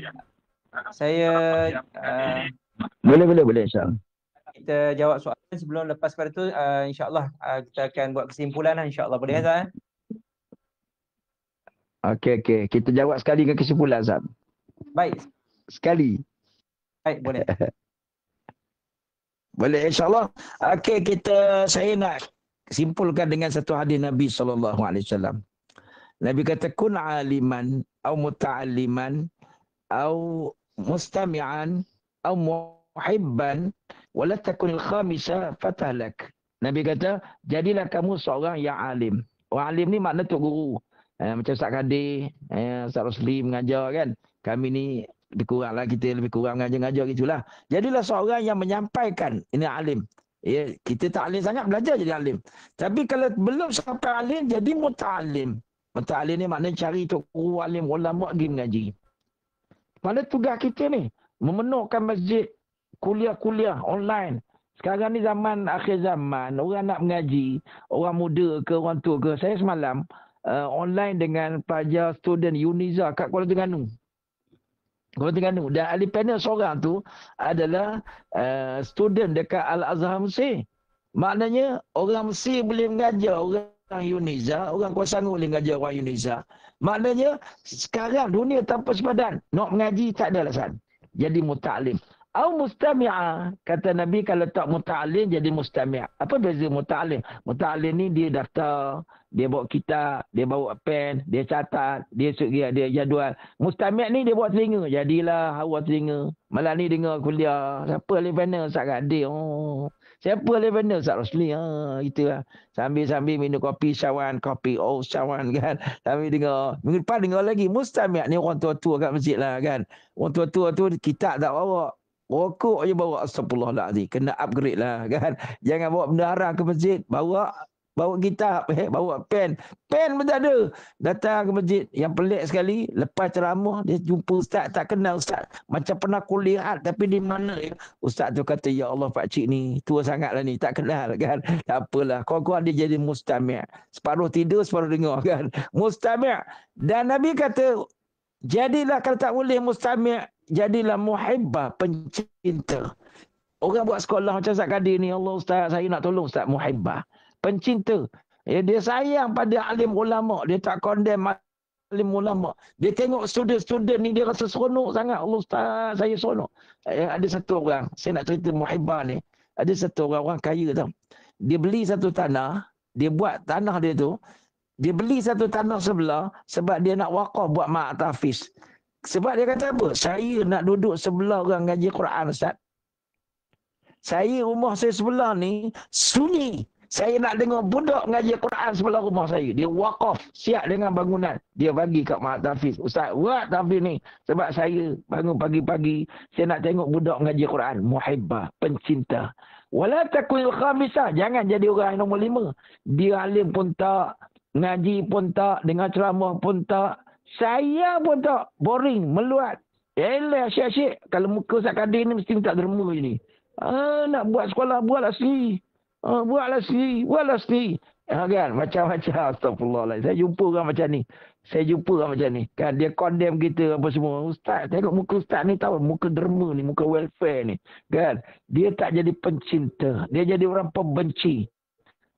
saya boleh insya-Allah. Kita jawab soalan sebelum lepas pada tu insya-Allah kita akan buat kesimpulan insya-Allah. Boleh Azhar? Okey. Kita jawab sekali ke kesimpulan Azhar. Baik. Sekali. Baik, boleh. Boleh insya-Allah. Okey, saya nak simpulkan dengan satu hadis Nabi SAW. Nabi kata kun aliman au muta'alliman au mustami'an au muhibban wala takunil khamisa fatahlak. Nabi kata jadilah kamu seorang yang alim. Orang alim ni makna tok guru. Macam Ustaz Kadir, Ustaz Rosli mengajar kan. Kami ni lebih kuranglah, kita lebih kurang mengajar gitulah. Jadilah seorang yang menyampaikan, ini alim. Kita tak alim sangat, belajar jadi alim. Tapi kalau belum sampai alim, jadi muta'alim. Muta'alim ni maknanya cari tok guru alim ulama pergi mengaji. Pada tugas kita ni memenuhkan masjid, kuliah-kuliah online. Sekarang ni zaman akhir zaman, orang nak mengaji, orang muda ke orang tua ke. Saya semalam online dengan pelajar student Uniza kat Kuala Terengganu. Dan ahli panel seorang tu adalah student dekat Al-Azhar Mesir. Maknanya orang Mesir boleh mengajar orang Uniza, orang Kuala Terengganu boleh mengajar orang Uniza. Maknanya sekarang dunia tanpa sepadan. Nak mengaji tak ada alasan. Jadi muta'alim. Au mustami'a. Kata Nabi kalau tak muta'alim jadi mustami'. Apa beza muta'alim? Muta'alim ni dia daftar, dia bawa kitab, dia bawa pen, dia catat, dia jadual. Mustami' ni dia buat telinga. Jadilah hawa telinga. Malam ni dengar kuliah. Siapa ahli panel? Ustaz Kadir. Siapa boleh benda Ustaz Rosli? Itulah. Sambil-sambil minum kopi Syawan, kopi Syawan kan. Sambil dengar. Minggu depan dengar lagi. Mustami' ni orang tua-tua kat masjid lah kan. Orang tua-tua tu kitab tak bawa. Rokok je bawa. Astagfirullahaladzim. Kena upgrade lah kan. Jangan bawa benda haram ke masjid. Bawa kitab, bawa pen pun tak ada. Datang ke masjid, yang pelik sekali, lepas ceramah dia jumpa ustaz, tak kenal ustaz, macam pernah kulihat tapi di mana ya? Ustaz tu kata, ya Allah pak cik ni tua sangatlah ni, tak kenal kan. Tak apalah, kurang-kurang dia jadi mustami', separuh tidur separuh dengar kan, mustami'. Dan Nabi kata, jadilah, kalau tak boleh mustami', jadilah muhibbah, pencinta. Orang buat sekolah macam Ustaz Kadir ni, Allah ustaz, saya nak tolong ustaz, muhibbah, pencinta. Ya, dia sayang pada alim ulama. Dia tak condemn alim ulama. Dia tengok student-student ni, dia rasa seronok sangat. Allah ustaz, saya seronok. Ada satu orang, saya nak cerita muhibbah ni. Ada satu orang kaya tau. Dia beli satu tanah. Dia buat tanah dia tu. Dia beli satu tanah sebelah. Sebab dia nak wakaf buat mak tahfiz. Sebab dia kata apa? Saya nak duduk sebelah orang ngaji Quran ustaz. Saya, rumah saya sebelah ni sunyi. Saya nak dengar budak ngaji Quran sebelah rumah saya. Dia wakaf, siap dengan bangunan. Dia bagi kat mak tahfiz. Ustaz, buat tahfiz ni. Sebab saya bangun pagi-pagi, saya nak tengok budak ngaji Quran. Muhibbah, pencinta. Wala takunil khamisah. Jangan jadi orang yang nombor 5. Dia alim pun tak, ngaji pun tak, dengar ceramah pun tak. Saya pun tak. Boring, meluat. Elah, asyik-asyik. Kalau muka Ustaz Kadir ni mesti minta derma je ni. Nak buat sekolah, buatlah sendiri. Buatlah sendiri. Kan? Macam-macam. Astagfirullahaladzim. Saya jumpa orang macam ni. Kan? Dia condemn kita apa semua. Ustaz, tengok muka ustaz ni tahu. Muka derma ni, muka welfare ni. Kan? Dia tak jadi pencinta. Dia jadi orang pembenci.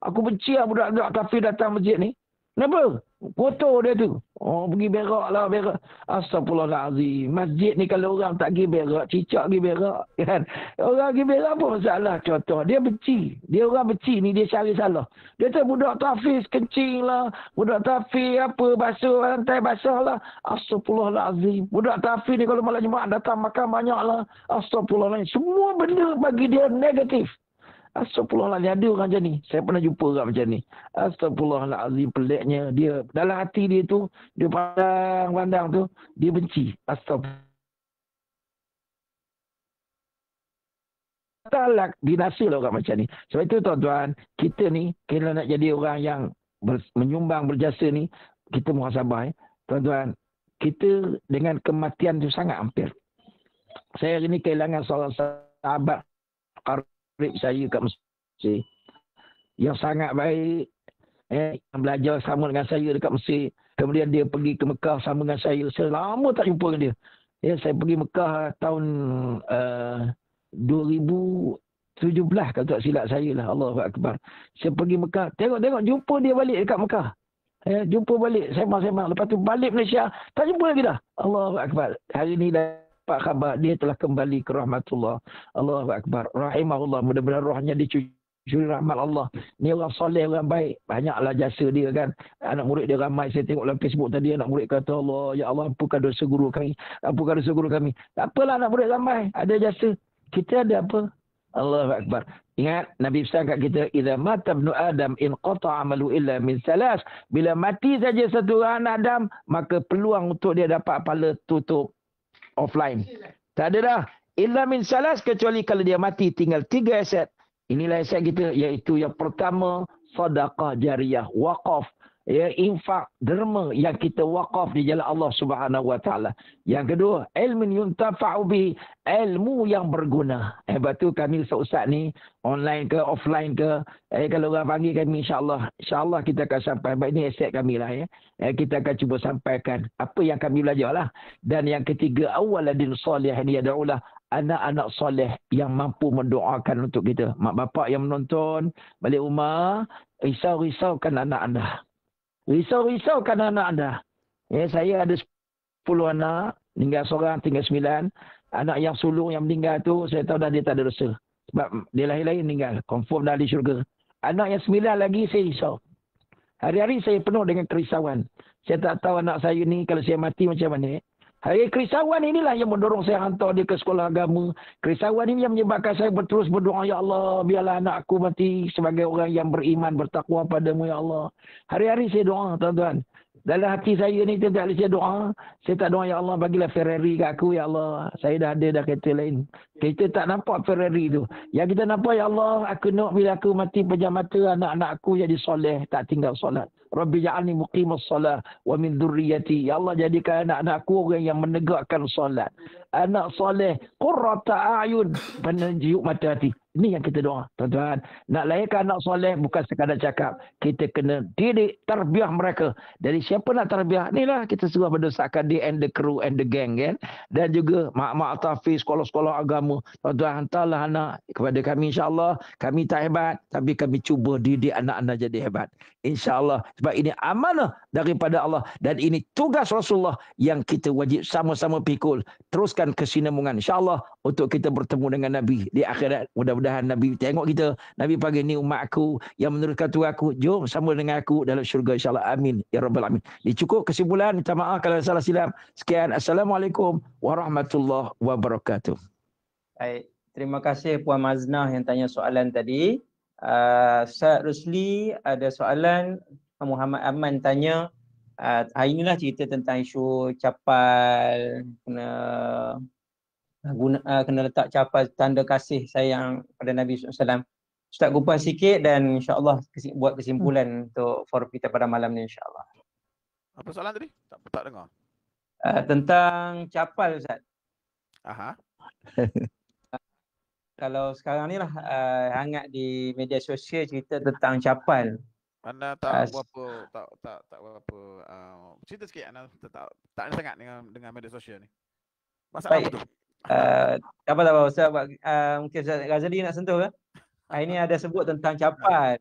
Aku benci lah budak-budak kafir datang masjid ni. Kenapa? Kotor dia tu. Pergi berak lah, berak. Astagfirullahaladzim. Masjid ni kalau orang tak pergi berak, cicak pergi berak. Kan? Orang pergi berak apa masalah? Contoh, dia benci. Dia orang benci ni, dia cari salah. Dia tu budak tahfiz kencing lah. Budak tahfiz apa, basuh lantai basah lah. Astagfirullahaladzim. Budak tahfiz ni kalau malam Jumaat datang makan banyak lah. Astagfirullahaladzim. Semua benda bagi dia negatif. Astagfirullahaladzim, ada orang macam ni. Saya pernah jumpa orang macam ni. Astagfirullahaladzim, peliknya. Dia, dalam hati dia tu, dia pandang-pandang tu, dia benci. Astagfirullah. Binasalah orang macam ni. Sebab itu tuan-tuan, kita ni, kalau nak jadi orang yang menyumbang, berjasa ni, kita muhasabah. Tuan-tuan, kita dengan kematian tu sangat hampir. Saya hari ni kehilangan seorang sahabat saya kat Mesir yang sangat baik, yang belajar sama dengan saya dekat Mesir. Kemudian dia pergi ke Mekah sama dengan saya. Saya lama tak jumpa dengan dia. Saya pergi Mekah tahun 2017 kalau tak silap saya lah. Allahu Akbar. Saya pergi Mekah, tengok jumpa dia balik dekat Mekah. Jumpa balik, sembang-sembang. Lepas tu balik Malaysia, tak jumpa lagi dah. Allahu Akbar. Hari ni dah dapat khabar dia telah kembali ke rahmatullah. Allahu Akbar. Rahimahullah. Mudah-mudahan rohnya dicuri rahmat Allah. Ni orang soleh, orang baik. Banyaklah jasa dia kan. Anak murid dia ramai. Saya tengok dalam Facebook tadi, anak murid kata, Allah, ya Allah, ampunkan dosa guru kami. Ampunkan dosa guru kami. Tak apalah, anak murid ramai. Ada jasa. Kita ada apa? Allahu Akbar. Ingat, Nabi pesan kat kita, idza mata ibnu Adam in qata amalu illa min salas. Bila mati saja satu anak Adam, maka peluang untuk dia dapat pahala tutup. Offline. Tak ada dah. Illa min salas, kecuali kalau dia mati tinggal 3 aset. Inilah aset kita, iaitu yang pertama, sedekah jariyah, wakaf. Infak, derma yang kita wakaf di jalan Allah Subhanahu Wa Taala. Yang kedua, ilmun yuntafa'u bihi, ilmu yang berguna. Sebab tu kami ustaz ni online ke offline ke, kalau orang panggil kami insya-Allah kita akan sampai. Baik, ini aset kami lah kita akan cuba sampaikan apa yang kami belajar lah. Dan yang ketiga, awaladin salihin yad'ulah, anak-anak soleh yang mampu mendoakan untuk kita. Mak bapak yang menonton balik rumah, risaukan anak anda. Risaukan anak anda. Saya ada 10 anak, tinggal seorang, tinggal 9. Anak yang sulung yang meninggal tu, saya tahu dah dia tak ada dosa. Sebab dia lahir-lahir meninggal. Confirm dah di syurga. Anak yang 9 lagi, saya risau. Hari-hari saya penuh dengan kerisauan. Saya tak tahu anak saya ni, kalau saya mati macam mana. Hari kerisauan inilah yang mendorong saya hantar dia ke sekolah agama. Kerisauan ini yang menyebabkan saya terus berdoa, Ya Allah, biarlah anakku mati sebagai orang yang beriman, bertakwa padamu, Ya Allah. Hari-hari saya doa, tuan-tuan. Dalam hati saya ni tiap kali saya doa, saya tak doa, Ya Allah, bagilah Ferrari kat aku, Ya Allah. Saya dah ada dah kereta lain. Kita tak nampak Ferrari tu. Yang kita nampak, Ya Allah, aku nak bila aku mati pejam mata, anak-anak aku jadi soleh, tak tinggal solat. Rabbi ja'alni muqimus salah wa min dzurriyyati. Ya Allah, jadikan anak-anakku orang yang menegakkan solat. Anak soleh, qurrata a'yun, penejuk mata hati. Ini yang kita doa, tuan-tuan. Nak lahirkan anak soleh bukan sekadar cakap. Kita kena didik, tarbiyah mereka. Dari siapa nak tarbiyah? Inilah kita suruh berdasarkan dia and the crew and the gang, kan? Dan juga mak-mak tafiz, sekolah-sekolah agama. Tuan-tuan, hantarlah anak kepada kami, insya-Allah. Kami tak hebat, tapi kami cuba didik anak-anak jadi hebat. InsyaAllah. Sebab ini amanah daripada Allah. Dan ini tugas Rasulullah yang kita wajib sama-sama pikul. Teruskan kesinambungan. InsyaAllah untuk kita bertemu dengan Nabi di akhirat. Mudah-mudahan Nabi tengok kita. Nabi panggil ni umat aku yang meneruskan tu aku. Jom sama dengan aku dalam syurga insyaAllah. Amin. Ya Rabbal Alamin. Ini cukup kesimpulan. Minta maaf kalau salah silap. Sekian. Assalamualaikum warahmatullahi wabarakatuh. Baik. Terima kasih Puan Maznah yang tanya soalan tadi. Ustaz Rusli ada soalan. Muhammad Aman tanya, hari inilah cerita tentang isu capal, kena letak capal tanda kasih sayang pada Nabi SAW. Ustaz kupas sikit dan insyaAllah buat kesimpulan untuk forum kita pada malam ni insyaAllah. Apa soalan tadi? Tak dengar. Tentang capal Ustaz. Aha. Kalau sekarang ni lah hangat di media sosial cerita tentang capal. Anda tak berapa tak berapa cerita sikit anda tak sangat dengan media sosial ni. Masalah apa tu? Tak apa Ustaz, mungkin Ustaz Ghazali nak sentuh ke? Ini ada sebut tentang capal.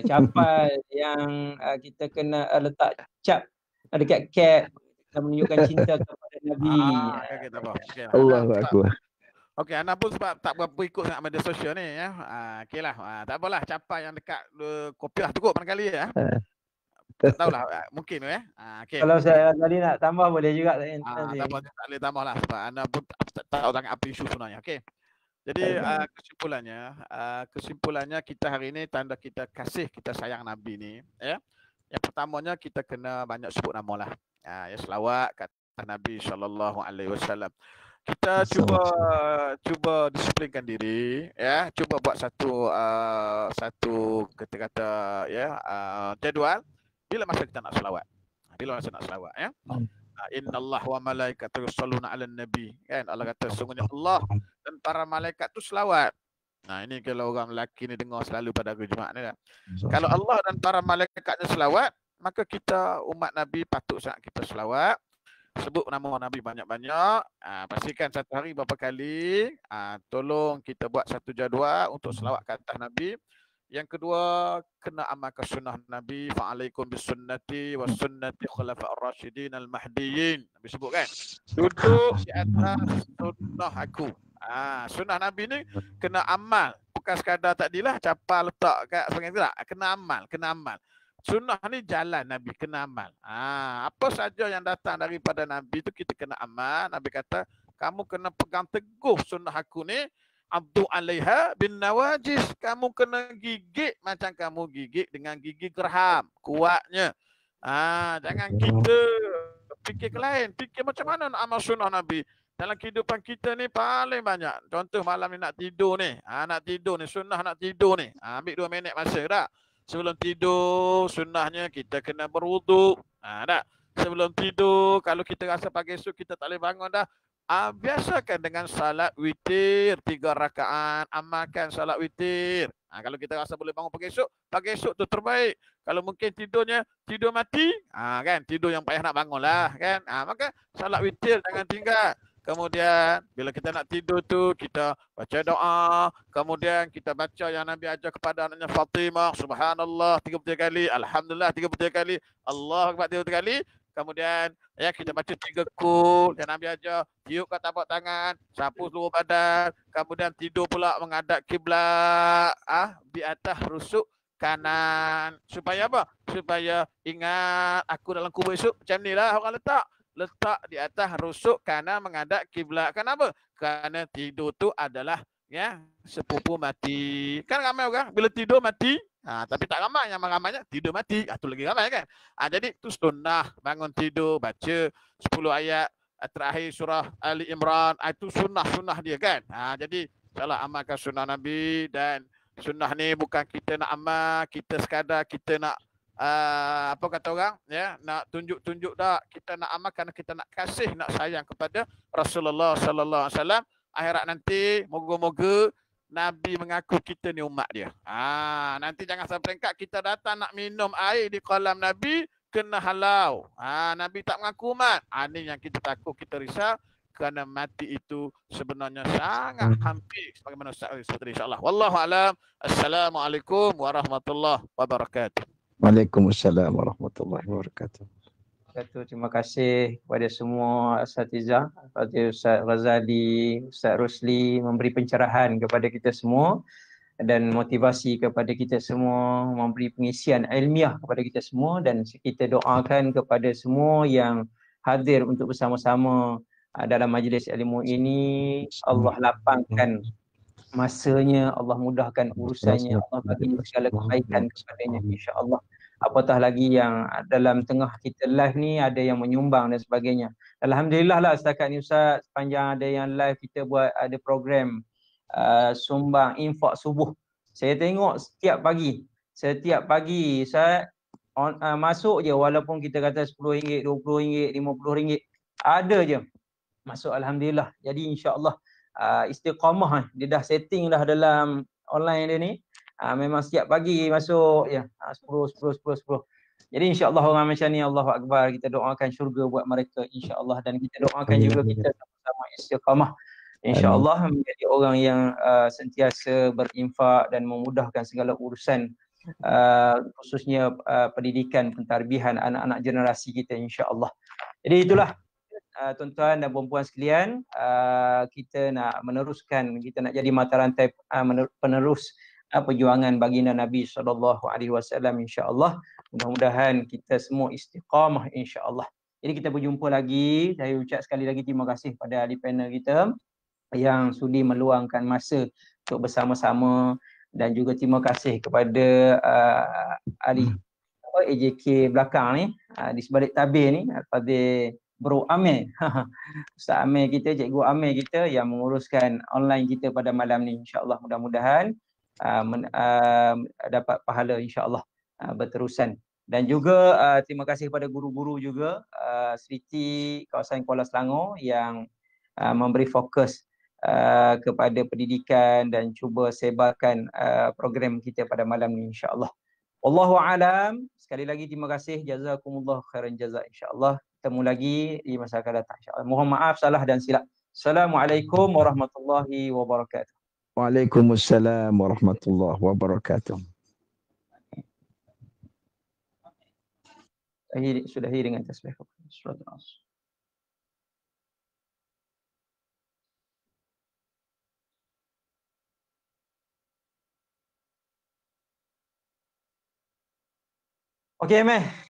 Capal yang kita kena letak cap dekat cap dan menunjukkan cinta kepada Nabi. Okay, tak apa. Okay, Allahu Akbar. Okey, anda pun sebab tak berapa ikut sangat media sosial ni ya. Okeylah. Tak apalah, capal yang dekat kopiah tu kot barangkali ya. Tak tahulah, mungkin ya. Okey. Kalau saya tadi nak tambah boleh juga tak boleh tambah lah sebab anda pun tak tahu sangat apa isu sebenarnya. Okey. Jadi kesimpulannya kita hari ini tanda kita kasih, kita sayang Nabi ni ya. Yang pertamanya kita kena banyak sebut nama lah. Ya, selawat kata Nabi SAW. Kita cuba disiplinkan diri ya, cuba buat satu kata-kata ya, jadual bila masa kita nak selawat. Bila masa nak selawat ya. Innallaha wa malaikatahu yusholluna 'alan nabi. Kan Allah kata sungguhnya Allah dan para malaikat tu selawat. Nah, ini kalau orang lelaki ni dengar selalu pada hari Jumaat ni kan. Kalau Allah dan para malaikatnya selawat, maka kita umat Nabi patut sangat kita selawat. Sebut nama Nabi banyak-banyak. Pastikan satu hari berapa kali. Tolong kita buat satu jadual untuk selawat ke atas Nabi. Yang kedua, kena amalkan sunnah Nabi. Fa'alaikum bisunnati wa sunnati khulafa'ur rasyidin al-mahdiyyin. Nabi sebut kan. Duduk di atas sunnah aku. Sunnah Nabi ni kena amal. Bukan sekadar tadilah capal letak kat sungai tu tak. Kena amal. Sunnah ni jalan Nabi, kena amal. Apa saja yang datang daripada Nabi tu kita kena amal. Nabi kata, kamu kena pegang teguh sunnah aku ni. Abdu alaiha bin nawajis. Kamu kena gigit macam kamu gigit dengan gigi geraham. Kuatnya. Jangan kita fikir ke lain. Fikir macam mana nak amal sunnah Nabi. Dalam kehidupan kita ni paling banyak. Contoh malam ni nak tidur ni. Sunnah nak tidur ni. Ambil 2 minit masa tak? Sebelum tidur, sunnahnya kita kena berwuduk. Tak? Sebelum tidur, kalau kita rasa pagi esok kita tak boleh bangun dah. Biasakan dengan salat witir 3 rakaat. Amalkan salat witir. Kalau kita rasa boleh bangun pagi esok tu terbaik. Kalau mungkin tidurnya tidur mati, kan tidur yang payah nak bangun lah kan. Maka salat witir jangan tinggal. Kemudian bila kita nak tidur tu kita baca doa. Kemudian kita baca yang Nabi ajar kepada anaknya Fatimah. Subhanallah 33 kali. Alhamdulillah 33 kali. Allah Akbar 33 kali. Kemudian ya kita baca 3 kul yang Nabi ajar. Tiup kat tapak tangan. Sapu seluruh badan. Kemudian tidur pula menghadap kiblat. Di atas rusuk kanan. Supaya apa? Supaya ingat aku dalam kubur esok. Macam ni lah orang letak. letak di atas rusuk kanan menghadap kiblat. Kenapa? Kerana tidur tu adalah ya sepupu mati. Kan ramai orang bila tidur mati. Tapi tak ramai, yang ramainya tidur mati. Tu lagi ramai kan. Jadi tu sunnah bangun tidur baca 10 ayat terakhir surah Ali Imran. Itu sunnah dia kan. Jadi salah amalkan sunnah Nabi, dan sunnah ni bukan kita nak amal, kita sekadar kita nak apa kata orang ya, nak tunjuk-tunjuk dak, kita nak amal kerana kita nak kasih, nak sayang kepada Rasulullah sallallahu alaihi wasallam. Akhirat nanti moga-moga Nabi mengaku kita ni umat dia. Nanti jangan sampai peringkat kita datang nak minum air di kolam Nabi kena halau. Nabi tak mengaku umat. Ini yang kita takut, kita risau, kerana mati itu sebenarnya sangat hampir sebagaimana Ustaz seperti insya-Allah. Wallahu alam. Assalamualaikum warahmatullahi wabarakatuh. Waalaikumsalam warahmatullahi wabarakatuh. Terima kasih kepada semua asatizah, kepada Ustaz Razali, Ustaz Rosli, memberi pencerahan kepada kita semua dan motivasi kepada kita semua, memberi pengisian ilmiah kepada kita semua, dan kita doakan kepada semua yang hadir untuk bersama-sama dalam majlis ilmu ini. Allah lapangkan masanya, Allah mudahkan urusannya, Allah bagi segala kebaikan kepadanya insya-Allah. Apatah lagi yang dalam tengah kita live ni ada yang menyumbang dan sebagainya. Alhamdulillah lah setakat ni Ustaz, sepanjang ada yang live kita buat ada program sumbang infak subuh. Saya tengok setiap pagi Ustaz masuk je, walaupun kita kata RM10, RM20, RM50, ada je masuk. Alhamdulillah. Jadi insya-Allah istiqamah dia dah setting dah dalam online dia ni. Memang setiap pagi masuk ya 10. Jadi insya-Allah orang macam ni, Allahu Akbar, kita doakan syurga buat mereka insya-Allah, dan kita doakan juga kita sama-sama istiqamah insya-Allah menjadi orang yang sentiasa berinfak dan memudahkan segala urusan khususnya pendidikan pentarbihan anak-anak generasi kita insya-Allah. Jadi itulah tuan-tuan dan puan-puan sekalian, kita nak meneruskan, kita nak jadi mata rantai penerus perjuangan baginda Nabi SAW insya-Allah. Mudah-mudahan kita semua istiqamah insya-Allah. Jadi kita berjumpa lagi. Saya ucap sekali lagi terima kasih pada ahli panel kita yang sudi meluangkan masa untuk bersama-sama, dan juga terima kasih kepada ahli AJK belakang ni, di sebalik tabir ni, pada Bro Amir. Ustaz Amir kita, Cikgu Amir kita yang menguruskan online kita pada malam ni insya-Allah. Mudah-mudahan dapat pahala insya-Allah berterusan. Dan juga terima kasih kepada guru-guru juga Seriti kawasan Kuala Selangor yang memberi fokus kepada pendidikan dan cuba sebarkan program kita pada malam ni insya-Allah. Wallahu alam. Sekali lagi terima kasih, jazakumullah khairan jazak insya-Allah. Ketemu lagi di masa akan datang insya-Allah. Mohon maaf salah dan silap. Assalamualaikum warahmatullahi wabarakatuh. Waalaikumsalam warahmatullahi wabarakatuh. Sudahi dengan tasbih surat Al-Asr. Okey, meh.